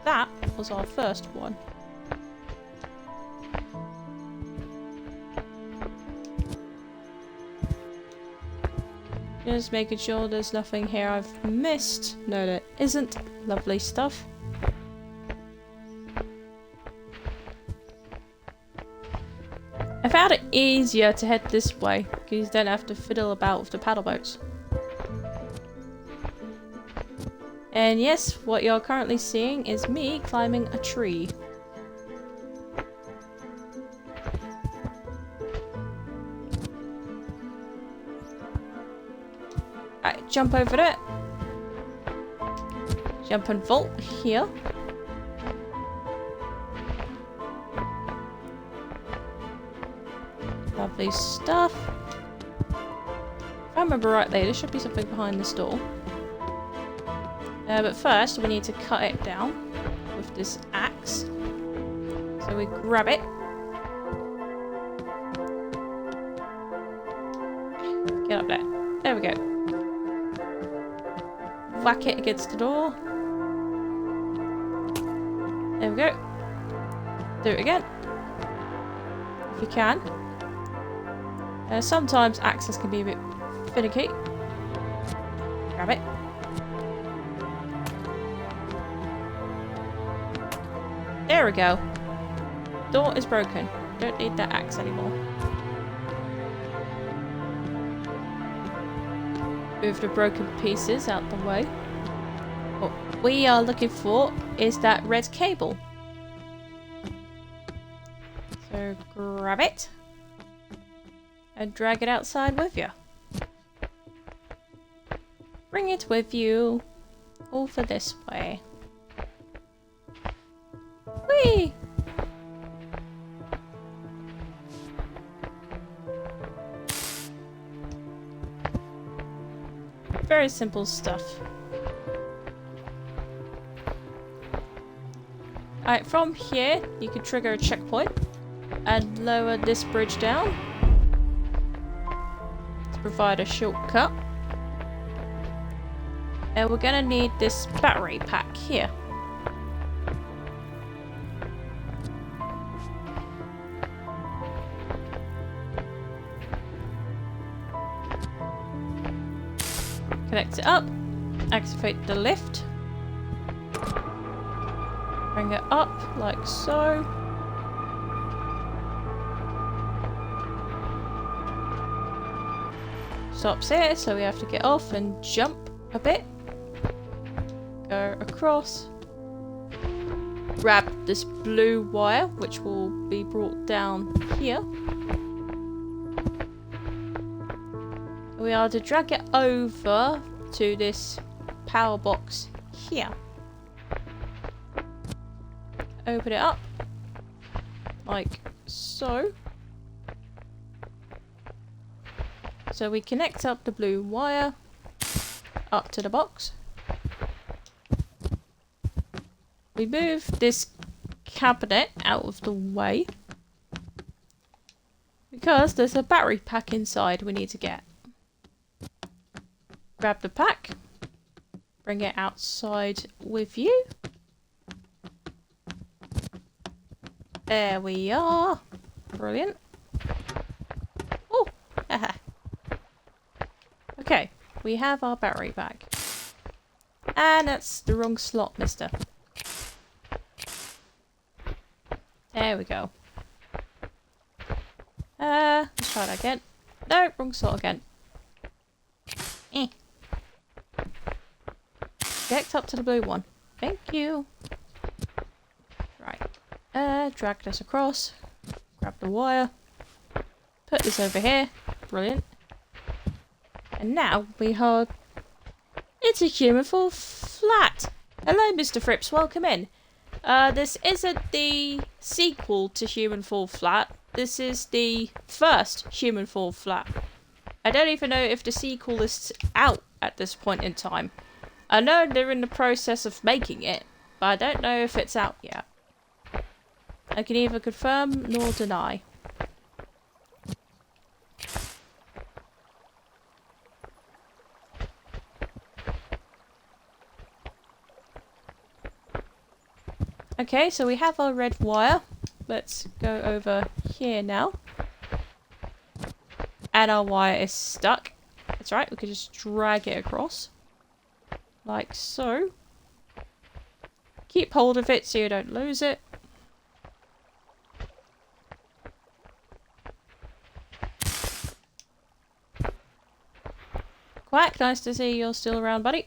That was our first one. Just making sure there's nothing here I've missed. No, there isn't. Lovely stuff. I found it easier to head this way, because you don't have to fiddle about with the paddle boats. And yes, what you're currently seeing is me climbing a tree. Alright, jump over there. Jump and vault here. Lovely stuff. If I remember rightly, there should be something behind this door. But first, we need to cut it down with this axe. So we grab it. Get up there. There we go. Whack it against the door. There we go. Do it again. If you can. Sometimes axes can be a bit finicky. Grab it. There we go. Door is broken. Don't need that axe anymore. Move the broken pieces out the way. What we are looking for is that red cable. So grab it. And drag it outside with you. Bring it with you. Over this way. Whee! Very simple stuff. Alright, from here you can trigger a checkpoint and lower this bridge down to provide a shortcut. And we're gonna need this battery pack here. Connect it up, activate the lift, bring it up like so. Stops here, so we have to get off and jump a bit. Go across. Grab this blue wire, which will be brought down here. We are to drag it over to this power box here. Open it up like so. So we connect up the blue wire up to the box. We move this cabinet out of the way because there's a battery pack inside we need to get. Grab the pack, bring it outside with you. There we are. Brilliant. Oh, haha. Okay, we have our battery pack. And that's the wrong slot, mister. There we go. Let's try that again. No, wrong slot again. Connect up to the blue one. Thank you. Right. Drag this across. Grab the wire. Put this over here. Brilliant. And now we have... It's a human fall flat. Hello, Mr. Fripps. Welcome in. This isn't the sequel to Human Fall Flat. This is the first Human Fall Flat. I don't even know if the sequel is out at this point in time. I know they're in the process of making it, but I don't know if it's out yet. I can neither confirm nor deny. Okay, so we have our red wire. Let's go over here now. And our wire is stuck. That's right, we can just drag it across. Like so. Keep hold of it so you don't lose it. Quack, nice to see you're still around, buddy.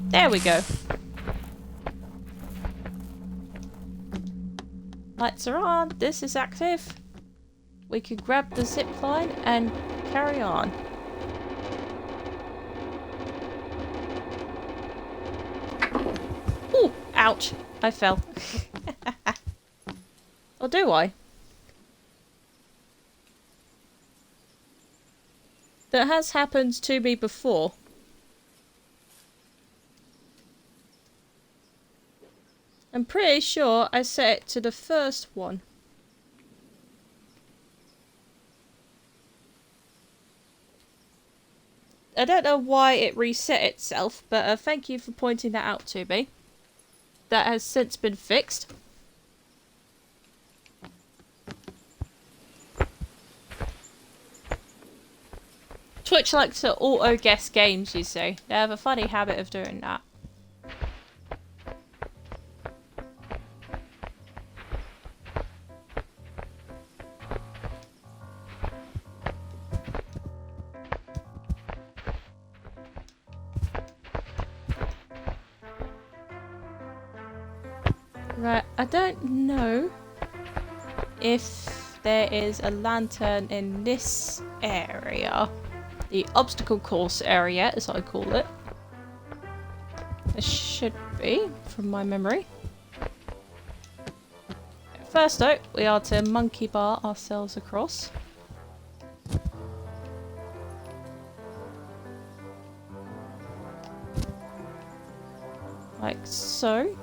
There we go. Lights are on, this is active. We can grab the zip line and carry on. Ooh, ouch, I fell. Or do I? That has happened to me before. I'm pretty sure I set it to the first one. I don't know why it reset itself, but thank you for pointing that out to me. That has since been fixed. Twitch likes to auto-guess games, you see. They have a funny habit of doing that. Right, I don't know if there is a lantern in this area. The obstacle course area, as I call it. There should be, from my memory. First though, we are to monkey bar ourselves across. Like so.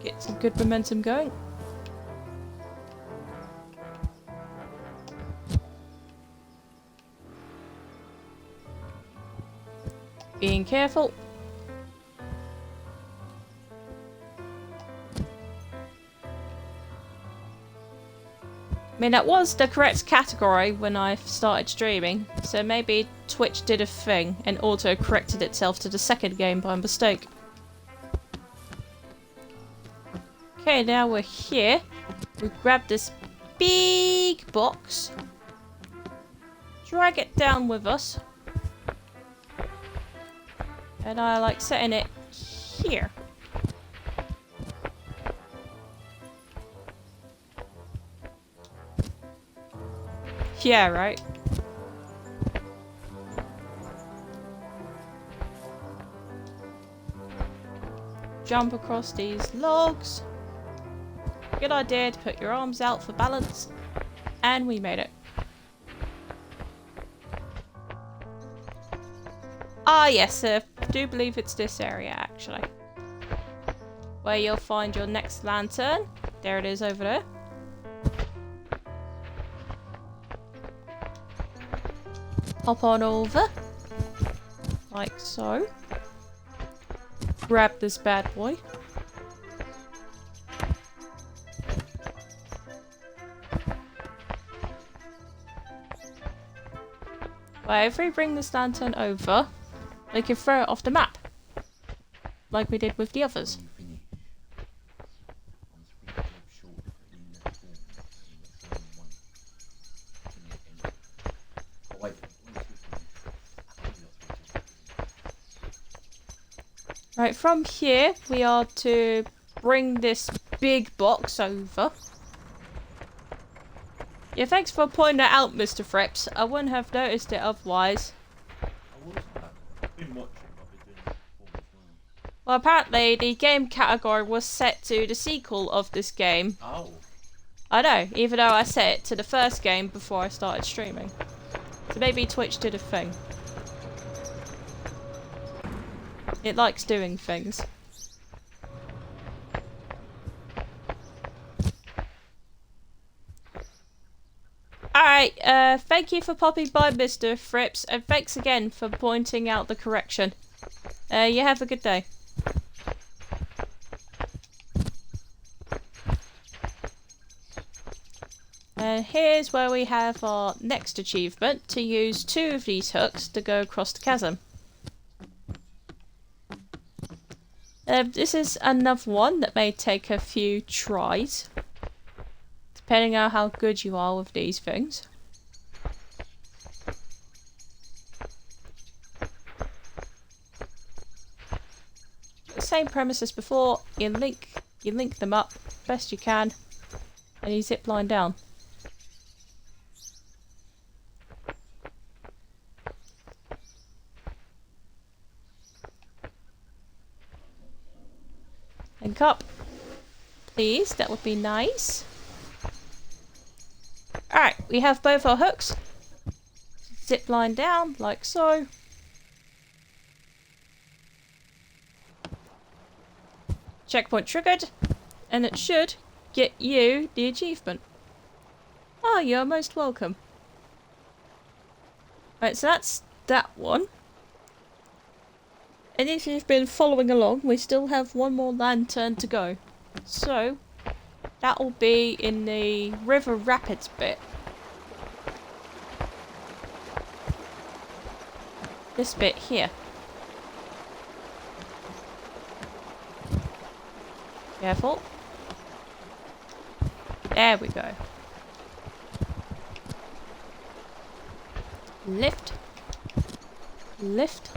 Get some good momentum going. Being careful. I mean, that was the correct category when I started streaming, so maybe Twitch did a thing and auto-corrected itself to the second game by mistake. Okay, now we're here. We grab this big box. Drag it down with us. And I like setting it here. Yeah, right. Jump across these logs. Good idea to put your arms out for balance. And we made it. Ah yes, I do believe it's this area actually. Where you'll find your next lantern. There it is over there. Hop on over. Like so. Grab this bad boy. Well, if we bring this lantern over, we can throw it off the map. Like we did with the others. Right, from here we are to bring this big box over. Yeah, thanks for pointing that out, Mr. Freps. I wouldn't have noticed it otherwise. Well, apparently the game category was set to the sequel of this game. Oh. I know, even though I set it to the first game before I started streaming. So maybe Twitch did a thing. It likes doing things. Alright, thank you for popping by, Mr. Fripps, and thanks again for pointing out the correction. You have a good day. And here's where we have our next achievement, to use 2 of these hooks to go across the chasm. This is another one that may take a few tries, depending on how good you are with these things. Same premise as before, you link them up best you can, and you zip line down. Link up, please, that would be nice. Alright, we have both our hooks. Zip line down, like so. Checkpoint triggered, and it should get you the achievement. Oh, you're most welcome. Right, so that's that one. And if you've been following along, we still have one more lantern to go. So, that will be in the River Rapids bit. This bit here. Careful. There we go. Lift. Lift.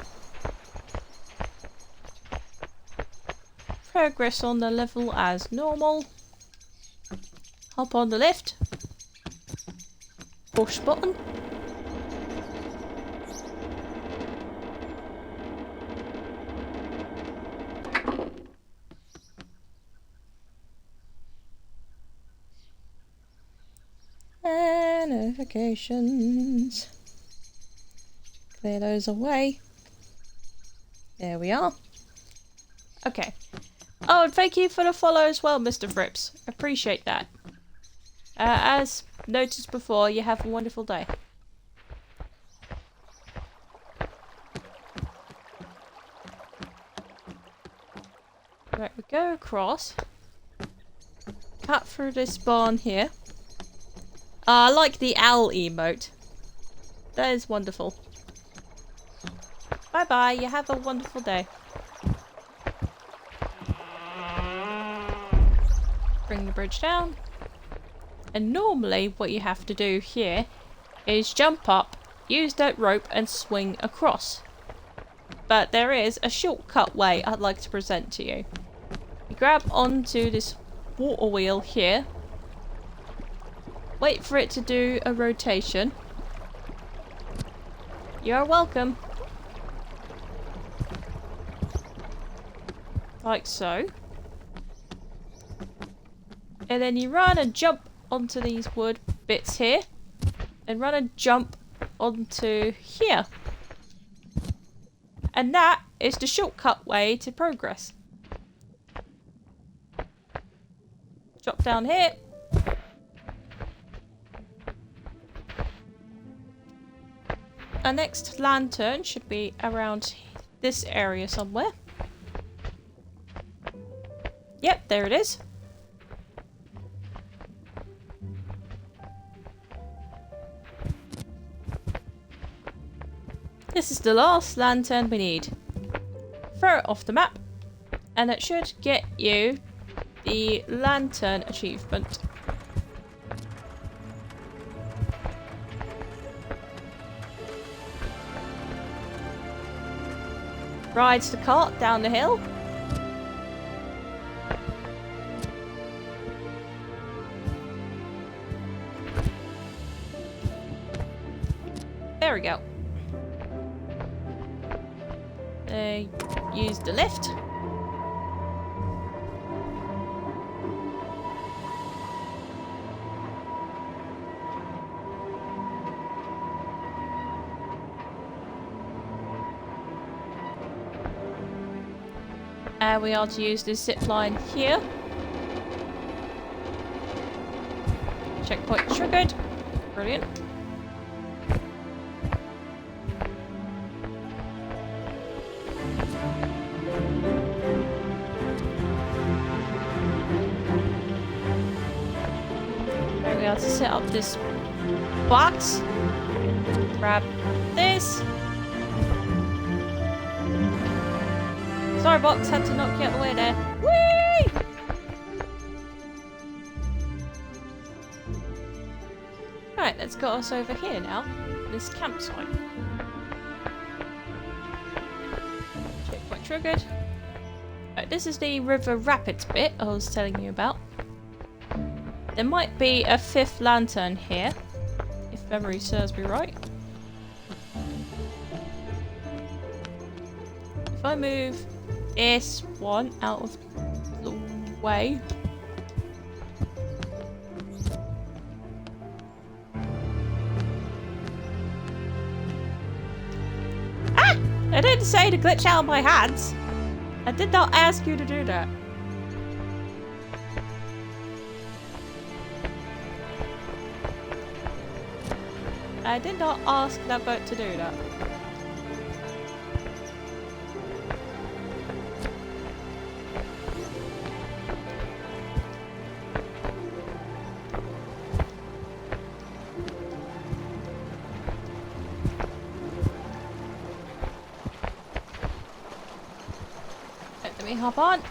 Progress on the level as normal. Hop on the lift. Push button. Notifications. Clear those away. There we are. Okay. Oh, and thank you for the follow as well, Mr. Fripps. Appreciate that. As noticed before, you have a wonderful day. Right, we go across. Cut through this barn here. I like the owl emote. That is wonderful. Bye bye, you have a wonderful day. Bring the bridge down. And normally what you have to do here is jump up, use that rope and swing across. But there is a shortcut way I'd like to present to you. You grab onto this water wheel here. Wait for it to do a rotation. You're welcome. Like so. And then you run and jump onto these wood bits here. And run and jump onto here. And that is the shortcut way to progress. Drop down here. Our next lantern should be around this area somewhere. Yep, there it is. This is the last lantern we need. Throw it off the map, and it should get you the lantern achievement. Rides the cart down the hill. There we go. Use the lift. We are to use this zip line here. Checkpoint triggered. Brilliant. There we are to set up this box. Grab this. Sorry, box, had to knock you out of the way there. Whee! Right, let's get us over here now. This campsite. Checkpoint triggered. Right, this is the river rapids bit I was telling you about. There might be a 5th lantern here, if memory serves me right. If I move this one out of the way. Ah! I didn't say to glitch out of my hands. I did not ask you to do that. I did not ask that boat to do that. Let me hop on.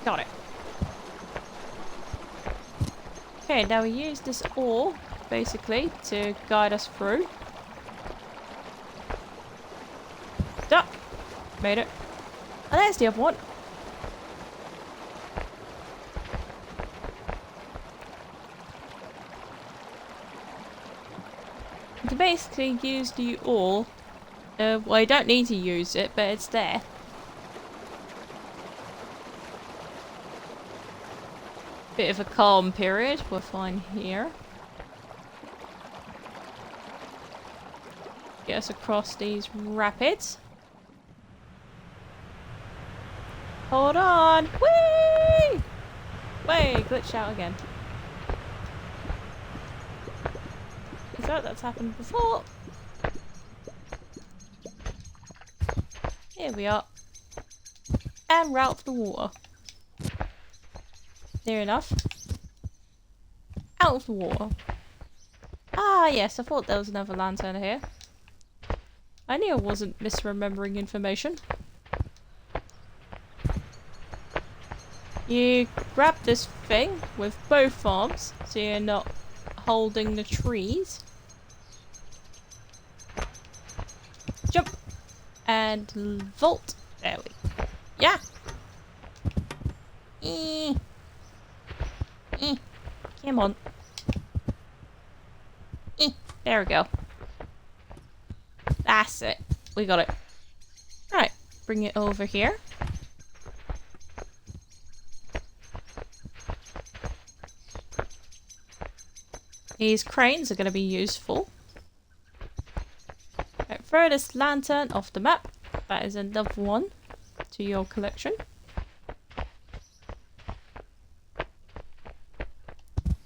Got it. Okay, now we use this oar, basically, to guide us through. Duck! Made it. And there's the other one. You can basically use the oar. Well, you don't need to use it, but it's there. Bit of a calm period, we're fine here. Get us across these rapids. Hold on! Whee! Wait, glitched out again. That's happened before. Here we are. And we're out of the water. Near enough. Out of the water. Ah, yes, I thought there was another lantern here. I knew I wasn't misremembering information. You grab this thing with both arms so you're not holding the trees. Jump! And vault. There we go. Yeah! Come on. There we go. That's it. We got it. Right. Bring it over here. These cranes are going to be useful. Right, throw this lantern off the map. That is another one to your collection.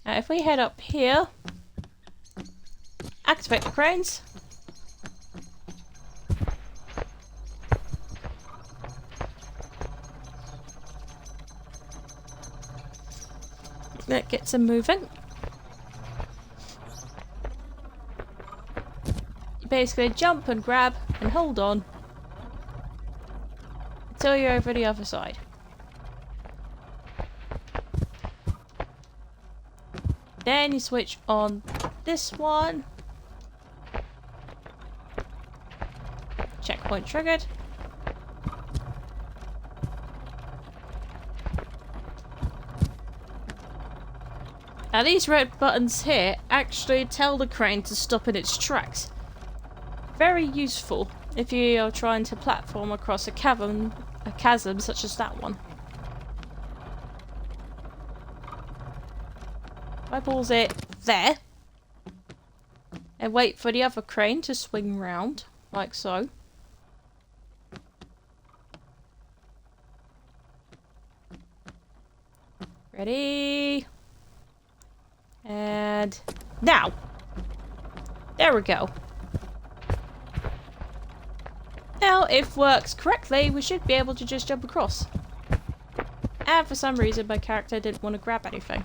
Now if we head up here, activate the cranes. That gets them moving. You basically jump and grab and hold on until you're over the other side. Then you switch on this one. Checkpoint triggered. Now these red buttons here actually tell the crane to stop in its tracks. Very useful if you are trying to platform across a chasm such as that one. I pause it there and wait for the other crane to swing round, like so. Ready? And now! There we go. Now, if works correctly, we should be able to just jump across. And for some reason, my character didn't want to grab anything.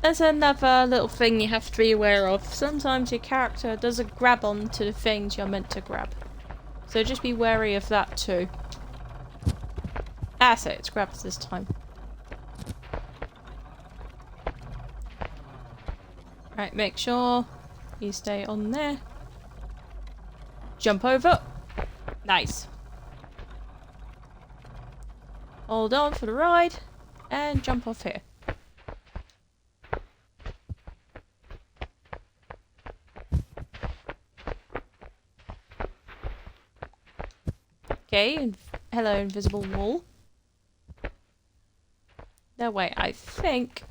There's another little thing you have to be aware of. Sometimes your character doesn't grab onto the things you're meant to grab. So just be wary of that too. That's it, it's grabbed this time. Right, make sure you stay on there. Jump over. Nice. Hold on for the ride. And jump off here. Okay, hello invisible wall. No, wait, I think...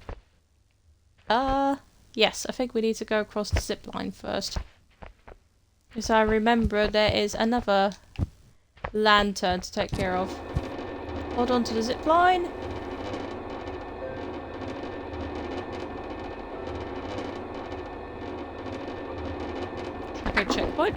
yes, I think we need to go across the zip line first. Because I remember there is another lantern to take care of. Hold on to the zip line. Okay, checkpoint.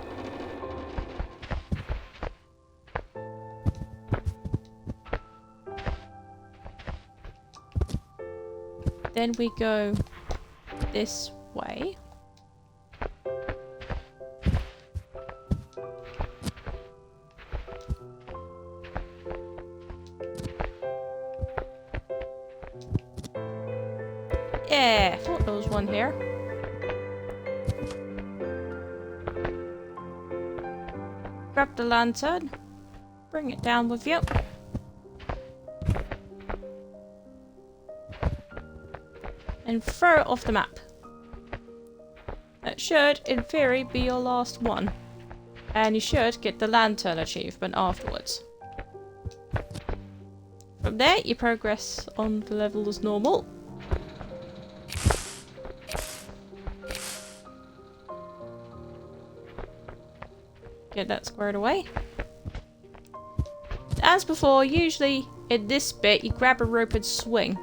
Then we go this way. Yeah, thought there was one here. Grab the lantern, bring it down with you. And throw it off the map. That should, in theory, be your last one. And you should get the lantern achievement afterwards. From there, you progress on the level as normal. Get that squared away. As before, usually in this bit, you grab a rope and swing.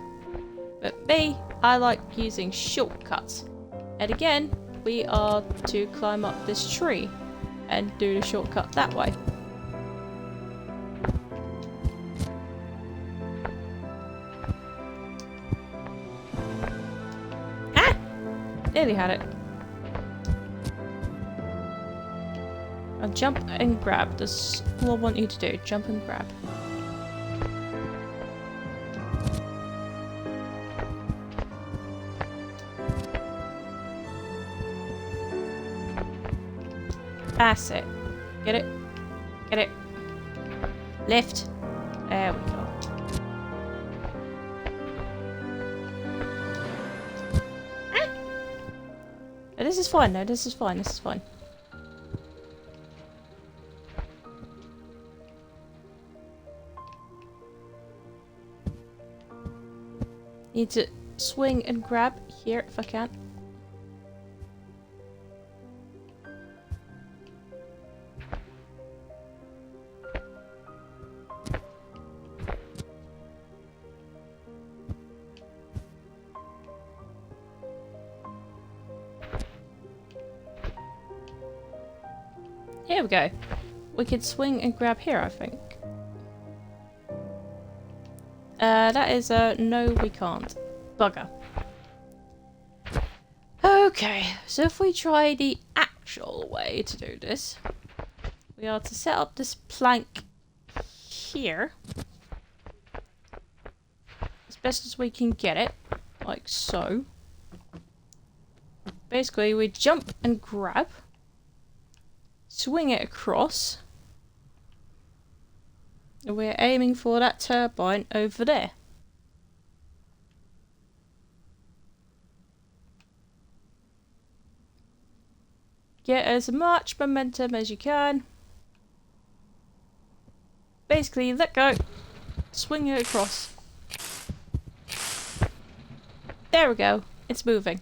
But me, I like using shortcuts. And again, we are to climb up this tree and do the shortcut that way. Ah! Nearly had it. I'll jump and grab. That's all I want you to do. Jump and grab. That's it. Get it. Get it. Lift. There we go. Ah! No, this is fine. No, this is fine. This is fine. Need to swing and grab here if I can. Here we go. We could swing and grab here, I think. That is a no, we can't. Bugger. Okay, so if we try the actual way to do this, we are to set up this plank here as best as we can get it, like so. Basically, we jump and grab, swing it across, and we're aiming for that turbine over there. Get as much momentum as you can. Basically, let go, swing it across. There we go, it's moving.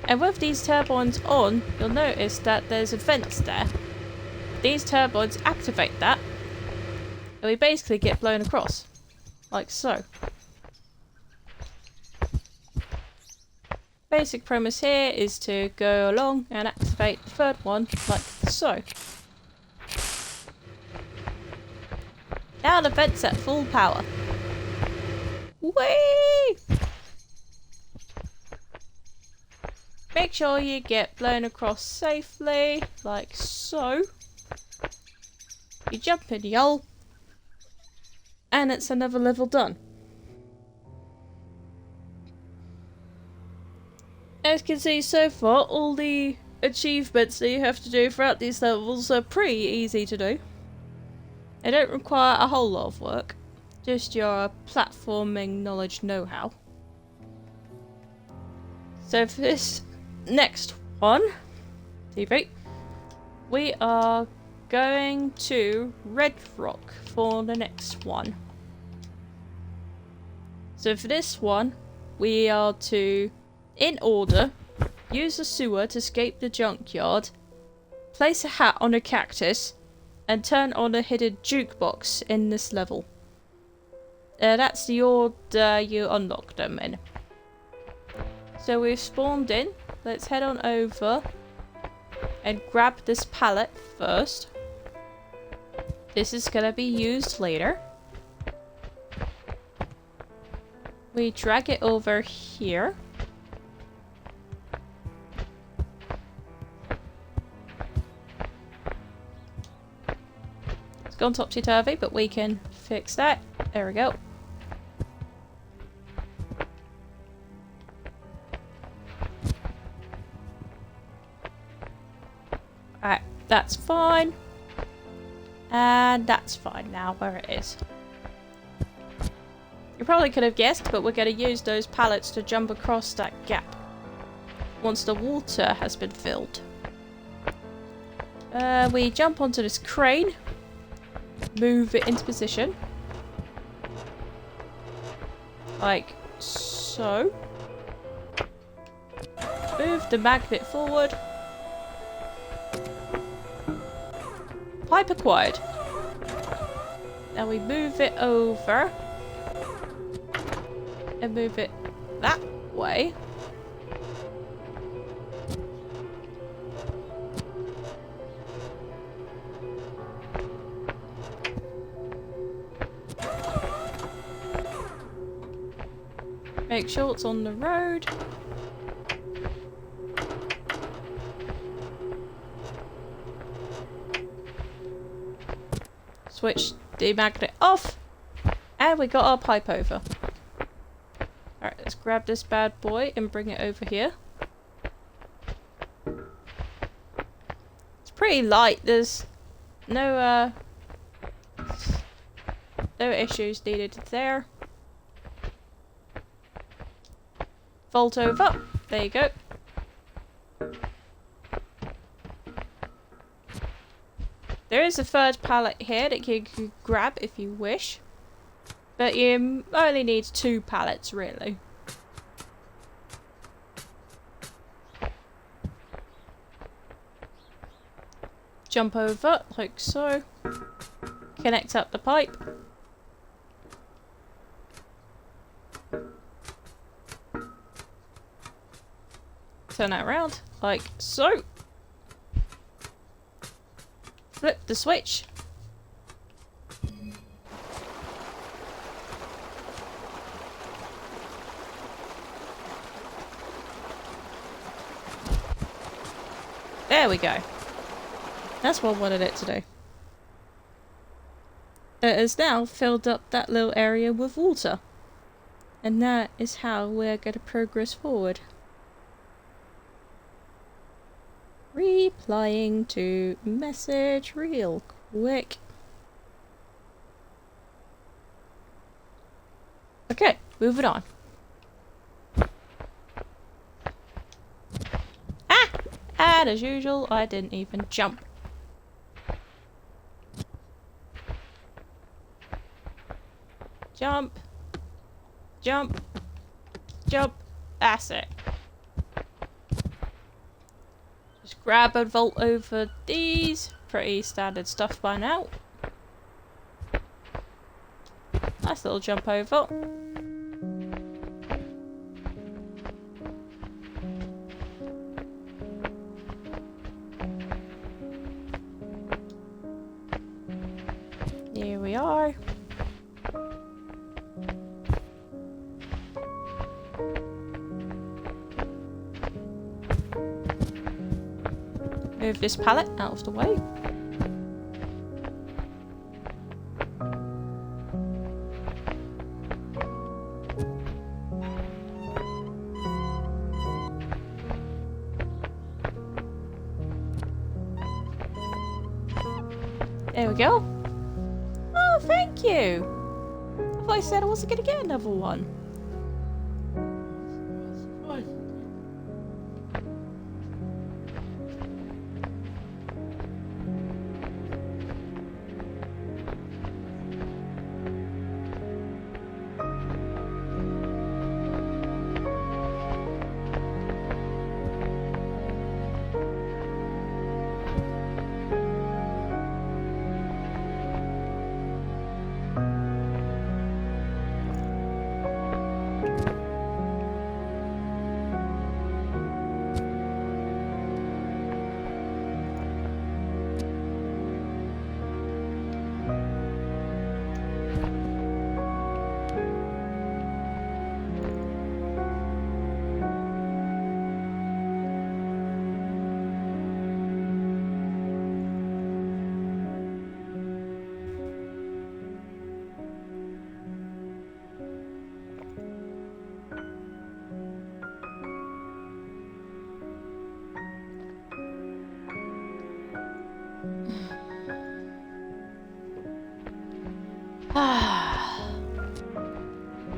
And with these turbines on, you'll notice that there's a vent there. These turbines activate that, and we basically get blown across. Like so. Basic premise here is to go along and activate the third one like so. Now the vent's at full power. Whee! Make sure you get blown across safely, like so. You jump in the hole, and it's another level done. As you can see so far, all the achievements that you have to do throughout these levels are pretty easy to do. They don't require a whole lot of work, just your platforming knowledge know-how. So for this next one, TV, we are going to Red Rock for the next one. So for this one, we are to, in order, use a sewer to escape the junkyard, place a hat on a cactus, and turn on a hidden jukebox in this level. That's the order you unlock them in. So we've spawned in. Let's head on over and grab this pallet first. This is gonna be used later. We drag it over here. It's gone topsy-turvy, but we can fix that. There we go. Alright, that's fine. And that's fine now, where it is. You probably could have guessed, but we're going to use those pallets to jump across that gap once the water has been filled. We jump onto this crane, move it into position, like so. Move the magnet forward. Pipe acquired. Now we move it over and move it that way. Make sure it's on the road. Switch the magnet off. And we got our pipe over. Alright, let's grab this bad boy and bring it over here. It's pretty light. There's no issues needed there. Vault over. There you go. There is a third pallet here that you can grab if you wish. But you only need 2 pallets, really. Jump over, like so. Connect up the pipe. Turn that around, like so. Flip the switch. There we go. That's what I wanted it to do. It has now filled up that little area with water. And that is how we're going to progress forward. Replying to message real quick. Okay, moving on. Ah! And as usual, I didn't even jump. Jump. Jump. Jump. That's it. Just grab and vault over these. Pretty standard stuff by now. Nice little jump over. Bye. Move this pallet out of the way. There we go. Oh, thank you. I thought I said I wasn't going to get another one.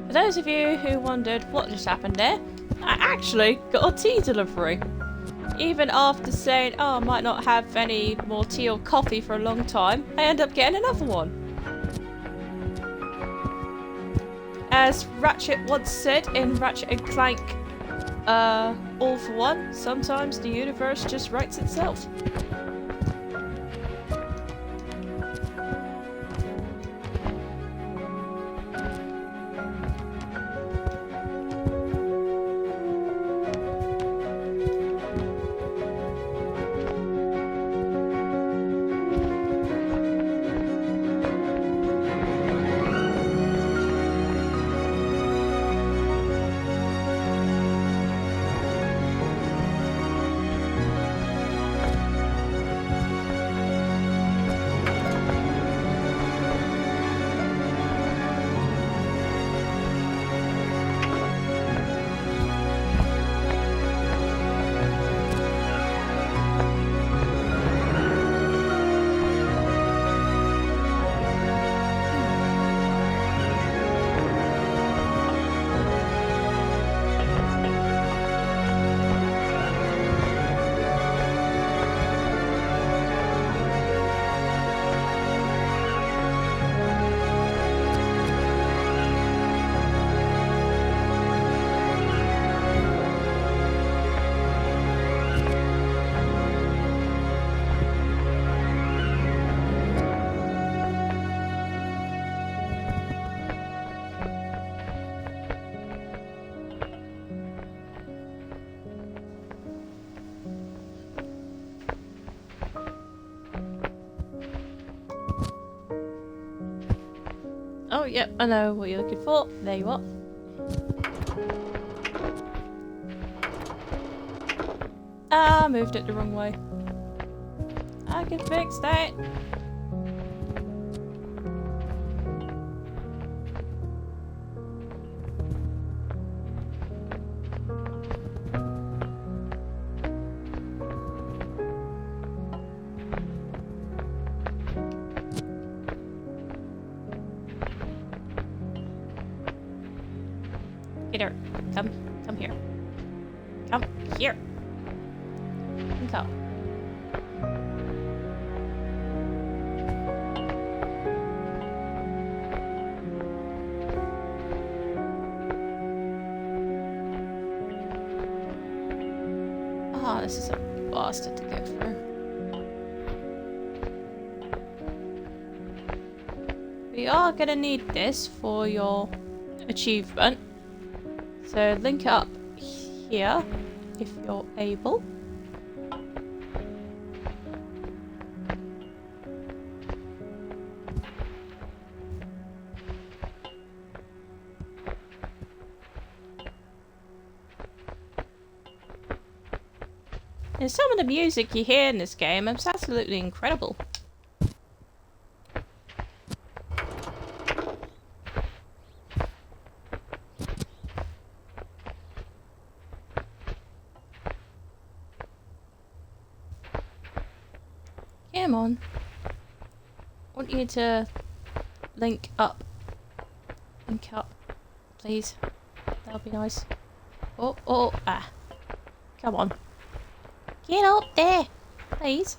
For those of you who wondered what just happened there, I actually got a tea delivery. Even after saying, oh, I might not have any more tea or coffee for a long time, I end up getting another one. As Ratchet once said in Ratchet and Clank, All for One, sometimes the universe just writes itself. Oh, yep, I know what you're looking for. There you are. Ah, moved it the wrong way. I can fix that. Peter, come here. Come here. Come. Ah, this is a bastard to go through. We are gonna need this for your achievement. So link it up here, if you're able. And some of the music you hear in this game is absolutely incredible. Come on. I want you to link up. Link up, please. That would be nice. Oh, oh, ah. Come on. Get up there, please.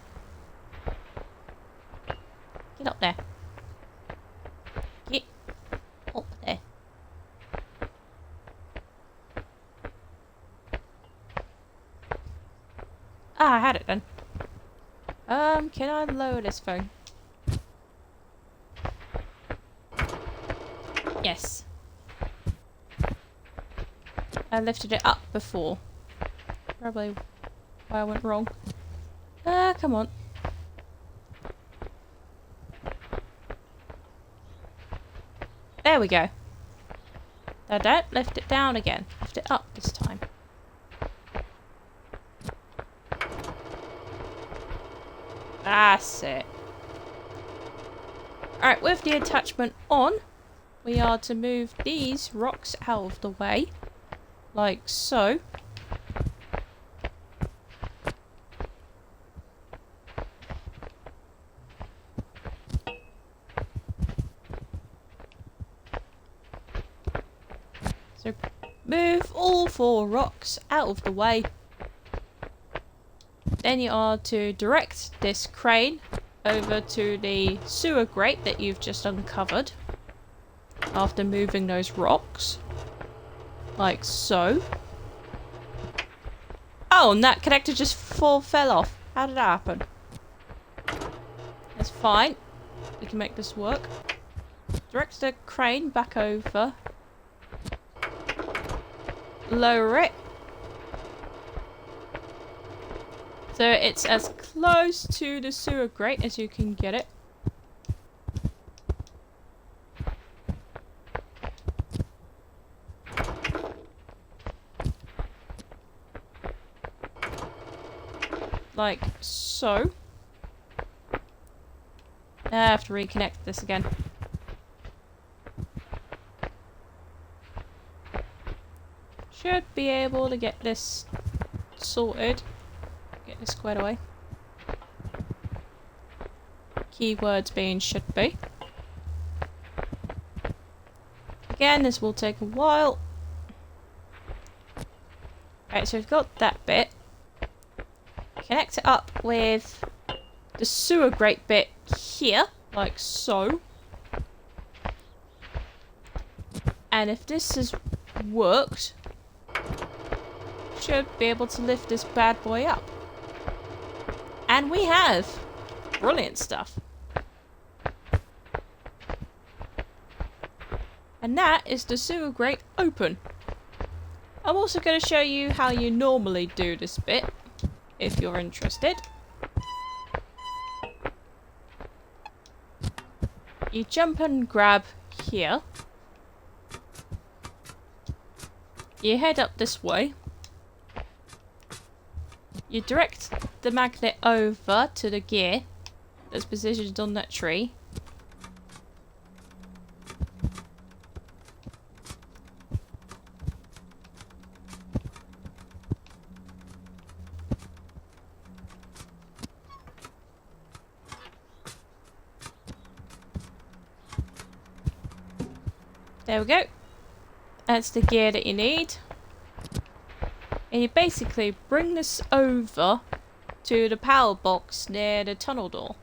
Get up there. Get up there. Ah, I had it then. Can I lower this phone? Yes. I lifted it up before. Probably why I went wrong. Come on. There we go. Now don't lift it down again. Lift it up this time. That's it. Alright, with the attachment on, we are to move these rocks out of the way. Like so. So move all 4 rocks out of the way. Then you are to direct this crane over to the sewer grate that you've just uncovered after moving those rocks. Like so. Oh, and that connector just fell off. How did that happen? That's fine. We can make this work. Direct the crane back over. Lower it. So it's as close to the sewer grate as you can get it. Like so. I have to reconnect this again. Should be able to get this sorted. Get this squared away. Keywords being should be. Again, this will take a while. Right, so we've got that bit. Connect it up with the sewer grate bit here, like so. And if this has worked, should be able to lift this bad boy up. And we have. Brilliant stuff. And that is the sewer grate open. I'm also going to show you how you normally do this bit, if you're interested. You jump and grab here. You head up this way. You direct the magnet over to the gear that's positioned on that tree. There we go. That's the gear that you need. And you basically bring this over to the power box near the tunnel door.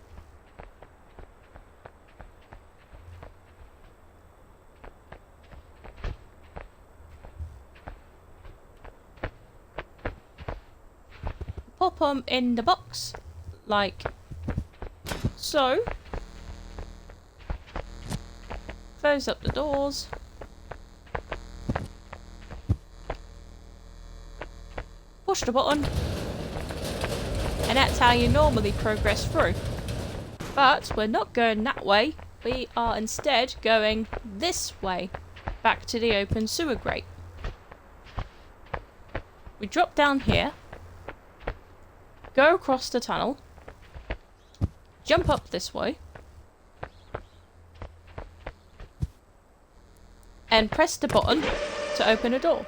Pop them in the box, like so. Close up the doors. Push the button. And that's how you normally progress through. But we're not going that way. We are instead going this way. Back to the open sewer grate. We drop down here. go across the tunnel, jump up this way, and press the button to open a door.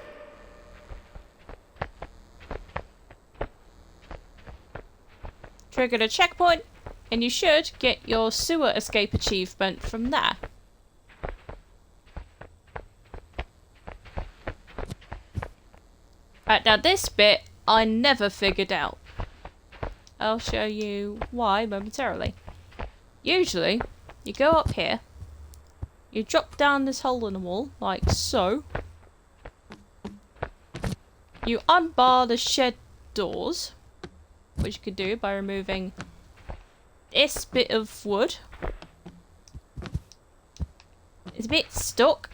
Trigger the checkpoint, and you should get your sewer escape achievement from there. Now this bit I never figured out. I'll show you why momentarily. Usually, you go up here, you drop down this hole in the wall, like so. You unbar the shed doors, which you could do by removing this bit of wood. It's a bit stuck.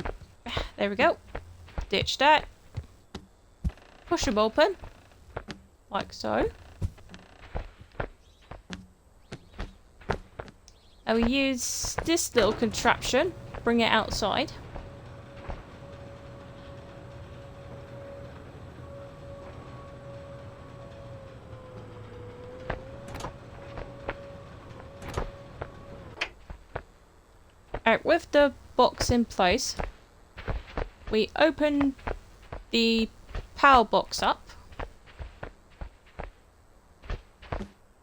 There we go. Ditch that. Push them open, like so. And we use this little contraption, bring it outside. Alright, with the box in place, we open the power box up.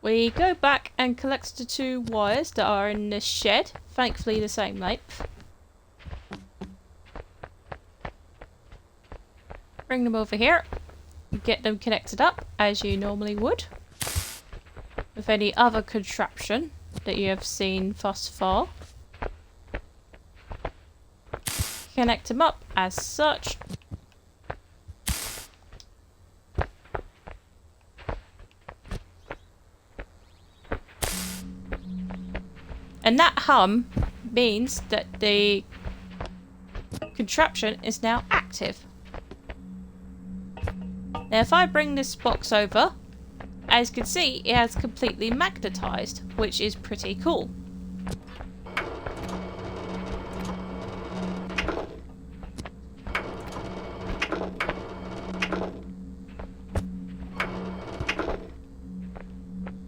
We go back and collect the 2 wires that are in this shed, thankfully the same length. Bring them over here, get them connected up as you normally would with any other contraption that you have seen thus far. Connect them up as such. And that hum means that the contraption is now active. Now if I bring this box over, as you can see, it has completely magnetized, which is pretty cool.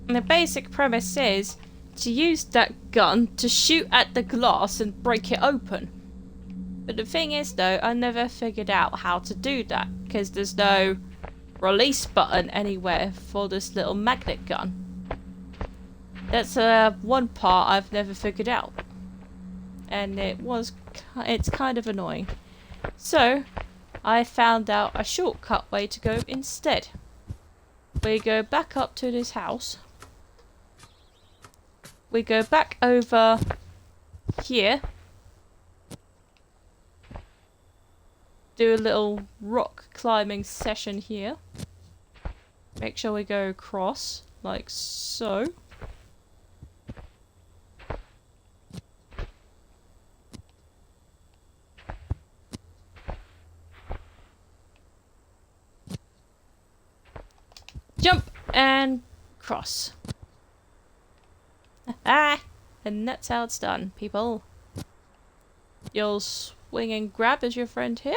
And the basic premise is to use that gun to shoot at the glass and break it open. But the thing is though, I never figured out how to do that because there's no release button anywhere for this little magnet gun. That's one part I've never figured out. And it's kind of annoying. So, I found out a shortcut way to go instead. We go back up to this house. We go back over here. Do a little rock climbing session here. Make sure we go across, like so. Jump and cross. Ah, and that's how it's done, people. You'll swing and grab as your friend here.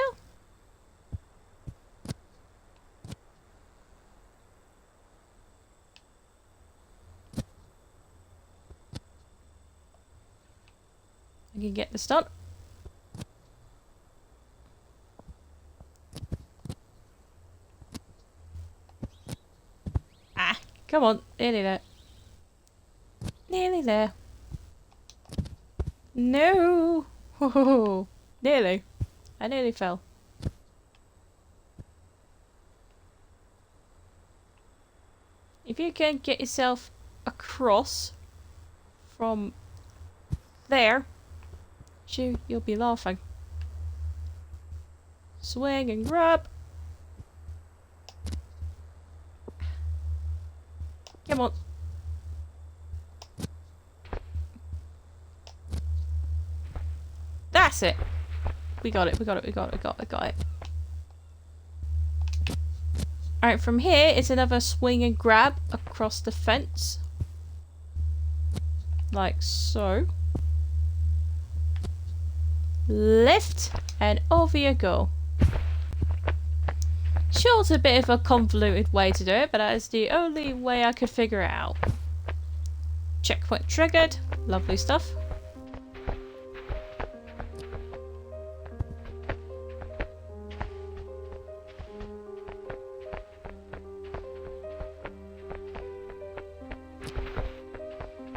You can get the stunt. Ah, come on, nearly there. Nearly there. No! Oh, nearly. I nearly fell. If you can get yourself across from there, you'll be laughing. Swing and grab. Come on. That's it. We got it. Alright, from here it's another swing and grab across the fence. Like so. Lift and over you go. Sure, it's a bit of a convoluted way to do it, but that is the only way I could figure it out. Checkpoint triggered. Lovely stuff.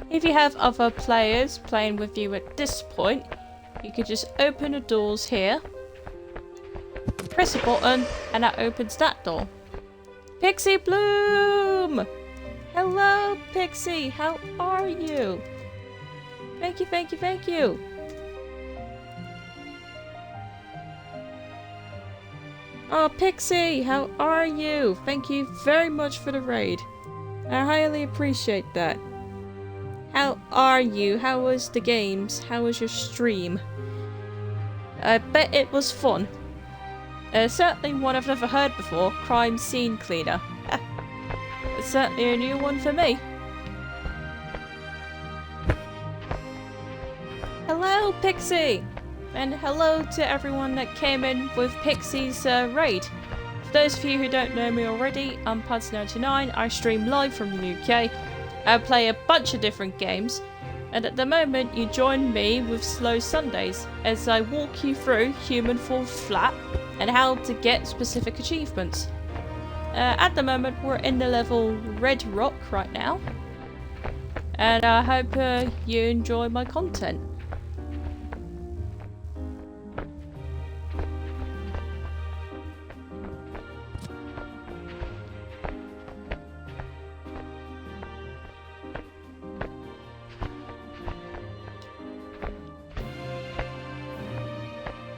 If you have other players playing with you at this point, you could just open the doors here, press a button, and that opens that door. Pixie Bloom! Hello, Pixie! How are you? Thank you, thank you, thank you! Oh, Pixie! How are you? Thank you very much for the raid. I highly appreciate that. How are you? How was the games? How was your stream? I bet it was fun. Certainly one I've never heard before, Crime Scene Cleaner. It's certainly a new one for me. Hello, Pixie! And hello to everyone that came in with Pixie's raid. For those of you who don't know me already, I'm Pudsey99. I stream live from the UK. I play a bunch of different games, and at the moment you join me with Slow Sundays as I walk you through Human Fall Flat and how to get specific achievements. At the moment we're in the level Red Rock right now, and I hope you enjoy my content.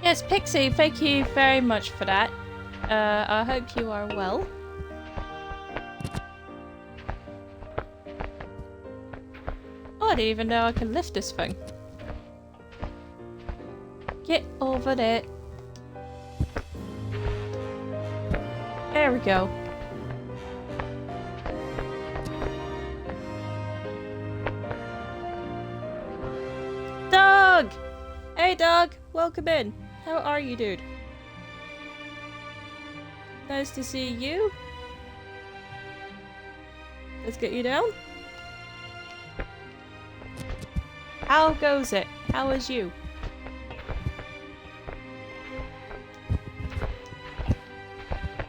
Yes, Pixie, thank you very much for that. I hope you are well. Oh, I didn't even know I can lift this thing. Get over there. There we go. Doug! Hey Doug, welcome in. How are you, dude? Nice to see you. Let's get you down. How goes it? How is you?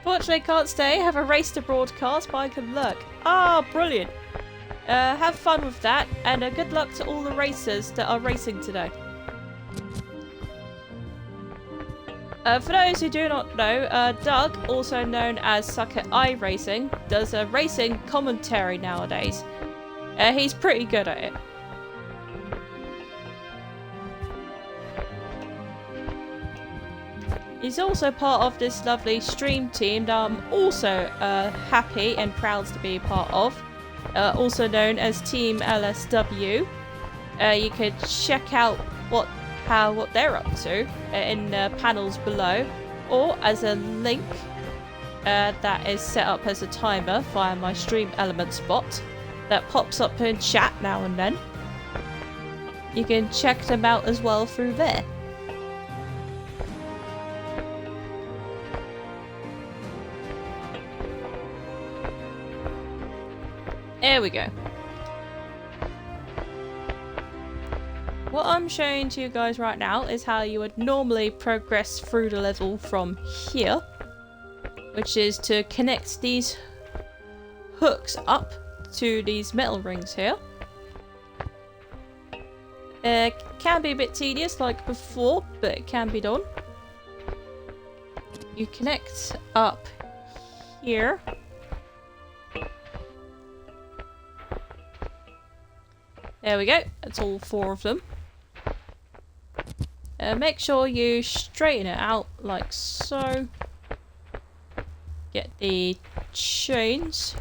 Fortunately, I can't stay. I have a race to broadcast, but I can lurk. Ah, brilliant. Have fun with that, and good luck to all the racers that are racing today. For those who do not know, Doug, also known as Suck at iRacing, does a racing commentary nowadays. He's pretty good at it. He's also part of this lovely stream team that I'm also happy and proud to be a part of, also known as Team LSW. You could check out what they're up to in panels below, or as a link that is set up as a timer via my Stream Elements bot that pops up in chat now and then. You can check them out as well through there. There we go. What I'm showing to you guys right now is how you would normally progress through the level from here, which is to connect these hooks up to these metal rings here. It can be a bit tedious like before, but it can be done. You connect up here. There we go, that's all 4 of them. Make sure you straighten it out like so. Get the chains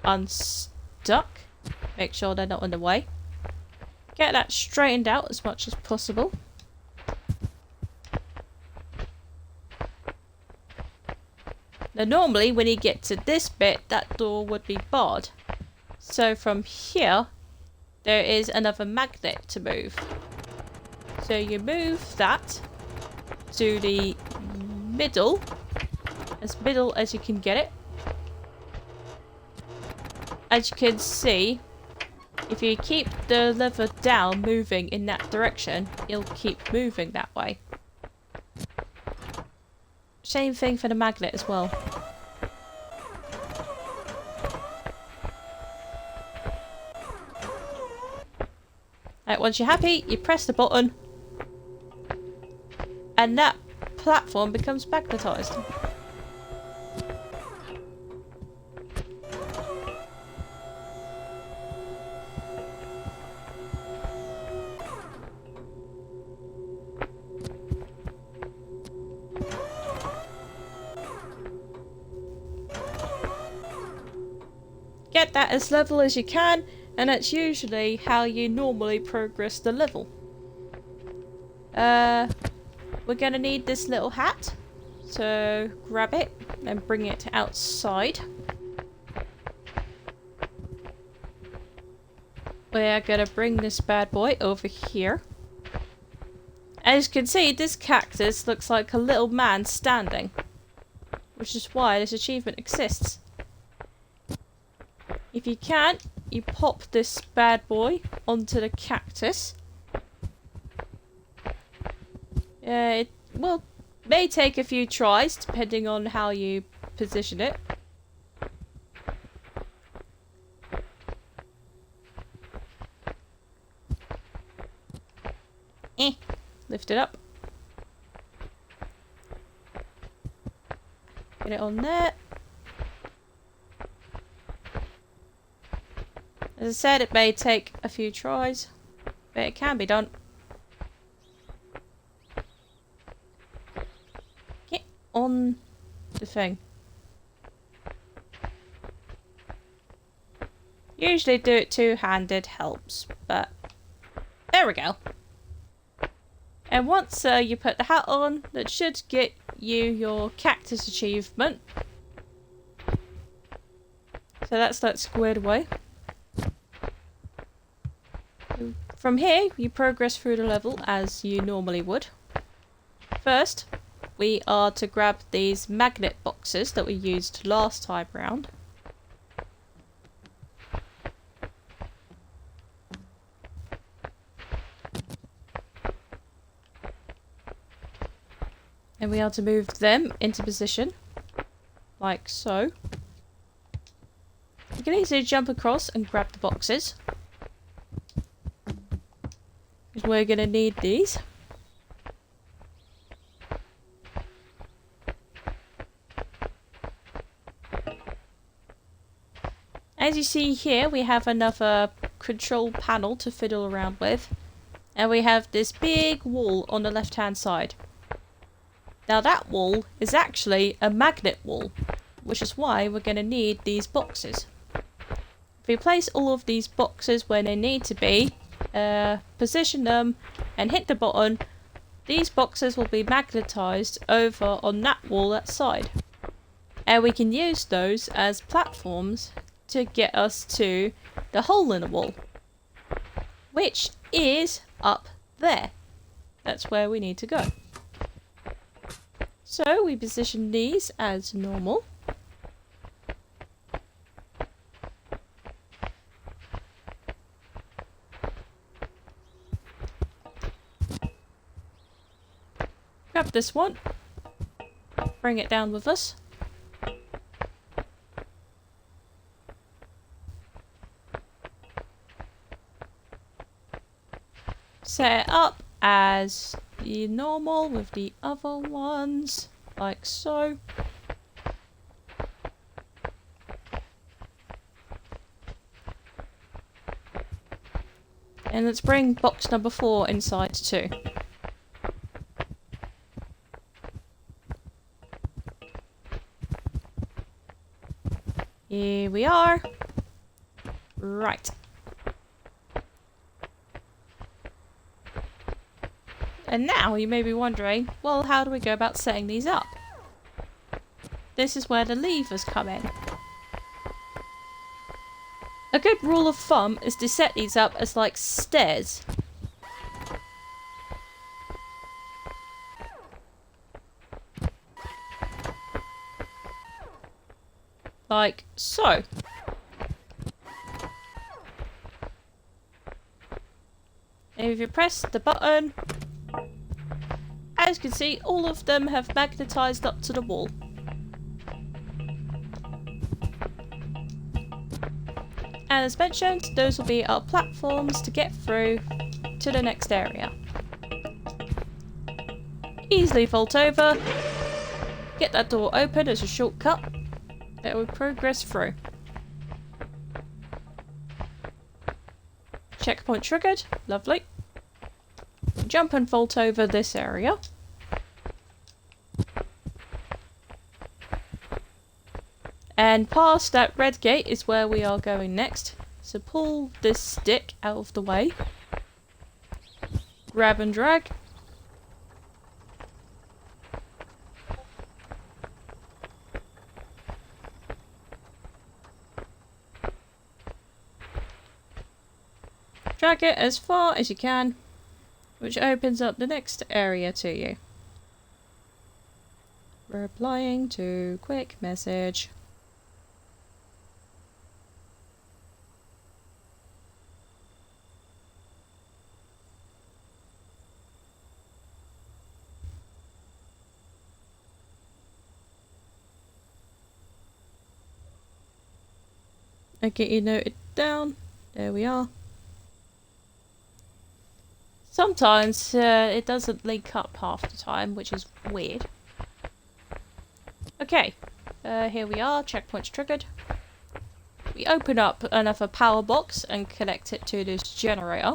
unstuck. Make sure they're not in the way. Get that straightened out as much as possible. Now normally when you get to this bit, that door would be barred. So from here, there is another magnet to move. So you move that to the middle as middle as you can get it. As you can see, if you keep the lever down moving in that direction, it'll keep moving that way. Same thing for the magnet as well. Right, once you're happy, you press the button and that platform becomes magnetised. Get that as level as you can, and that's usually how you normally progress the level. We're gonna need this little hat, so grab it and bring it outside. We're gonna bring this bad boy over here. As you can see, this cactus looks like a little man standing, which is why this achievement exists. If you can, you pop this bad boy onto the cactus. It may take a few tries depending on how you position it. Lift it up. Get it on there. As I said, it may take a few tries, but it can be done. Get on the thing. Usually do it two-handed helps, but there we go. And once you put the hat on, that should get you your cactus achievement. So that's that squared away. From here, you progress through the level as you normally would. First, we are to grab these magnet boxes that we used last time round. And we are to move them into position, like so. You can easily jump across and grab the boxes. Because we're going to need these. As you see here, we have another control panel to fiddle around with. And we have this big wall on the left-hand side. Now that wall is actually a magnet wall, which is why we're going to need these boxes. If we place all of these boxes where they need to be, position them and hit the button, these boxes will be magnetised over on that wall outside. And we can use those as platforms to get us to the hole in the wall, which is up there. That's where we need to go. So we position these as normal. Grab this one. Bring it down with us. Set it up as normal with the other ones, like so. And let's bring box number 4 inside too. Here we are. Right. And now you may be wondering, well, how do we go about setting these up? This is where the levers come in. A good rule of thumb is to set these up as like stairs. Like so. If you press the button, as you can see, all of them have magnetized up to the wall. And as mentioned, those will be our platforms to get through to the next area. Easily vault over, get that door open as a shortcut, that will progress through. Checkpoint triggered, lovely. Jump and vault over this area. And past that red gate is where we are going next. So pull this stick out of the way. Grab and drag. Drag it as far as you can, which opens up the next area to you. Replying to quick message. I get you noted down. There we are. Sometimes it doesn't link up half the time, which is weird. Okay, here we are. Checkpoint's triggered. We open up another power box and connect it to this generator.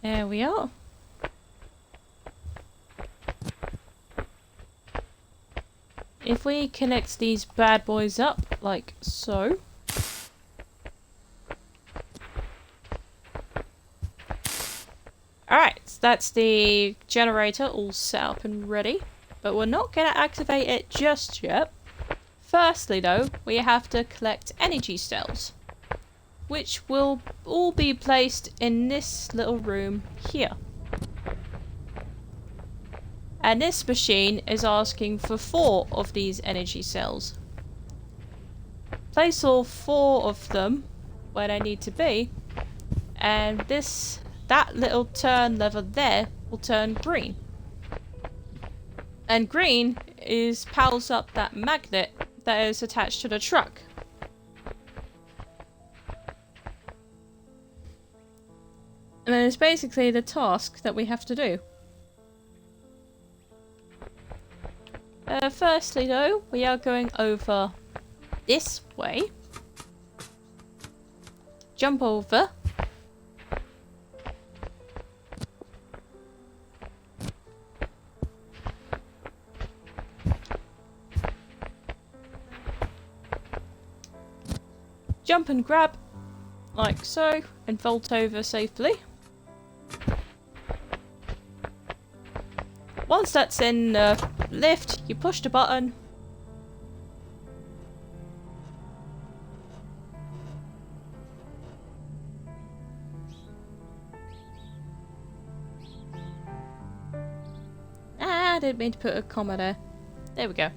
There we are. If we connect these bad boys up, like so. Alright, so that's the generator all set up and ready. But we're not going to activate it just yet. Firstly though, we have to collect energy cells, which will all be placed in this little room here. And this machine is asking for 4 of these energy cells. Place all 4 of them where they need to be, and that little turn lever there will turn green. And green powers up that magnet that is attached to the truck. And then it's basically the task that we have to do. Firstly though, we are going over this way. Jump over. Jump and grab, like so, and vault over safely. Once that's in lift, you push the button. I didn't mean to put a comma there. There we go.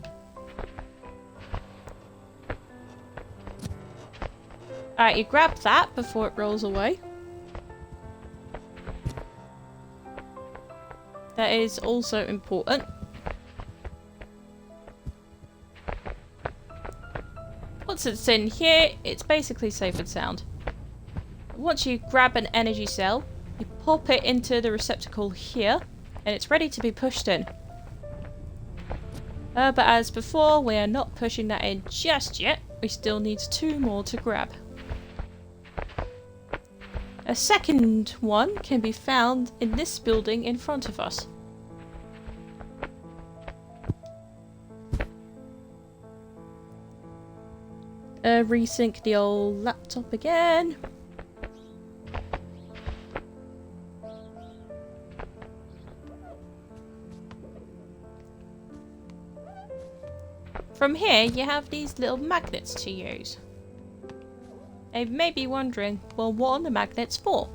Alright, you grab that before it rolls away. That is also important. Once it's in here, it's basically safe and sound. Once you grab an energy cell, you pop it into the receptacle here, and it's ready to be pushed in. But as before, we are not pushing that in just yet. We still need 2 more to grab. A second one can be found in this building in front of us. Resync the old laptop again. From here, you have these little magnets to use. And you may be wondering, well, what are the magnets for?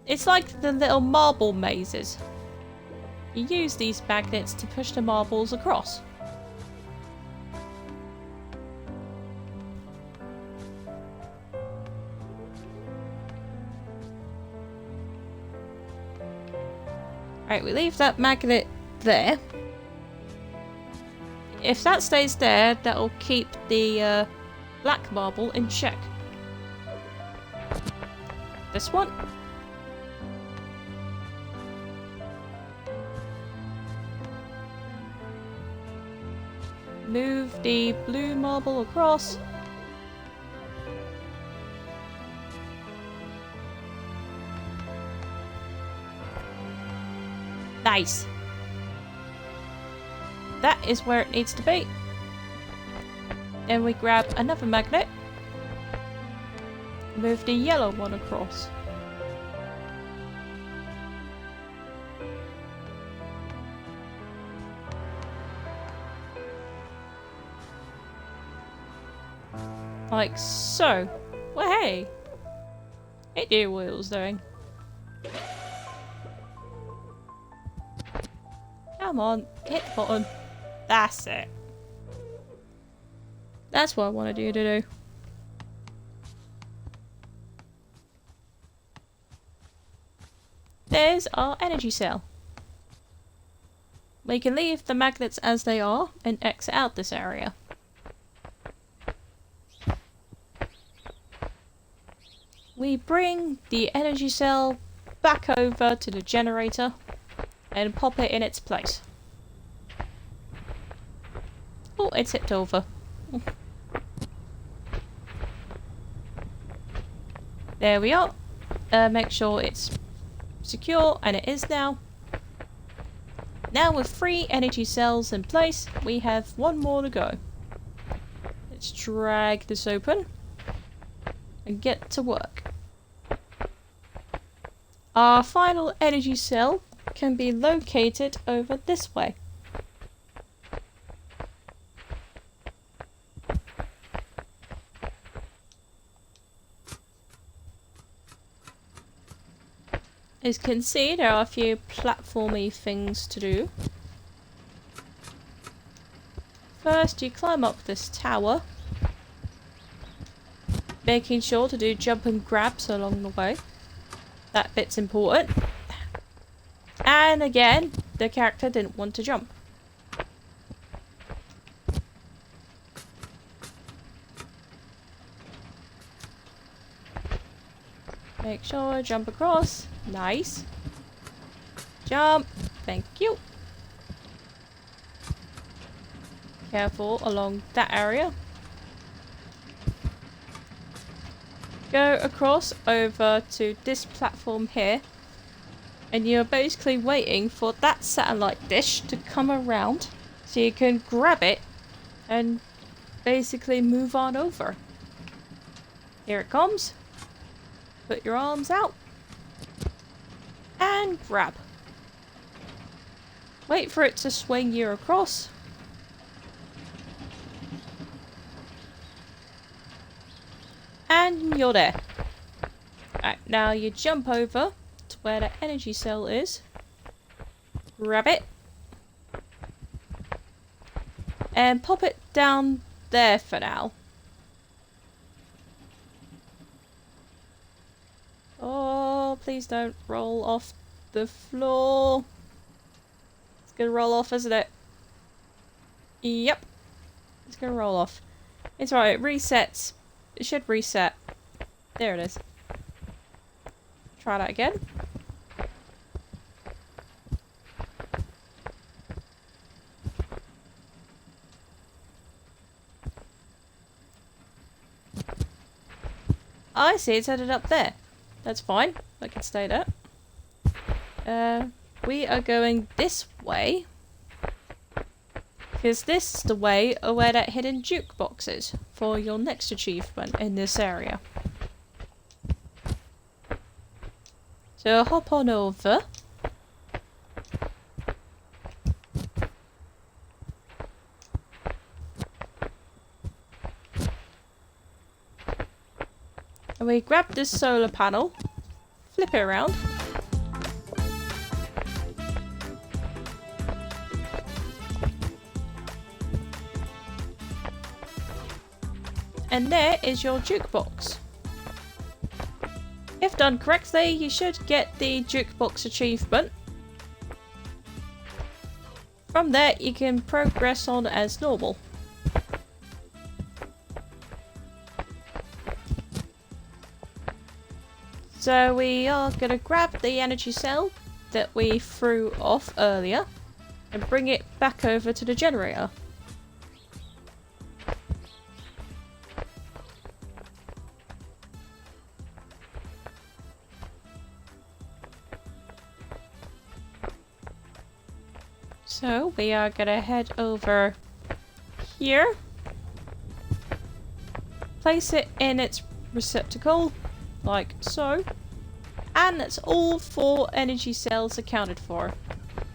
It's like the little marble mazes. You use these magnets to push the marbles across. Right, we leave that magnet there. If that stays there, that'll keep the black marble in check. This one. Move the blue marble across. Nice. That is where it needs to be. Then we grab another magnet. Move the yellow one across. Like so. Well, hey. It knew what it was doing. Come on, hit the button. That's it. That's what I wanted you to do. There's our energy cell. We can leave the magnets as they are and exit out this area. We bring the energy cell back over to the generator and pop it in its place. Oh, it tipped over. There we are. Make sure it's secure, and it is now. Now with 3 energy cells in place, we have 1 more to go. Let's drag this open and get to work. Our final energy cell can be located over this way. As you can see, there are a few platformy things to do. First, you climb up this tower, making sure to do jump and grabs along the way. That bit's important. And again, the character didn't want to jump. Make sure, jump across. Nice. Jump. Thank you. Careful along that area. Go across over to this platform here. And you're basically waiting for that satellite dish to come around so you can grab it and basically move on over. Here it comes. Put your arms out and grab. Wait for it to swing you across. And you're there. Alright, now you jump over to where the energy cell is. Grab it. And pop it down there for now. Oh, please don't roll off the floor. It's gonna roll off, isn't it? Yep. It's gonna roll off. It's right, it resets. It should reset. There it is. Try that again. I see, it's headed up there. That's fine. I can stay there. We are going this way. Because this is the way where that hidden jukebox is for your next achievement in this area. So hop on over. And we grab this solar panel, flip it around. And there is your jukebox. If done correctly, you should get the jukebox achievement. From there, you can progress on as normal. So we are going to grab the energy cell that we threw off earlier and bring it back over to the generator. So we are going to head over here, place it in its receptacle like so, and that's all 4 energy cells accounted for.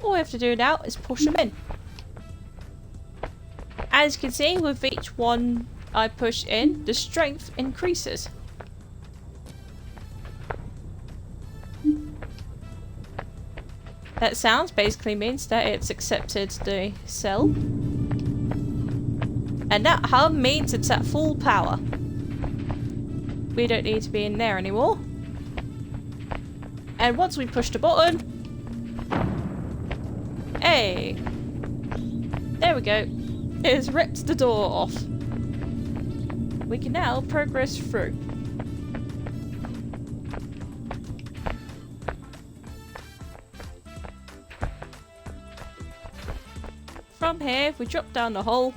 All we have to do now is push them in. As you can see, with each one I push in, the strength increases. That sound basically means that it's accepted the cell. And that hum means it's at full power. We don't need to be in there anymore. And once we push the button... Hey! There we go. It has ripped the door off. We can now progress through. From here, we drop down the hole,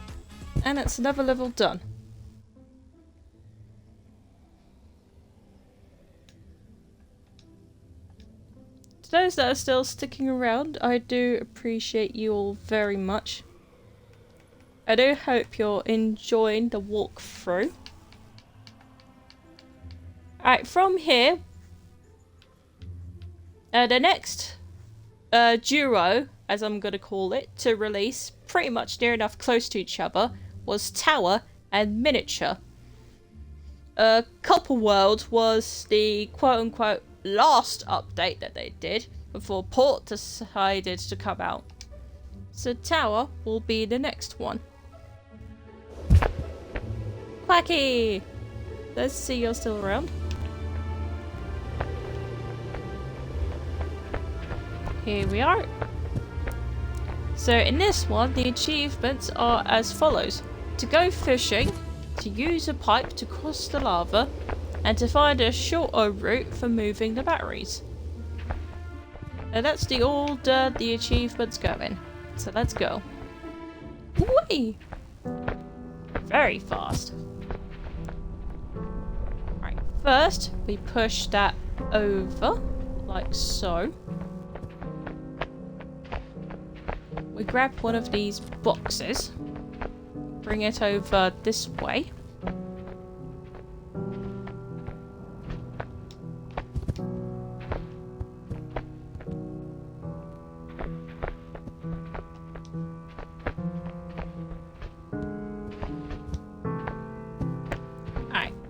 and it's another level done. To those that are still sticking around, I do appreciate you all very much. I do hope you're enjoying the walkthrough. Alright, from here, the next duo, as I'm going to call it, to release, pretty much near enough close to each other, was Tower and Miniature. Couple World was the quote-unquote last update that they did before Port decided to come out. So Tower will be the next one. Quacky! Let's see you're still around. Here we are. So in this one, the achievements are as follows. To go fishing, to use a pipe to cross the lava, and to find a shorter route for moving the batteries. And that's the order the achievements go in. So let's go. Whee! Very fast. Right, first we push that over, like so. We grab one of these boxes, bring it over this way.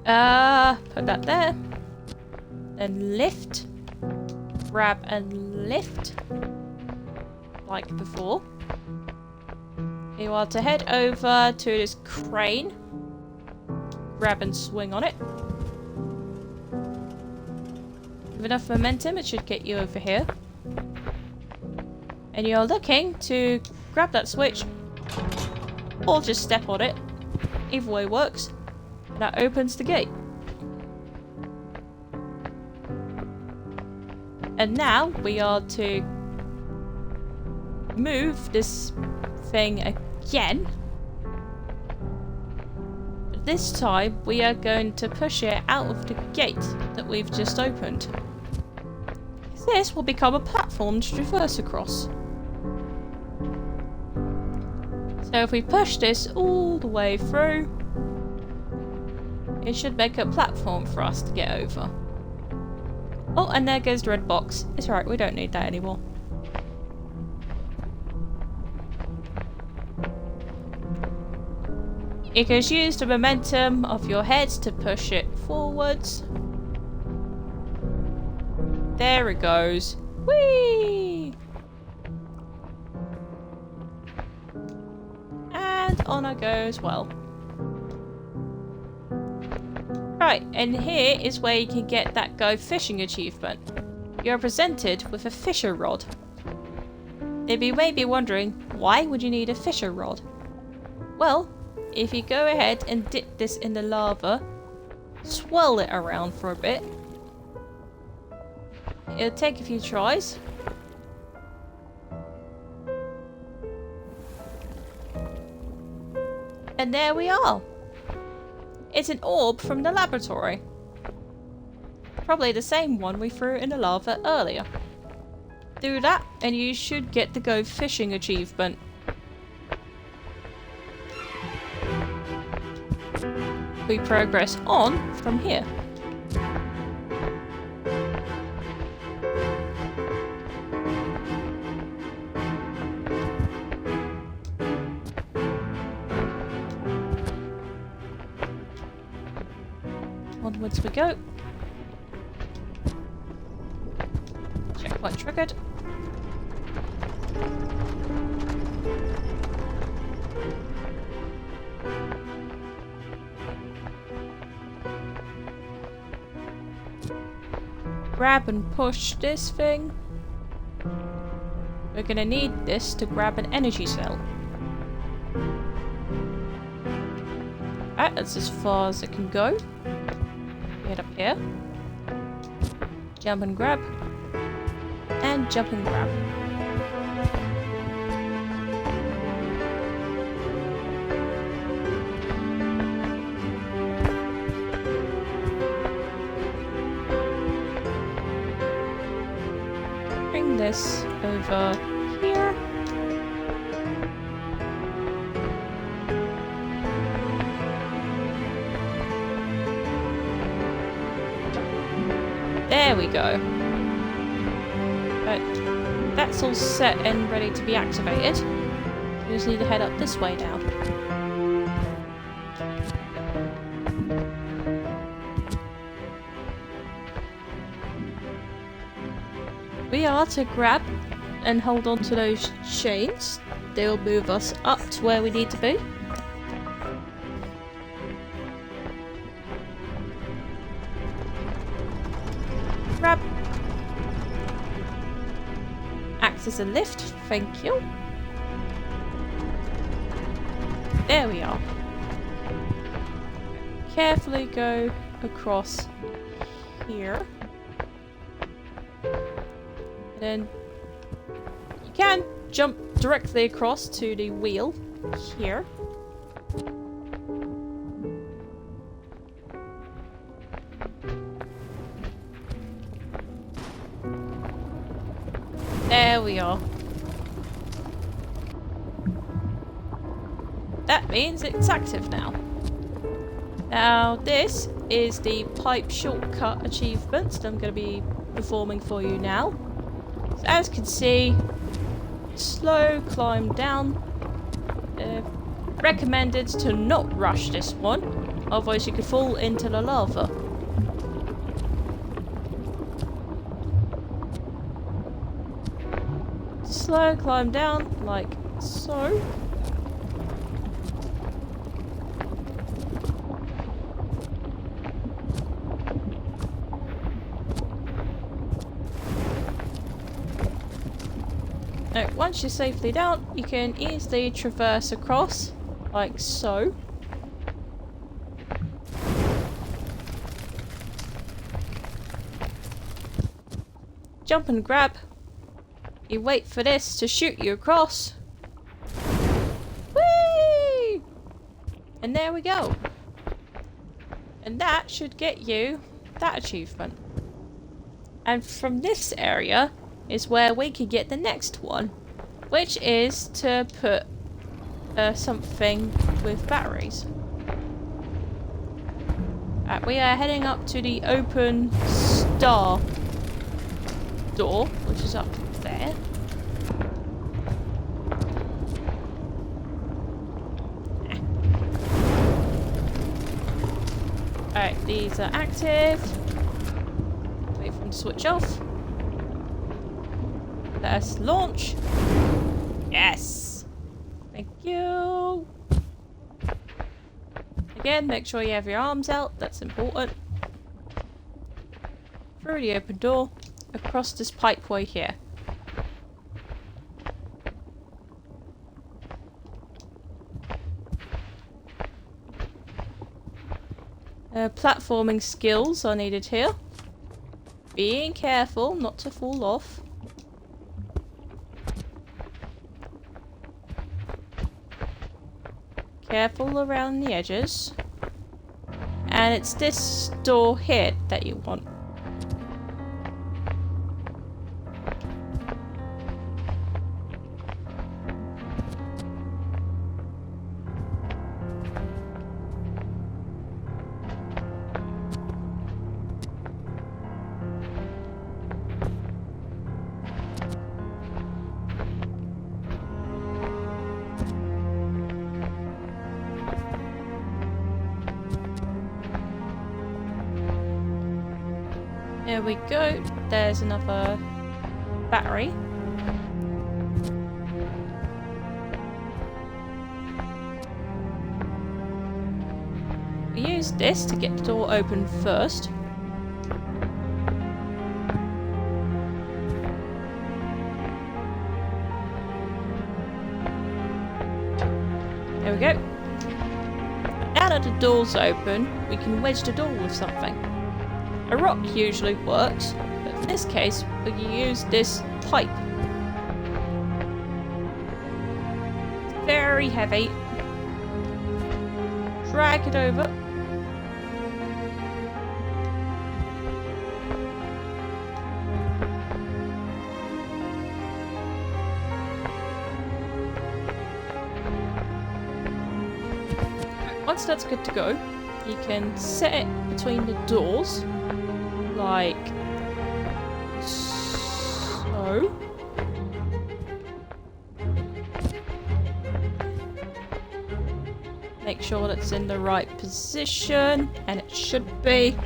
Alright, put that there. Then lift. Grab and lift. Like before. You are to head over to this crane. Grab and swing on it. With enough momentum, it should get you over here. And you're looking to grab that switch. Or just step on it. Either way works. And that opens the gate. And now we are to move this thing again. This time we are going to push it out of the gate that we've just opened. This will become a platform to traverse across. So if we push this all the way through, it should make a platform for us to get over. Oh, and there goes the red box. It's alright, we don't need that anymore. You can use the momentum of your head to push it forwards. There it goes. Whee! And on I go as well. Right, and here is where you can get that Go Fishing achievement. You're presented with a fisher rod. If you may be wondering, why would you need a fisher rod? Well, if you go ahead and dip this in the lava, swirl it around for a bit. It'll take a few tries. And there we are. It's an orb from the laboratory. Probably the same one we threw in the lava earlier. Do that and you should get the Go Fishing achievement. We progress on from here. Onwards we go. Checkpoint triggered. Grab and push this thing. We're gonna need this to grab an energy cell. Alright, that's as far as it can go. Get up here. Jump and grab. And jump and grab. Bring this over here. There we go. Right, that's all set and ready to be activated. We just need to head up this way now. We are to grab and hold on to those chains. They'll move us up to where we need to be. Grab. Acts as a lift, thank you. There we are. Carefully go across here. Then you can jump directly across to the wheel here. There we are. That means it's active now. Now this is the pipe shortcut achievement that I'm going to be performing for you now. So as you can see, slow climb down. Recommended to not rush this one, otherwise you could fall into the lava. Slow climb down, like so. Now, once you're safely down, you can easily traverse across, like so. Jump and grab. You wait for this to shoot you across. Whee! And there we go. And that should get you that achievement. And from this area is where we can get the next one, which is to put something with batteries. We are heading up to the open star door, which is up there. Alright, these are active. Wait for them to switch off. Let's launch. Yes. Thank you. Again, make sure you have your arms out. That's important. Through the open door, across this pipeway here. Platforming skills are needed here. Being careful not to fall off. Careful around the edges. And it's this door here that you want. There we go. There's another battery. We use this to get the door open first. There we go. Now that the door's open, we can wedge the door with something. A rock usually works, but in this case, we can use this pipe. It's very heavy. Drag it over. Once that's good to go, you can set it between the doors. Like so. Make sure that it's in the right position, and it should be.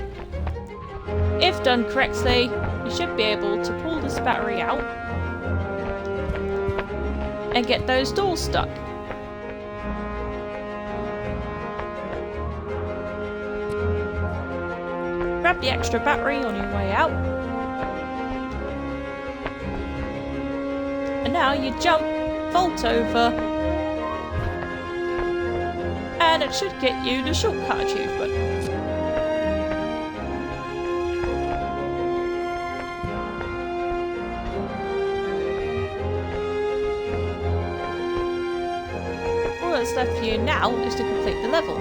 If done correctly, you should be able to pull this battery out and get those doors stuck. Grab the extra battery on your way out. And now you jump, vault over, and it should get you the shortcut achievement. All that's left for you now is to complete the level.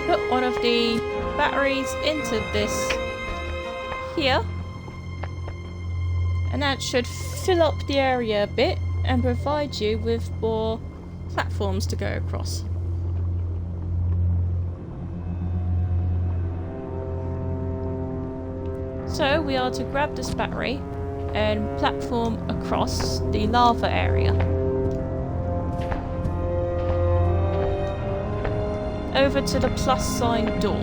Put one of the batteries into this here, and that should fill up the area a bit and provide you with more platforms to go across. So we are to grab this battery and platform across the lava area. Over to the plus sign door.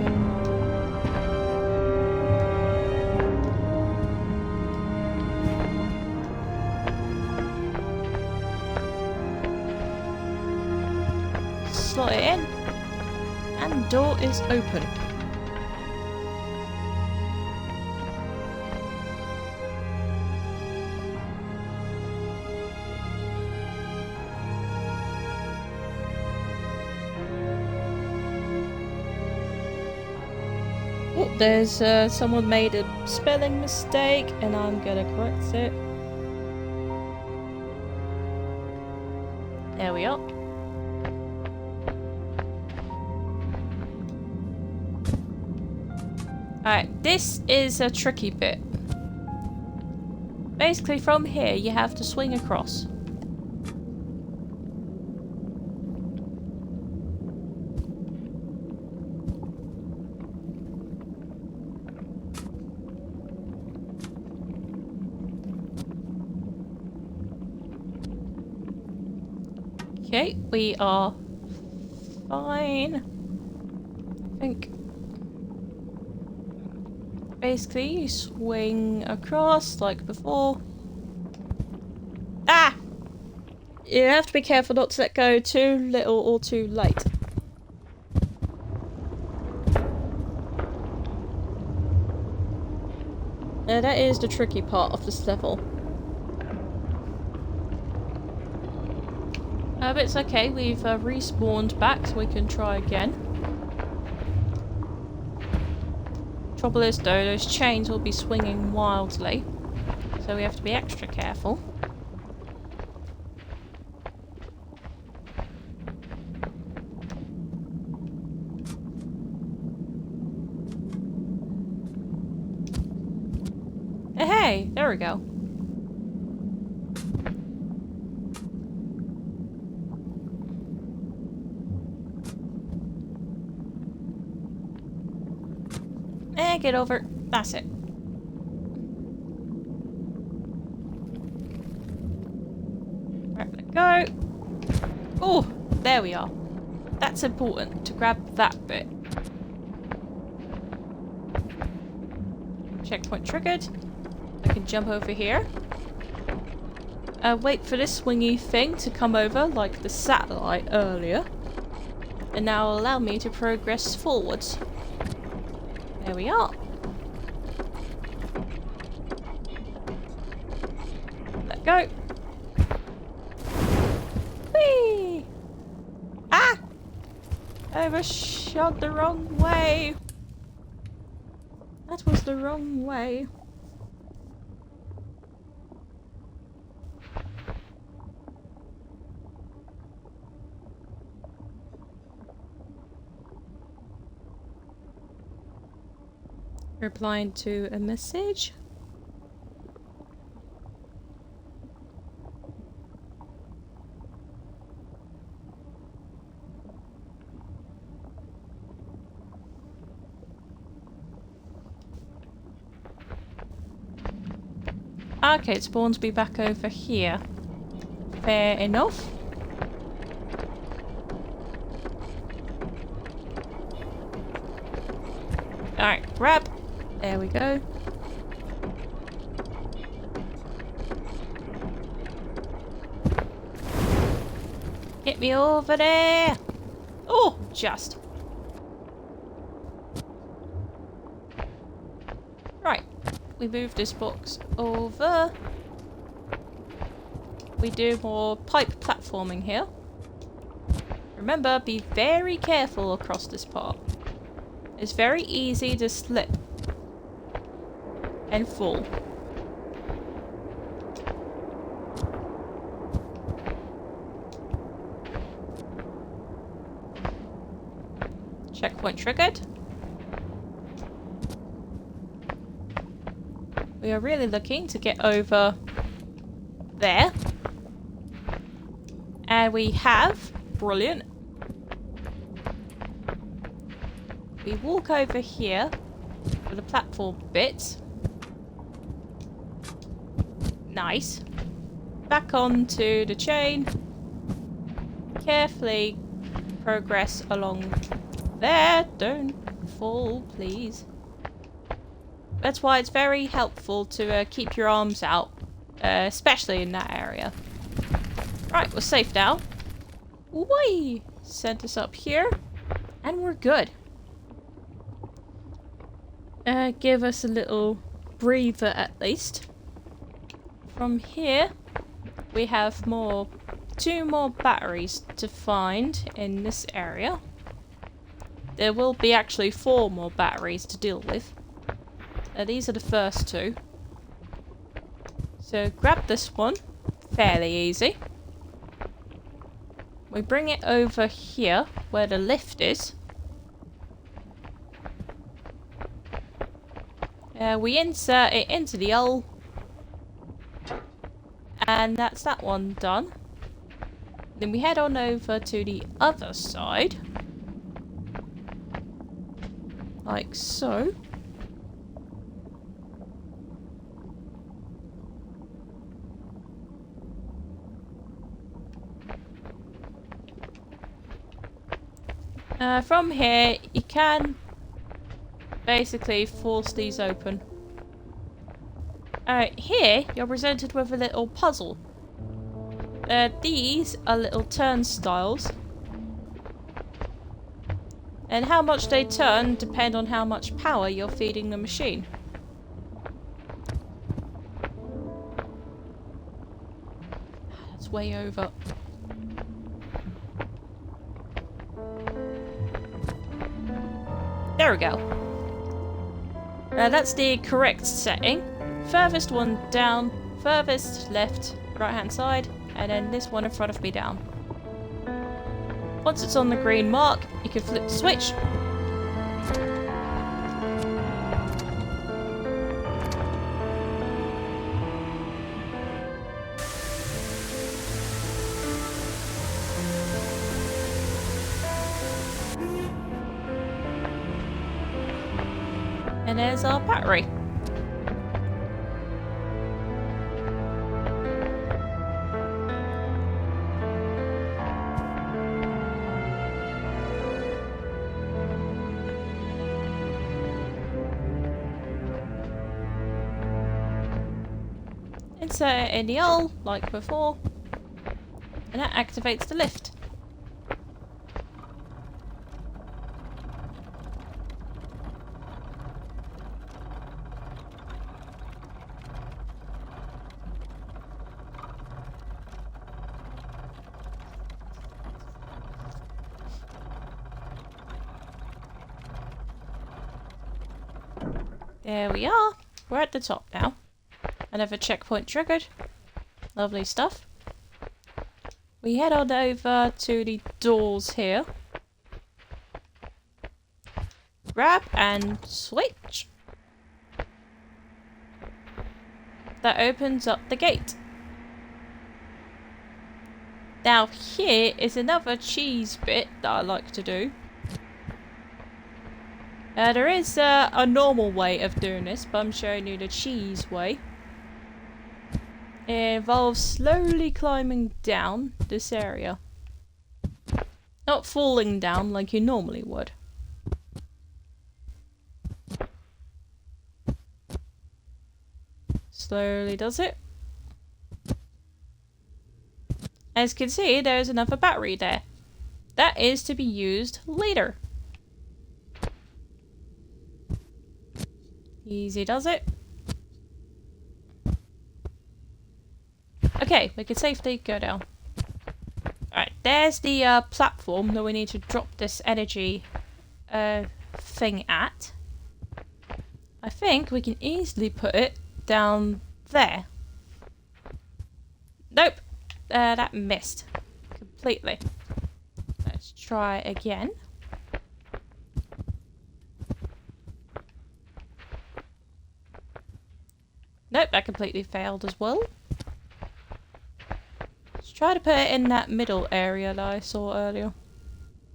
Slot it in, and the door is open. Oh, there's someone made a spelling mistake, and I'm gonna correct it. There we are. Alright, this is a tricky bit. Basically, from here, you have to swing across. Okay, we are fine. I think. Basically, you swing across like before. you have to be careful not to let go too little or too late. That is the tricky part of this level. But it's okay, we've respawned back so we can try again. Trouble is though, those chains will be swinging wildly, so we have to be extra careful. Hey, there we go. Get over. That's it. Right, let go. Oh, there we are. That's important to grab that bit. Checkpoint triggered. I can jump over here. Wait for this swingy thing to come over like the satellite earlier. And now allow me to progress forwards. There we are. Let go. Whee! Ah! I overshot the wrong way. That was the wrong way. Replying to a message. Okay, it spawns me back over here. Fair enough. Alright, grab. There we go. Get me over there! Oh, just. Right. We move this box over. We do more pipe platforming here. Remember, be very careful across this part. It's very easy to slip and fall. Checkpoint triggered. We are really looking to get over there. And we have. Brilliant. We walk over here for the platform bit. Nice. Back onto the chain. Carefully progress along there. Don't fall, please. That's why it's very helpful to keep your arms out, especially in that area. Right, we're safe now. Whee! Sent us up here, and we're good. Give us a little breather at least. From here, we have two more batteries to find in this area. There will be actually 4 more batteries to deal with. These are the first 2. So grab this one, fairly easy. We bring it over here where the lift is. We insert it into the hole. And that's that one done. Then we head on over to the other side. Like so. From here, you can basically force these open. Here, you're presented with a little puzzle. These are little turnstiles. And how much they turn depend on how much power you're feeding the machine. That's way over. There we go. That's the correct setting. Furthest one down, furthest left, right hand side, and then this one in front of me down. Once it's on the green mark, you can flip the switch. And there's our battery. Insert it in the hole, like before, and that activates the lift. There we are. We're at the top now. Another checkpoint triggered. Lovely stuff. We head on over to the doors here. Grab and switch. That opens up the gate. Now here is another cheese bit that I like to do. There is a normal way of doing this, but I'm showing you the cheese way. It involves slowly climbing down this area. Not falling down like you normally would. Slowly does it. As you can see, there's another battery there. That is to be used later. Easy does it. Okay, we can safely go down. Alright, there's the platform that we need to drop this energy thing at. I think we can easily put it down there. Nope, that missed completely. Let's try again. Nope, that completely failed as well. Let's try to put it in that middle area that I saw earlier.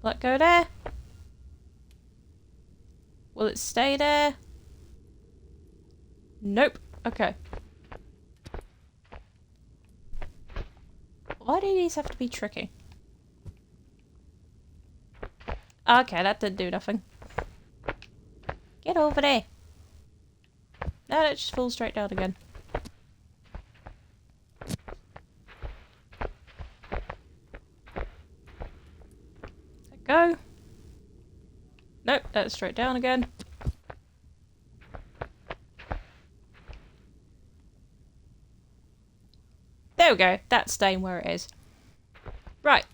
Will it go there? Will it stay there? Nope. Okay. Why do these have to be tricky? Okay, that didn't do nothing. Get over there. No, it just falls straight down again. Let go. Nope, that's straight down again. There we go. That's staying where it is. Right.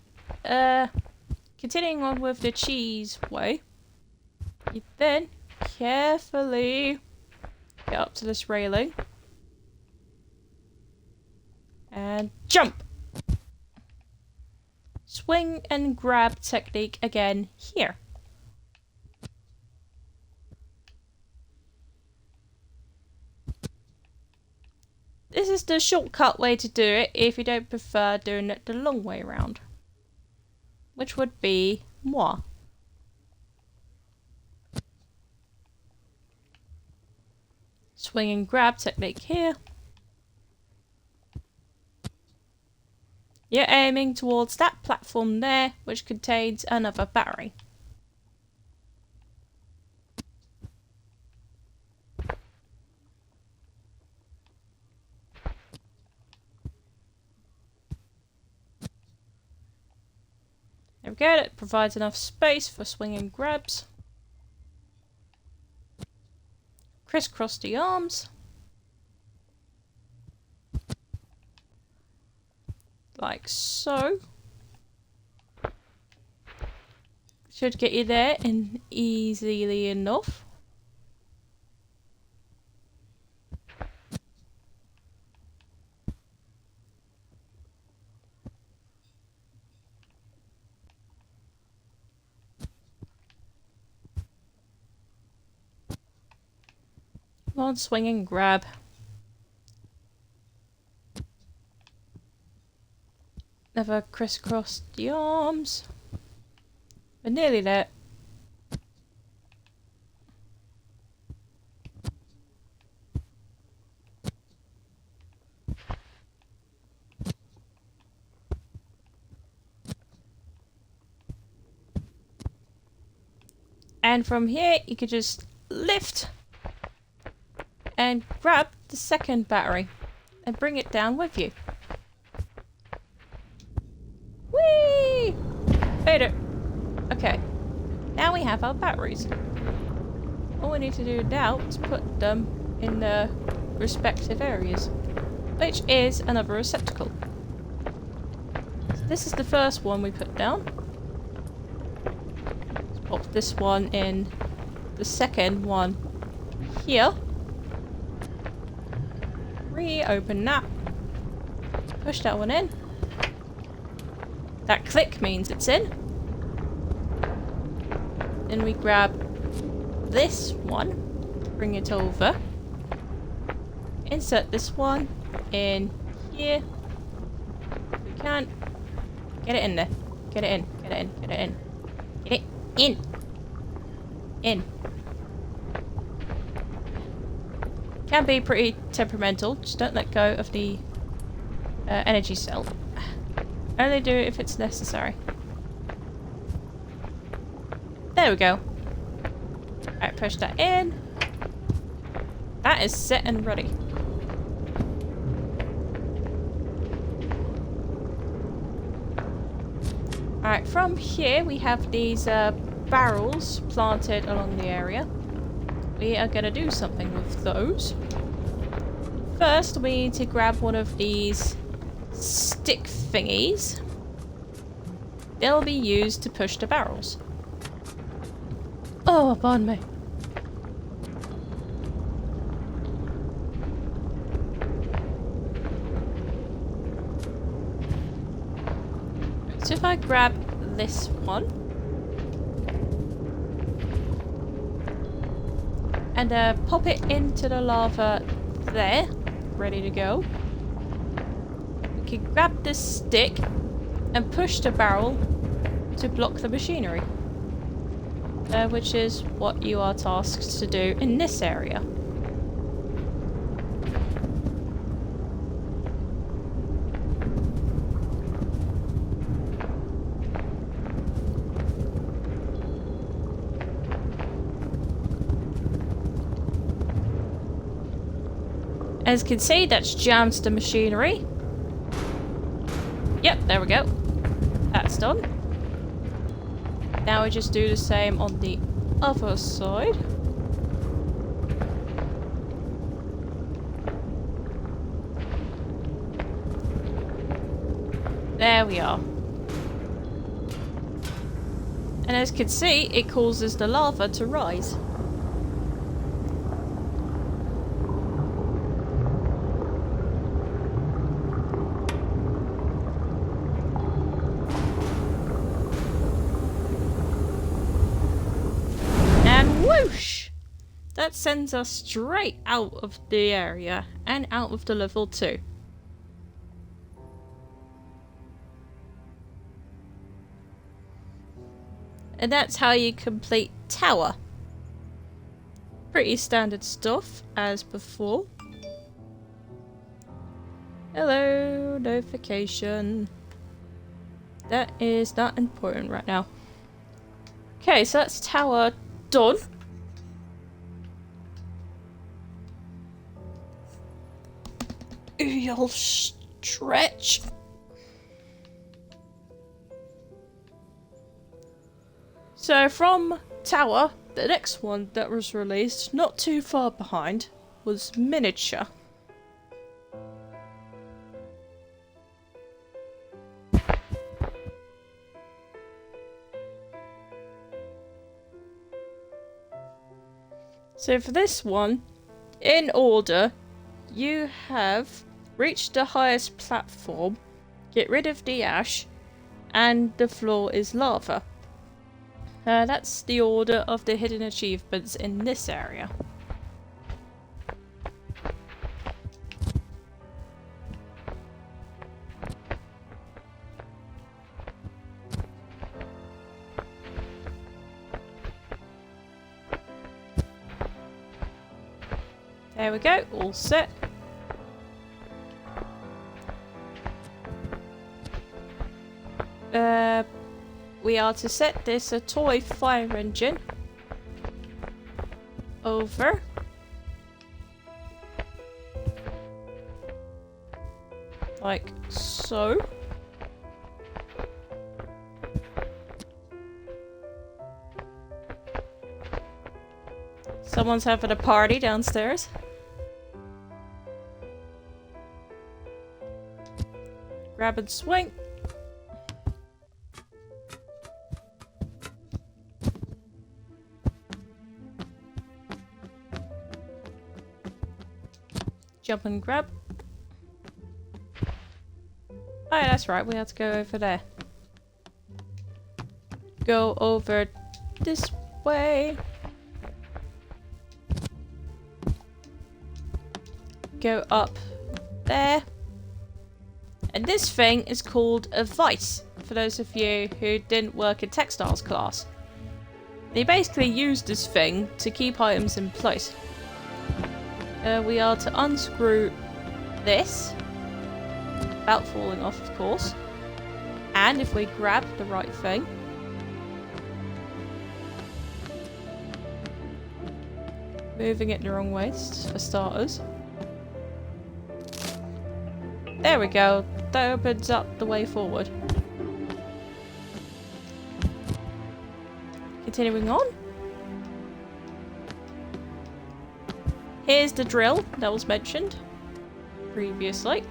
Continuing on with the cheese way. You then carefully get up to this railing. And jump! Swing and grab technique again here. This is the shortcut way to do it if you don't prefer doing it the long way around. Which would be moi. Swing and grab technique here. You're aiming towards that platform there, which contains another battery. There we go, it provides enough space for swinging grabs. Crisscross the arms. Like so. Should get you there in easily enough. Come on, swing and grab. Never crisscross the arms. We're nearly there. And from here, you could just lift and grab the second battery and bring it down with you. Whee! Made it. Okay. Now we have our batteries. All we need to do now is put them in the respective areas, which is another receptacle. So this is the first one we put down. Let's pop this one in the second one here. Reopen that. Push that one in. That click means it's in. Then we grab this one, bring it over, insert this one in here. If we can, get it in there. Get it in, get it in, get it in. Get it in. In. Can be pretty temperamental, just don't let go of the energy cell. Only do it if it's necessary. There we go. Alright, push that in. That is set and ready. Alright, from here we have these barrels planted along the area. We are going to do something with those. First, we need to grab one of these stick thingies. They'll be used to push the barrels. Oh, pardon me. So if I grab this one and pop it into the lava there, ready to go, we can grab this stick and push the barrel to block the machinery, which is what you are tasked to do in this area. As you can see, that's jammed the machinery. Yep, there we go. That's done. Now we just do the same on the other side. There we are. And as you can see, it causes the lava to rise. Whoosh! That sends us straight out of the area and out of the level 2. And that's how you complete tower. Pretty standard stuff as before. Hello, notification. That is not important right now. Okay, so that's tower done. You'll stretch. So from Tower, the next one that was released, not too far behind, was Miniature. So for this one, in order, you have reached the highest platform, get rid of the ash, and the floor is lava. That's the order of the hidden achievements in this area. There we go, all set. We are to set this a toy fire engine over. Like so. Someone's having a party downstairs. Grab and swing. Jump and grab. Oh yeah, that's right, we have to go over there. Go over this way. Go up there. And this thing is called a vice, for those of you who didn't work in textiles class. They basically use this thing to keep items in place. We are to unscrew this, without falling off of course, and if we grab the right thing, moving it the wrong way for starters. There we go, that opens up the way forward. Continuing on. Here's the drill that was mentioned previously.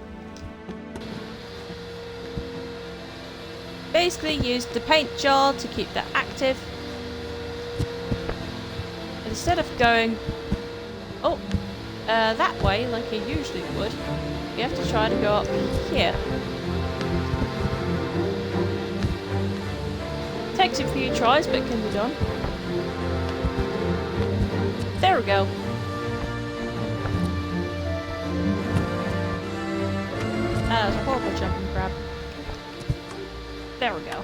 Basically use the paint jar to keep that active. Instead of going that way like you usually would, you have to try to go up here. Takes a few tries but can be done. There we go. That was a horrible jump and grab. There we go.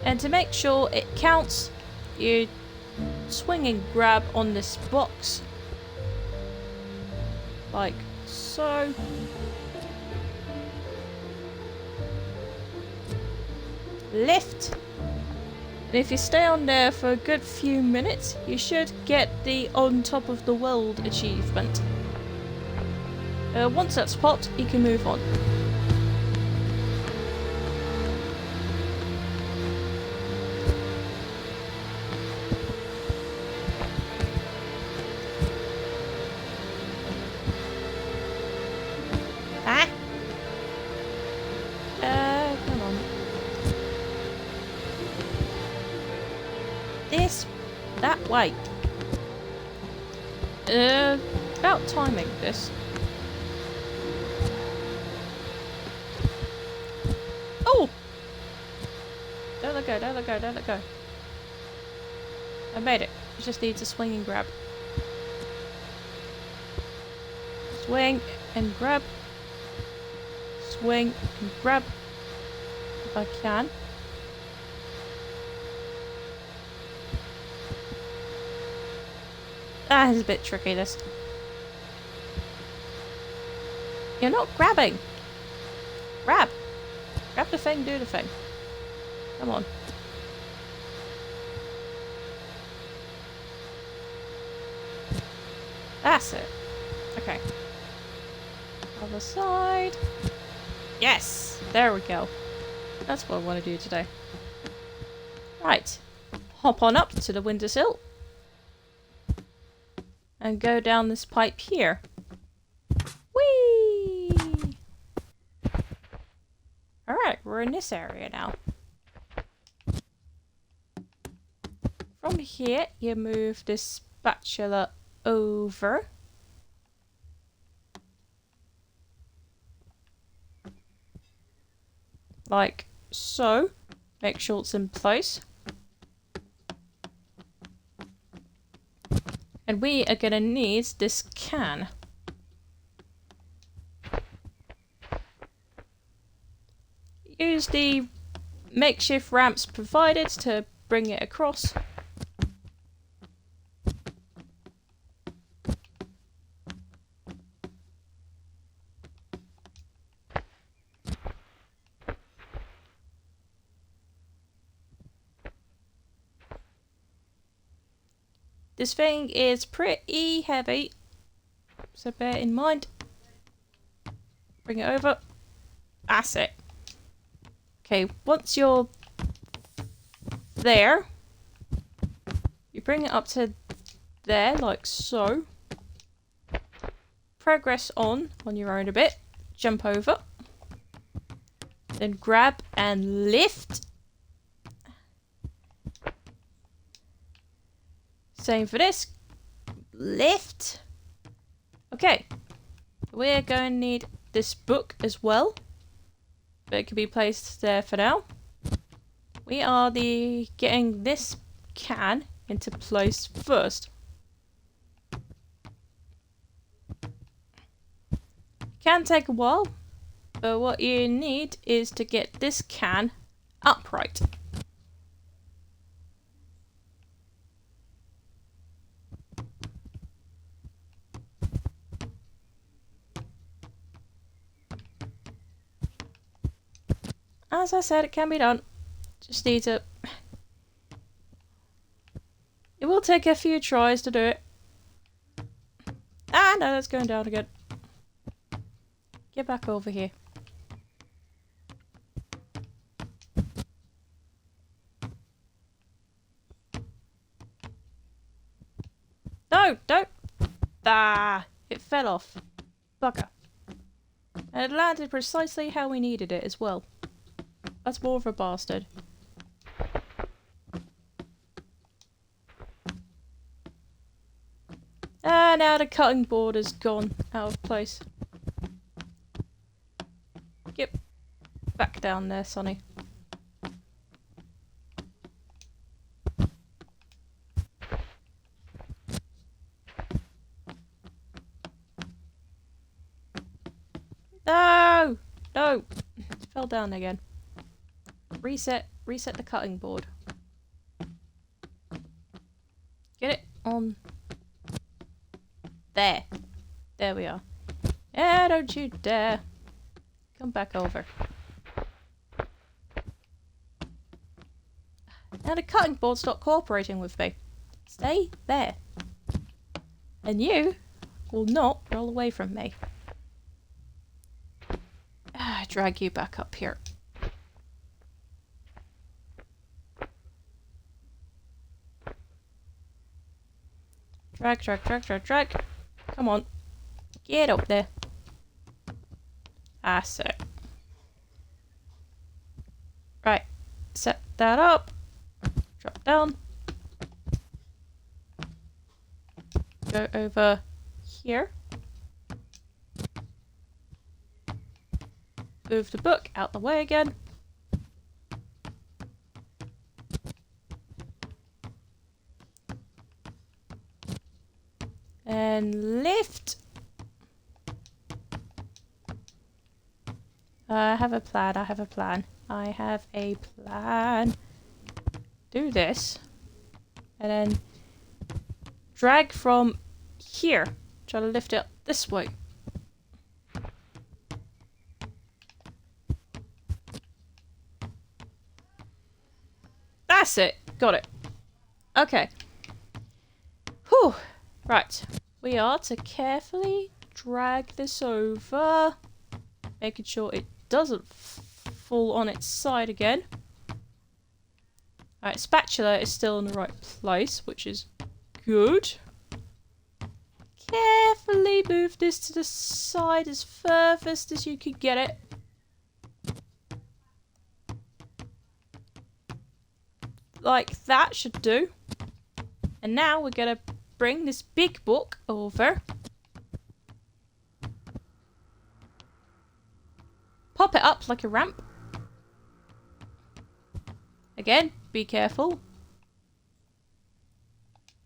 And to make sure it counts, you swing and grab on this box. Like so. Lift. And if you stay on there for a good few minutes, you should get the on top of the world achievement. Once that's popped, you can move on. Come on. That way. About timing this. Oh! Don't let go, don't let go, don't let go. I made it. It just needs a swing and grab. Swing and grab. Swing and grab. If I can. Ah, it's a bit tricky, this. You're not grabbing. Grab. Grab the thing, do the thing. Come on. That's it. Okay. Other side. Yes! There we go. That's what I want to do today. Right. Hop on up to the windowsill. And go down this pipe here. Whee! Alright, we're in this area now. From here, you move this spatula over. Like so. Make sure it's in place. And we are gonna need this can. Use the makeshift ramps provided to bring it across. This thing is pretty heavy, so bear in mind. Bring it over. That's it. Okay, once you're there, you bring it up to there, like so. Progress on your own a bit. Jump over. Then grab and lift. Same for this. Lift. Okay. We're going to need this book as well. But it can be placed there for now. We are getting this can into place first. Can take a while, but what you need is to get this can upright. As I said, it can be done. Just need to... It will take a few tries to do it. Ah, no, that's going down again. Get back over here. No, don't! Ah, it fell off. Bugger. And it landed precisely how we needed it as well. That's more of a bastard. Ah, now the cutting board is gone out of place. Get back down there, Sonny. No! No! It fell down again. Reset the cutting board. Get it on there. There we are. Yeah, don't you dare. Come back over. Now the cutting board's not cooperating with me. Stay there. And you will not roll away from me. Drag you back up here. Drag, drag, drag, drag, drag. Come on. Get up there. That's it. Right. Set that up. Drop down. Go over here. Move the book out the way again. And lift. I have a plan, I have a plan. I have a plan. Do this. And then drag from here. Try to lift it up this way. That's it. Got it. Okay. Whew. Right. we are to carefully drag this over, making sure it doesn't fall on its side again. Alright, spatula is still in the right place, which is good. Carefully move this to the side as furthest as you can get it. Like that should do. And now we're gonna bring this big book over. Pop it up like a ramp. Again, be careful.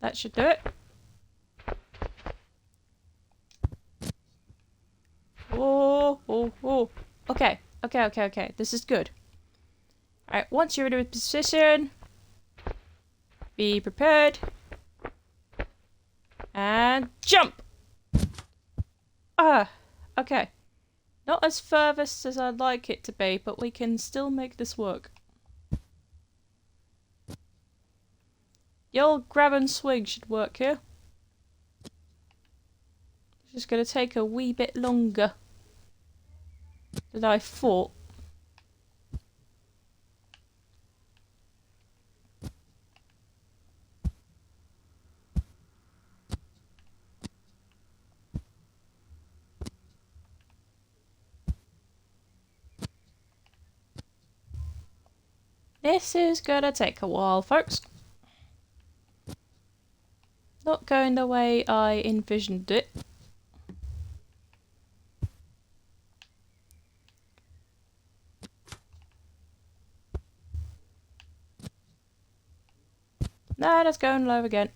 That should do it. Oh, oh, oh. Okay, okay, okay, okay. This is good. Alright, once you're in a position, be prepared. And jump! Ah, okay. Not as furthest as I'd like it to be, but we can still make this work. The old grab and swing should work here. It's just going to take a wee bit longer than I thought. This is gonna take a while, folks. Not going the way I envisioned it. No, that's going low again.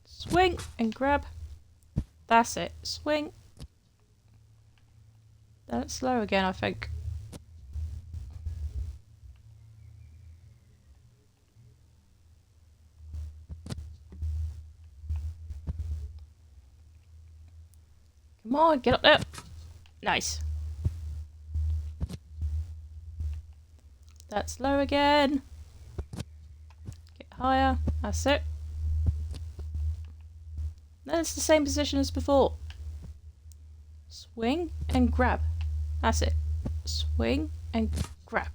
Swing and grab. That's it. Swing. That's slow again, I think. Come on, get up there. Nice. That's low again. Get higher. That's it. Then it's the same position as before. Swing and grab. That's it. Swing and grab.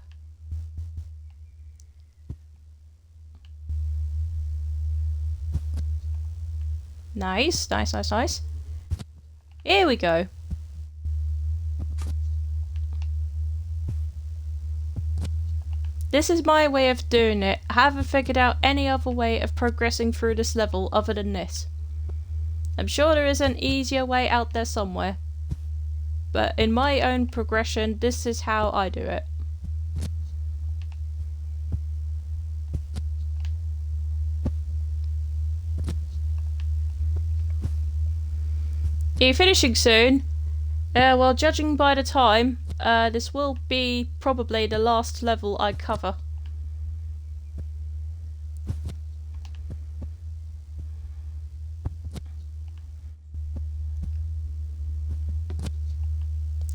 Nice, nice, nice, nice. Here we go. This is my way of doing it. I haven't figured out any other way of progressing through this level other than this. I'm sure there is an easier way out there somewhere. But in my own progression, this is how I do it. Are you finishing soon? Well, judging by the time, this will be probably the last level I cover.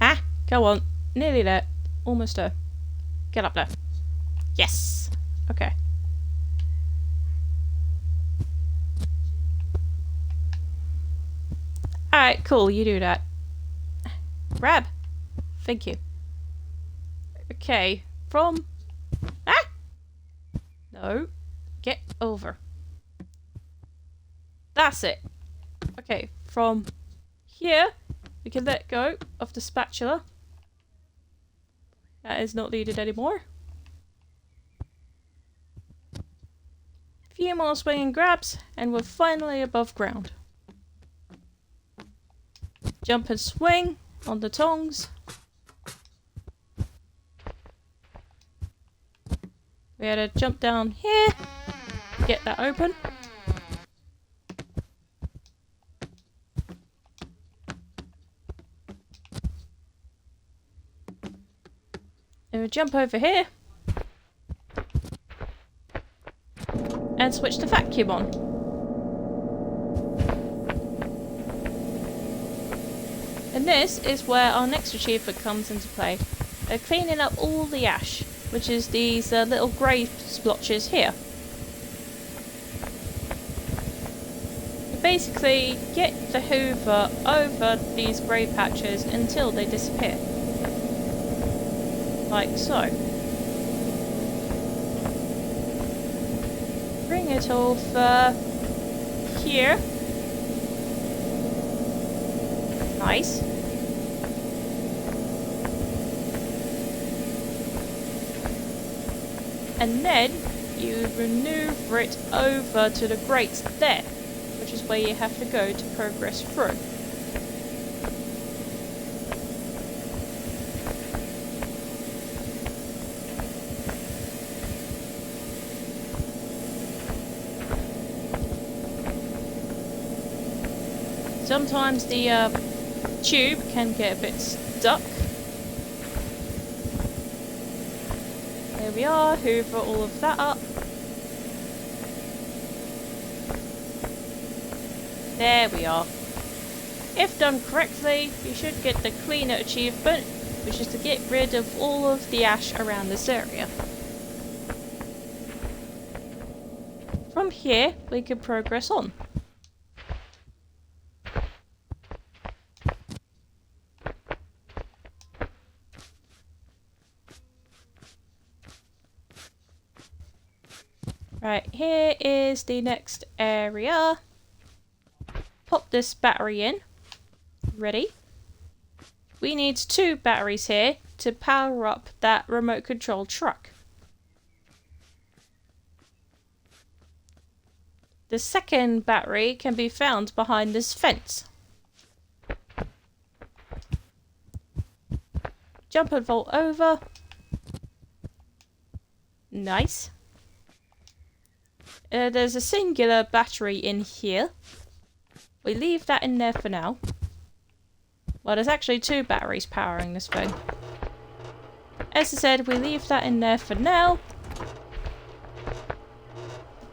Ah, go on. Nearly there. Almost there. Get up there. Yes. Okay. Alright, cool. You do that. Grab. Thank you. Okay. From... Ah! No. Get over. That's it. Okay. From here, we can let go of the spatula. That is not needed anymore. A few more swinging grabs, and we're finally above ground. Jump and swing on the tongs. We had to jump down here, get that open. And we jump over here and switch the vacuum on. And this is where our next achievement comes into play. Cleaning up all the ash, which is these little grey splotches here. You basically get the hoover over these grey patches until they disappear. Like so. Bring it over here. Nice. And then you maneuver it over to the grates there, which is where you have to go to progress through. Sometimes the tube can get a bit stuck. There we are, hoover all of that up. There we are. If done correctly, you should get the cleaner achievement, which is to get rid of all of the ash around this area. From here, we can progress on. Right, here is the next area. Pop this battery in. Ready? We need 2 batteries here to power up that remote control truck. The second battery can be found behind this fence. Jump and vault over. Nice. There's a singular battery in here. We leave that in there for now. Well, there's actually 2 batteries powering this thing. As I said, we leave that in there for now.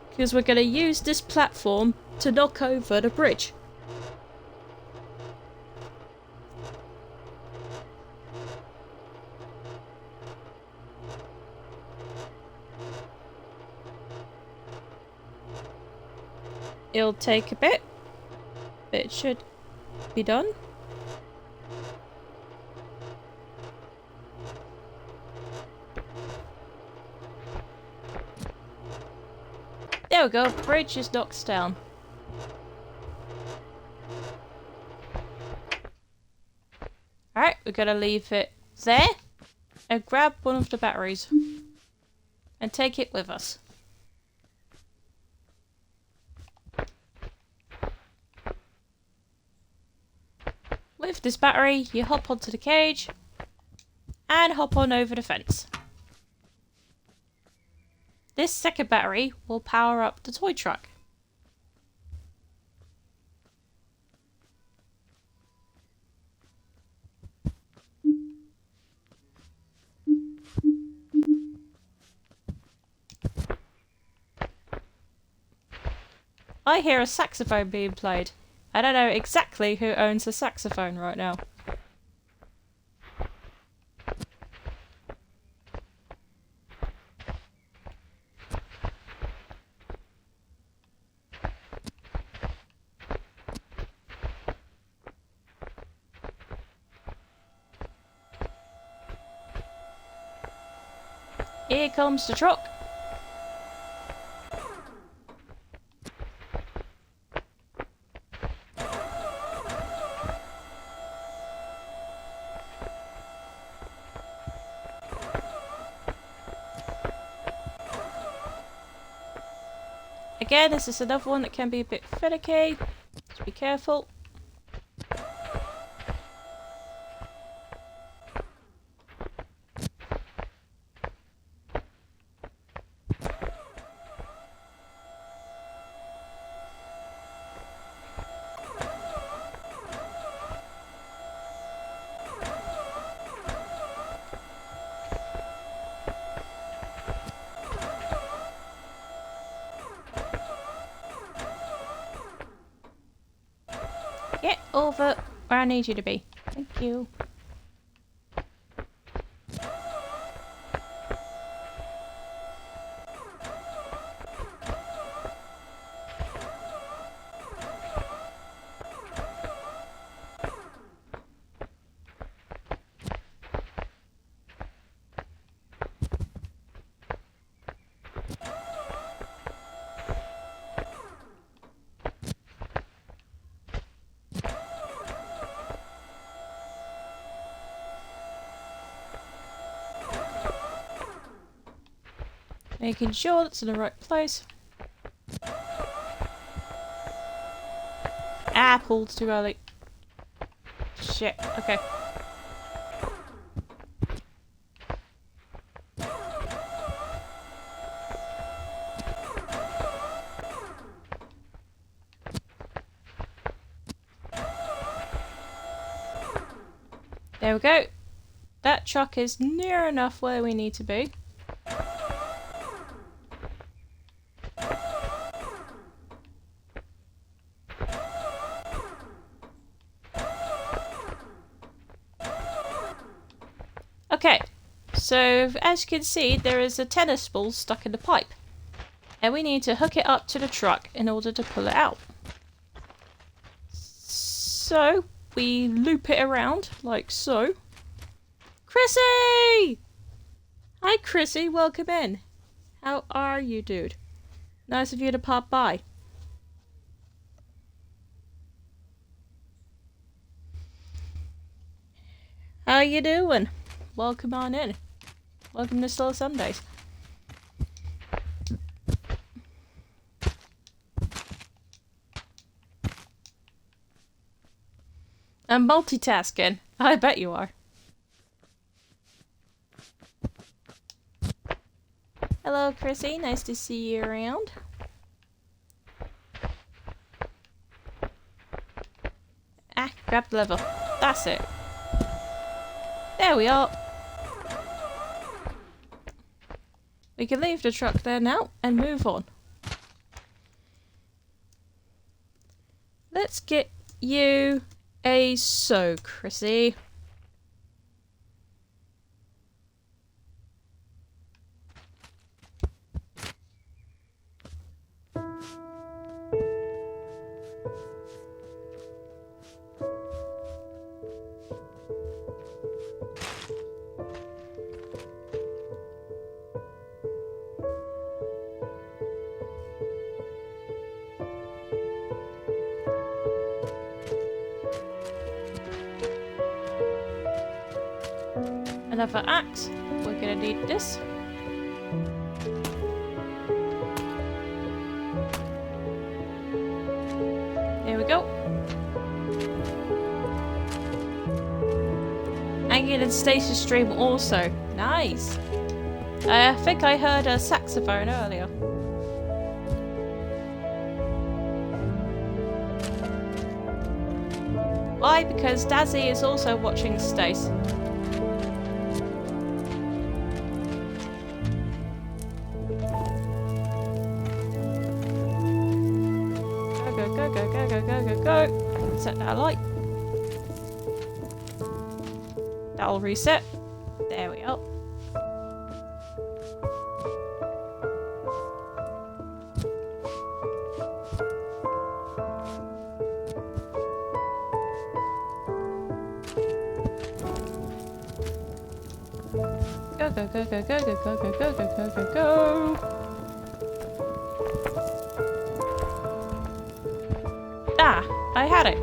Because we're going to use this platform to knock over the bridge. It'll take a bit, but it should be done. There we go, bridge is knocked down. Alright, we're gonna leave it there and grab one of the batteries and take it with us. With this battery, you hop onto the cage and hop on over the fence. This second battery will power up the toy truck. I hear a saxophone being played. I don't know exactly who owns the saxophone right now. Here comes the truck. Again, this is another one that can be a bit finicky, so be careful. Get over where I need you to be. you. Making sure that's in the right place. Ah, pulled too early. Shit, okay. There we go. That truck is near enough where we need to be. Okay, so as you can see, there is a tennis ball stuck in the pipe. And we need to hook it up to the truck in order to pull it out. So, we loop it around, like so. Chrissy! Hi Chrissy, welcome in. How are you, dude? Nice of you to pop by. How you doing? Welcome on in. Welcome to Slow Sundays. I'm multitasking. I bet you are. Hello, Chrissy. Nice to see you around. Ah, grab the lever. That's it. There we are. We can leave the truck there now and move on. Let's get you a sew, Chrissy. Another axe. We're gonna need this. There we go. Hanging in stasis stream also. Nice. I think I heard a saxophone earlier. Why? Because Dazzy is also watching Stace. Go. Set that light. That'll reset. There we are. Go, go, go, go, go, go, go, go, go, go, go, go. Ah, I had it.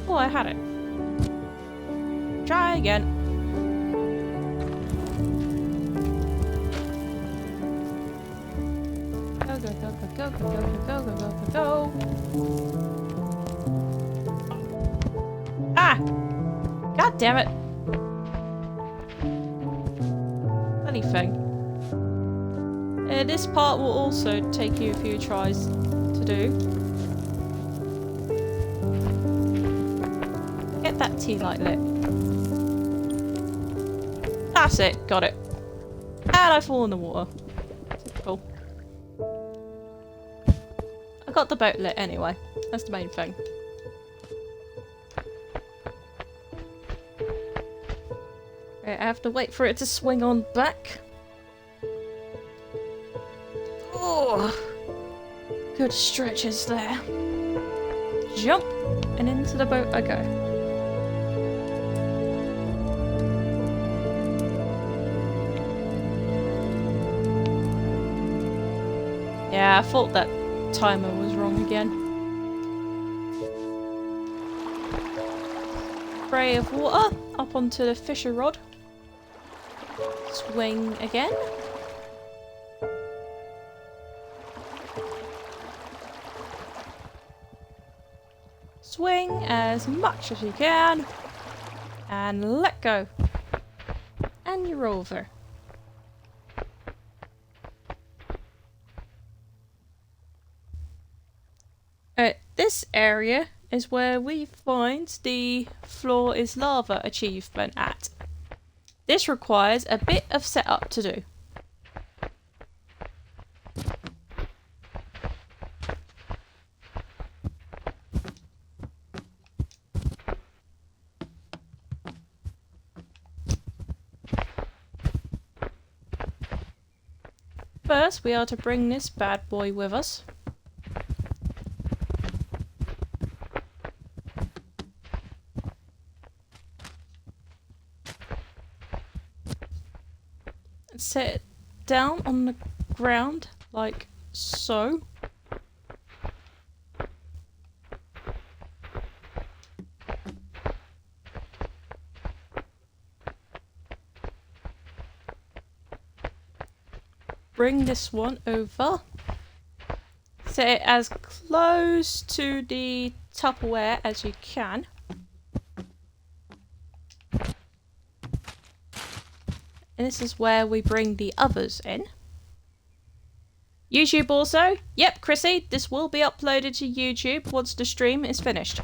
Oh, I had it. Try again. Go, go, go, go, go, go, go, go, go, go, go. Ah! God damn it. Funny thing. This part will also take you a few tries to do. Get that tea light lit. That's it, got it. And I fall in the water. Cool. I got the boat lit anyway. That's the main thing. Right, I have to wait for it to swing on back. Oh, good stretches there. Jump, and into the boat I go. Yeah, I thought that timer was wrong again. Spray of water up onto the fisher rod. Swing again. Swing as much as you can. And let go. And you're over. This area is where we find the floor is lava achievement at. This requires a bit of setup to do. First, we are to bring this bad boy with us. Set it down on the ground like so. Bring this one over. Set it as close to the Tupperware as you can. And this is where we bring the others in. YouTube also. Yep, Chrissy, this will be uploaded to YouTube once the stream is finished.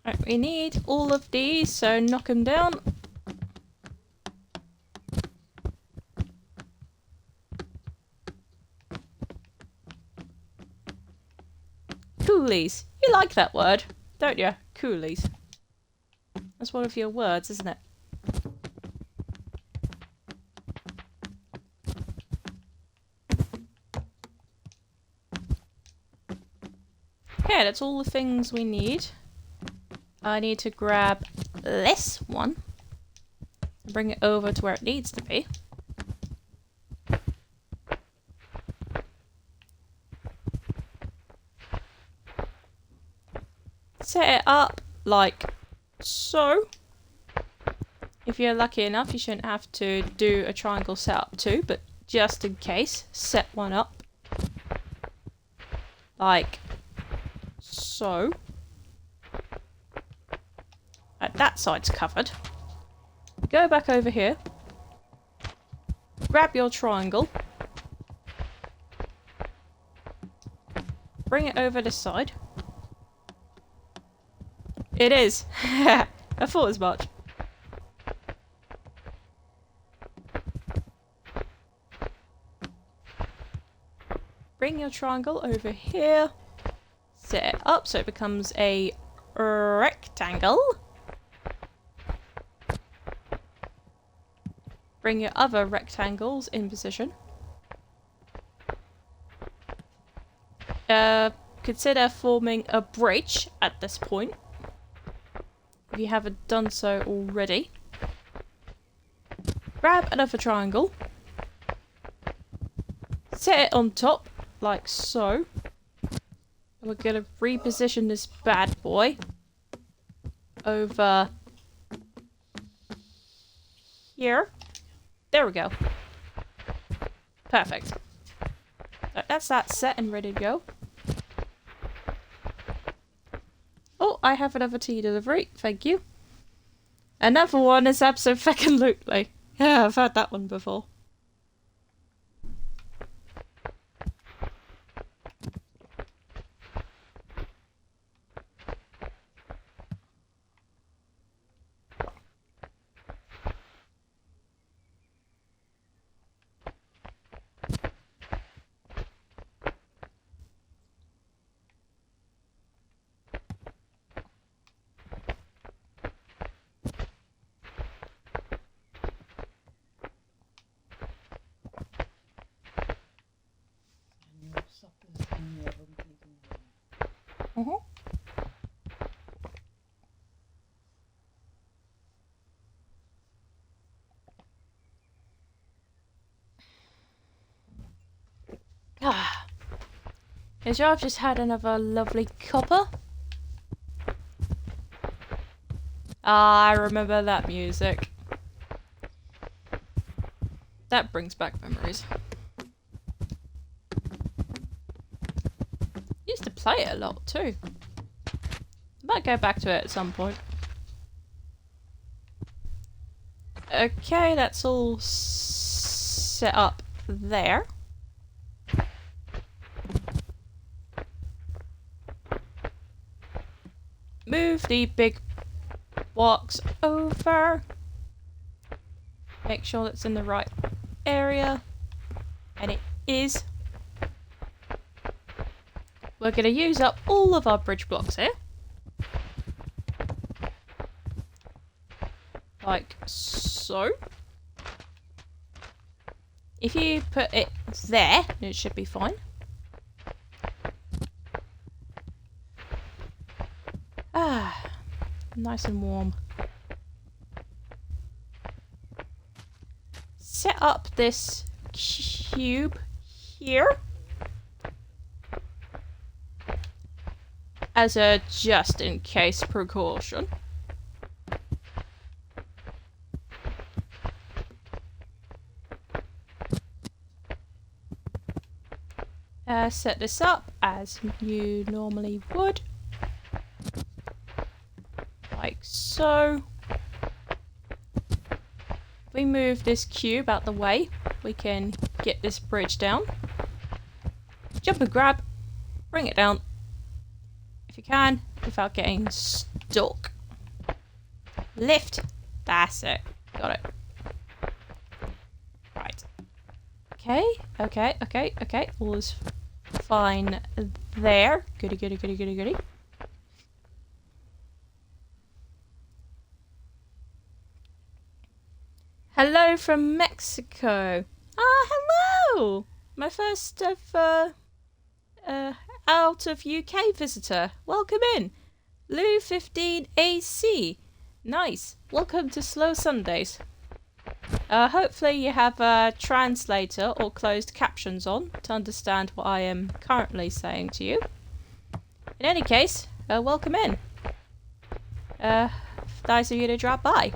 Right, we need all of these, so knock them down. Coolies. You like that word, don't you? Coolies. That's one of your words, isn't it? Okay, that's all the things we need. I need to grab this one and bring it over to where it needs to be. Set it up like so. If you're lucky enough, you shouldn't have to do a triangle setup too, but just in case, set one up like so. That side's covered. Go back over here. Grab your triangle. Bring it over this side. It is. I thought as much. Bring your triangle over here. Set it up so it becomes a rectangle. Bring your other rectangles in position. Consider forming a bridge at this point, if you haven't done so already. Grab another triangle. Set it on top, like so. And we're going to reposition this bad boy over here. There we go. Perfect. That's that set and ready to go. Oh, I have another tea delivery. Thank you. Another one is abso-fucking-lutely. Yeah, I've had that one before. Is I've just had another lovely copper. Ah, I remember that music. That brings back memories. Used to play it a lot too. I might go back to it at some point. Okay, that's all set up there. Move the big blocks over. Make sure it's in the right area. And it is. We're going to use up all of our bridge blocks here. Like so. If you put it there, it should be fine. Ah, nice and warm. Set up this cube here as a just in case precaution. Set this up as you normally would. Like so. If we move this cube out the way, we can get this bridge down. Jump and grab, bring it down. If you can, without getting stuck. Lift. That's it. Got it. Right. Okay. All is fine there. Goody. Hello from Mexico. Ah, hello! My first ever out of UK visitor. Welcome in. Lou 15 AC. Nice. Welcome to Slow Sundays. Hopefully you have a translator or closed captions on to understand what I am currently saying to you. In any case, welcome in. Nice of you to drop by.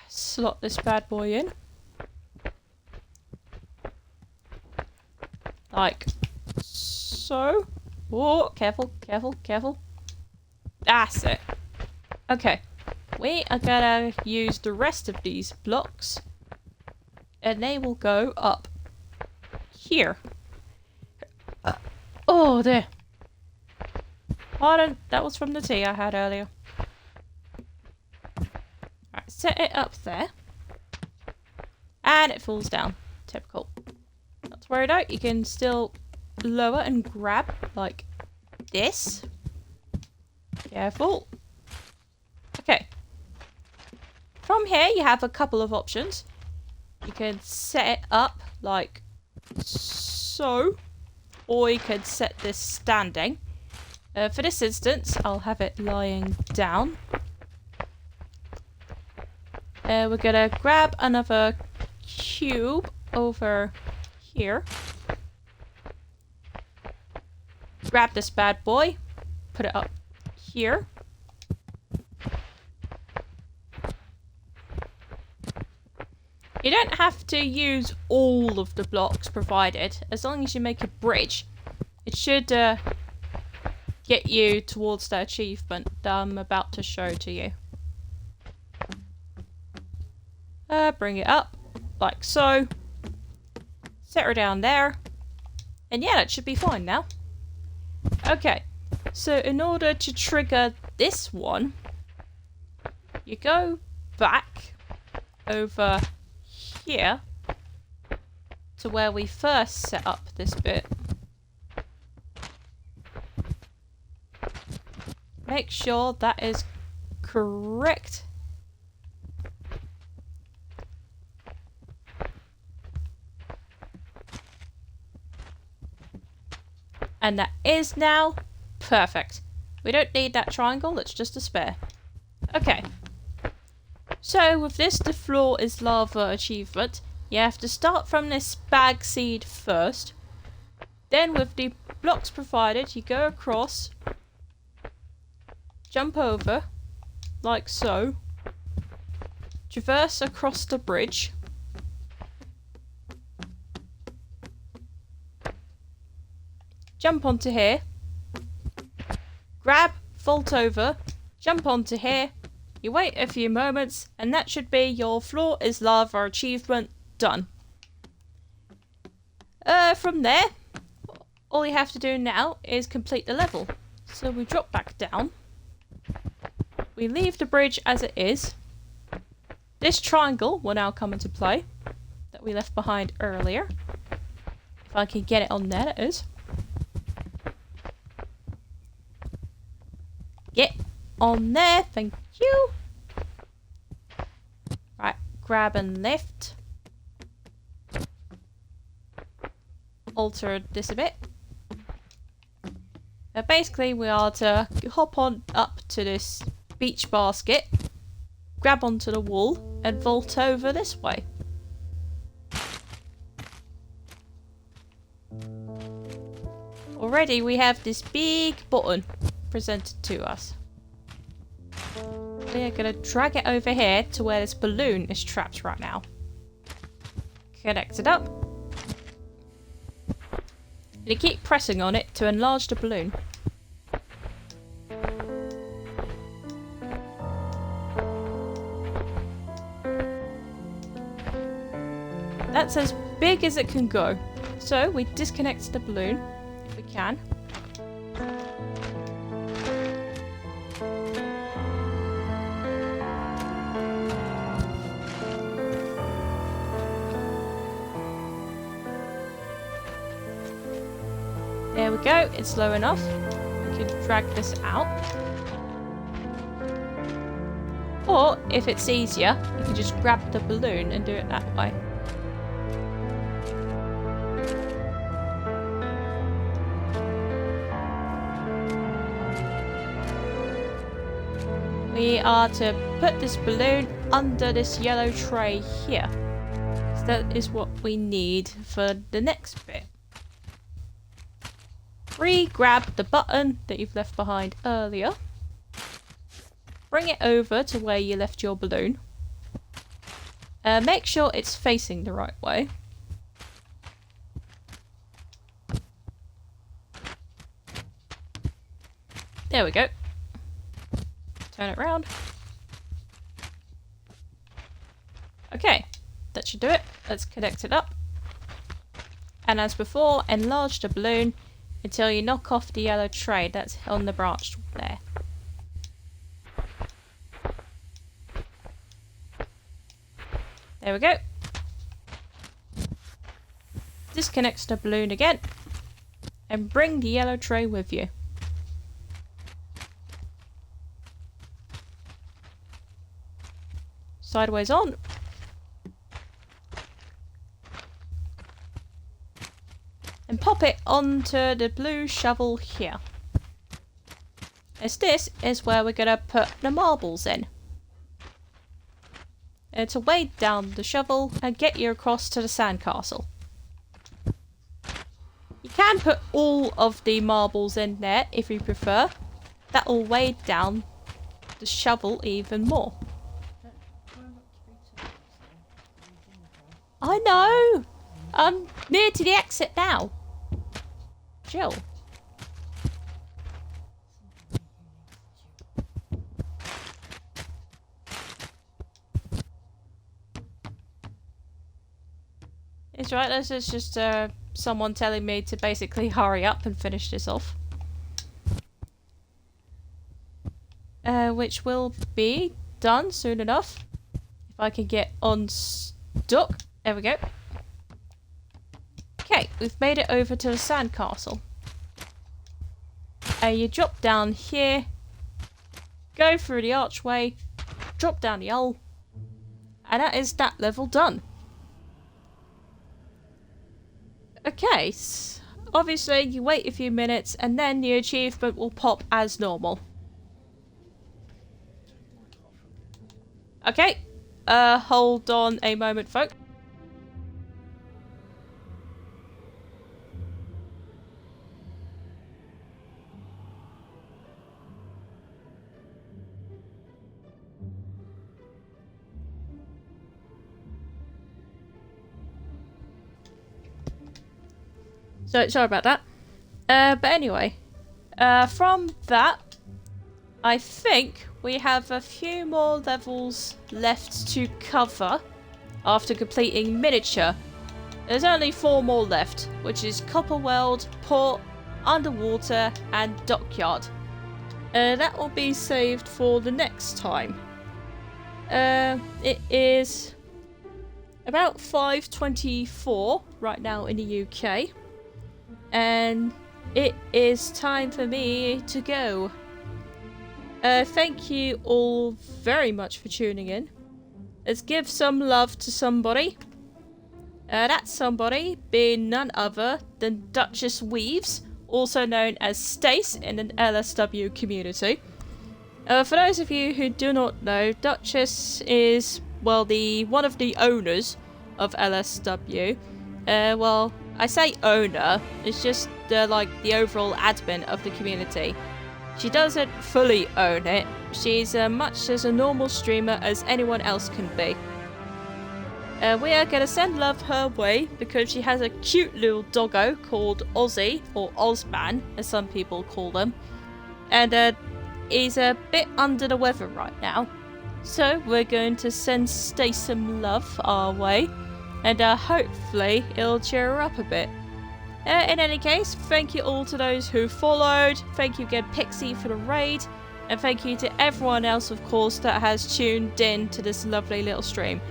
Slot this bad boy in. Like so. Oh, careful. That's it. Okay. We are gonna use the rest of these blocks. And they will go up here. Oh, there. Pardon, that was from the tea I had earlier. Right, set it up there. And it falls down. Typical. Not to worry about, you can still lower and grab like this. Careful. Okay. From here you have a couple of options. You can set it up like so, or you could set this standing. For this instance, I'll have it lying down. We're gonna grab another cube over here. Grab this bad boy, put it up here. You don't have to use all of the blocks provided. As long as you make a bridge, it should get you towards the achievement that I'm about to show to you. Bring it up, like so. Set her down there. And yeah, that should be fine now. Okay, so in order to trigger this one, you go back over here to where we first set up this bit. Make sure that is correct. And that is now perfect. We don't need that triangle, it's just a spare. Okay. So with this the floor is lava achievement, you have to start from this bag seed first. Then with the blocks provided, you go across, jump over, like so, traverse across the bridge, jump onto here, grab, vault over, jump onto here, you wait a few moments, and that should be your floor is lava achievement done. From there, all you have to do now is complete the level. So we drop back down, we leave the bridge as it is. This triangle will now come into play that we left behind earlier. If I can get it on there, that is. Get on there, thank you. Right, grab and lift. Alter this a bit. Now basically we are to hop on up to this beach basket, grab onto the wall and vault over this way. Already we have this big button presented to us. We are going to drag it over here to where this balloon is trapped right now. Connect it up. And you keep pressing on it to enlarge the balloon. That's as big as it can go. So we disconnect the balloon, if we can. There we go, it's low enough. We can drag this out. Or, if it's easier, you can just grab the balloon and do it that way. We are to put this balloon under this yellow tray here. So that is what we need for the next bit. Re-grab the button that you've left behind earlier. Bring it over to where you left your balloon. Make sure it's facing the right way. There we go. Turn it around. Okay, that should do it. Let's connect it up. And as before, enlarge the balloon until you knock off the yellow tray that's on the branch there. There we go. Disconnect the balloon again and bring the yellow tray with you. Sideways on. And pop it onto the blue shovel here. As this is where we're going to put the marbles in. And to weight down the shovel and get you across to the sandcastle. You can put all of the marbles in there if you prefer. That will weigh down the shovel even more. I know! I'm near to the exit now. Jill. It's right, this is just someone telling me to basically hurry up and finish this off. Which will be done soon enough. If I can get unstuck. There we go. Okay, we've made it over to the sandcastle. You drop down here, go through the archway, drop down the hole, and that is that level done. Okay, obviously you wait a few minutes and then the achievement will pop as normal. Okay, hold on a moment, folks. So, sorry about that. But anyway, from that, I think we have a few more levels left to cover after completing miniature. There's only 4 more left, which is Copperweld, Port, Underwater, and Dockyard. That will be saved for the next time. It is about 5:24 right now in the UK. And it is time for me to go. Thank you all very much for tuning in. Let's give some love to somebody. That somebody being none other than Duchess Weaves, also known as Stace in an LSW community. For those of you who do not know, Duchess is, well, one of the owners of LSW. Well, I say owner, it's just like the overall admin of the community. She doesn't fully own it. She's much as a normal streamer as anyone else can be. We are going to send love her way because she has a cute little doggo called Ozzy, or Ozman as some people call them. And he's a bit under the weather right now. So we're going to send Stace some love our way. And hopefully it'll cheer her up a bit. In any case, thank you all to those who followed. Thank you again, Pixie, for the raid. And thank you to everyone else, of course, that has tuned in to this lovely little stream.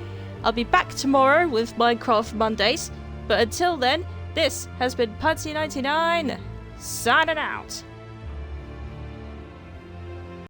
I'll be back tomorrow with Minecraft Mondays. But until then, this has been Pudsey99, signing out.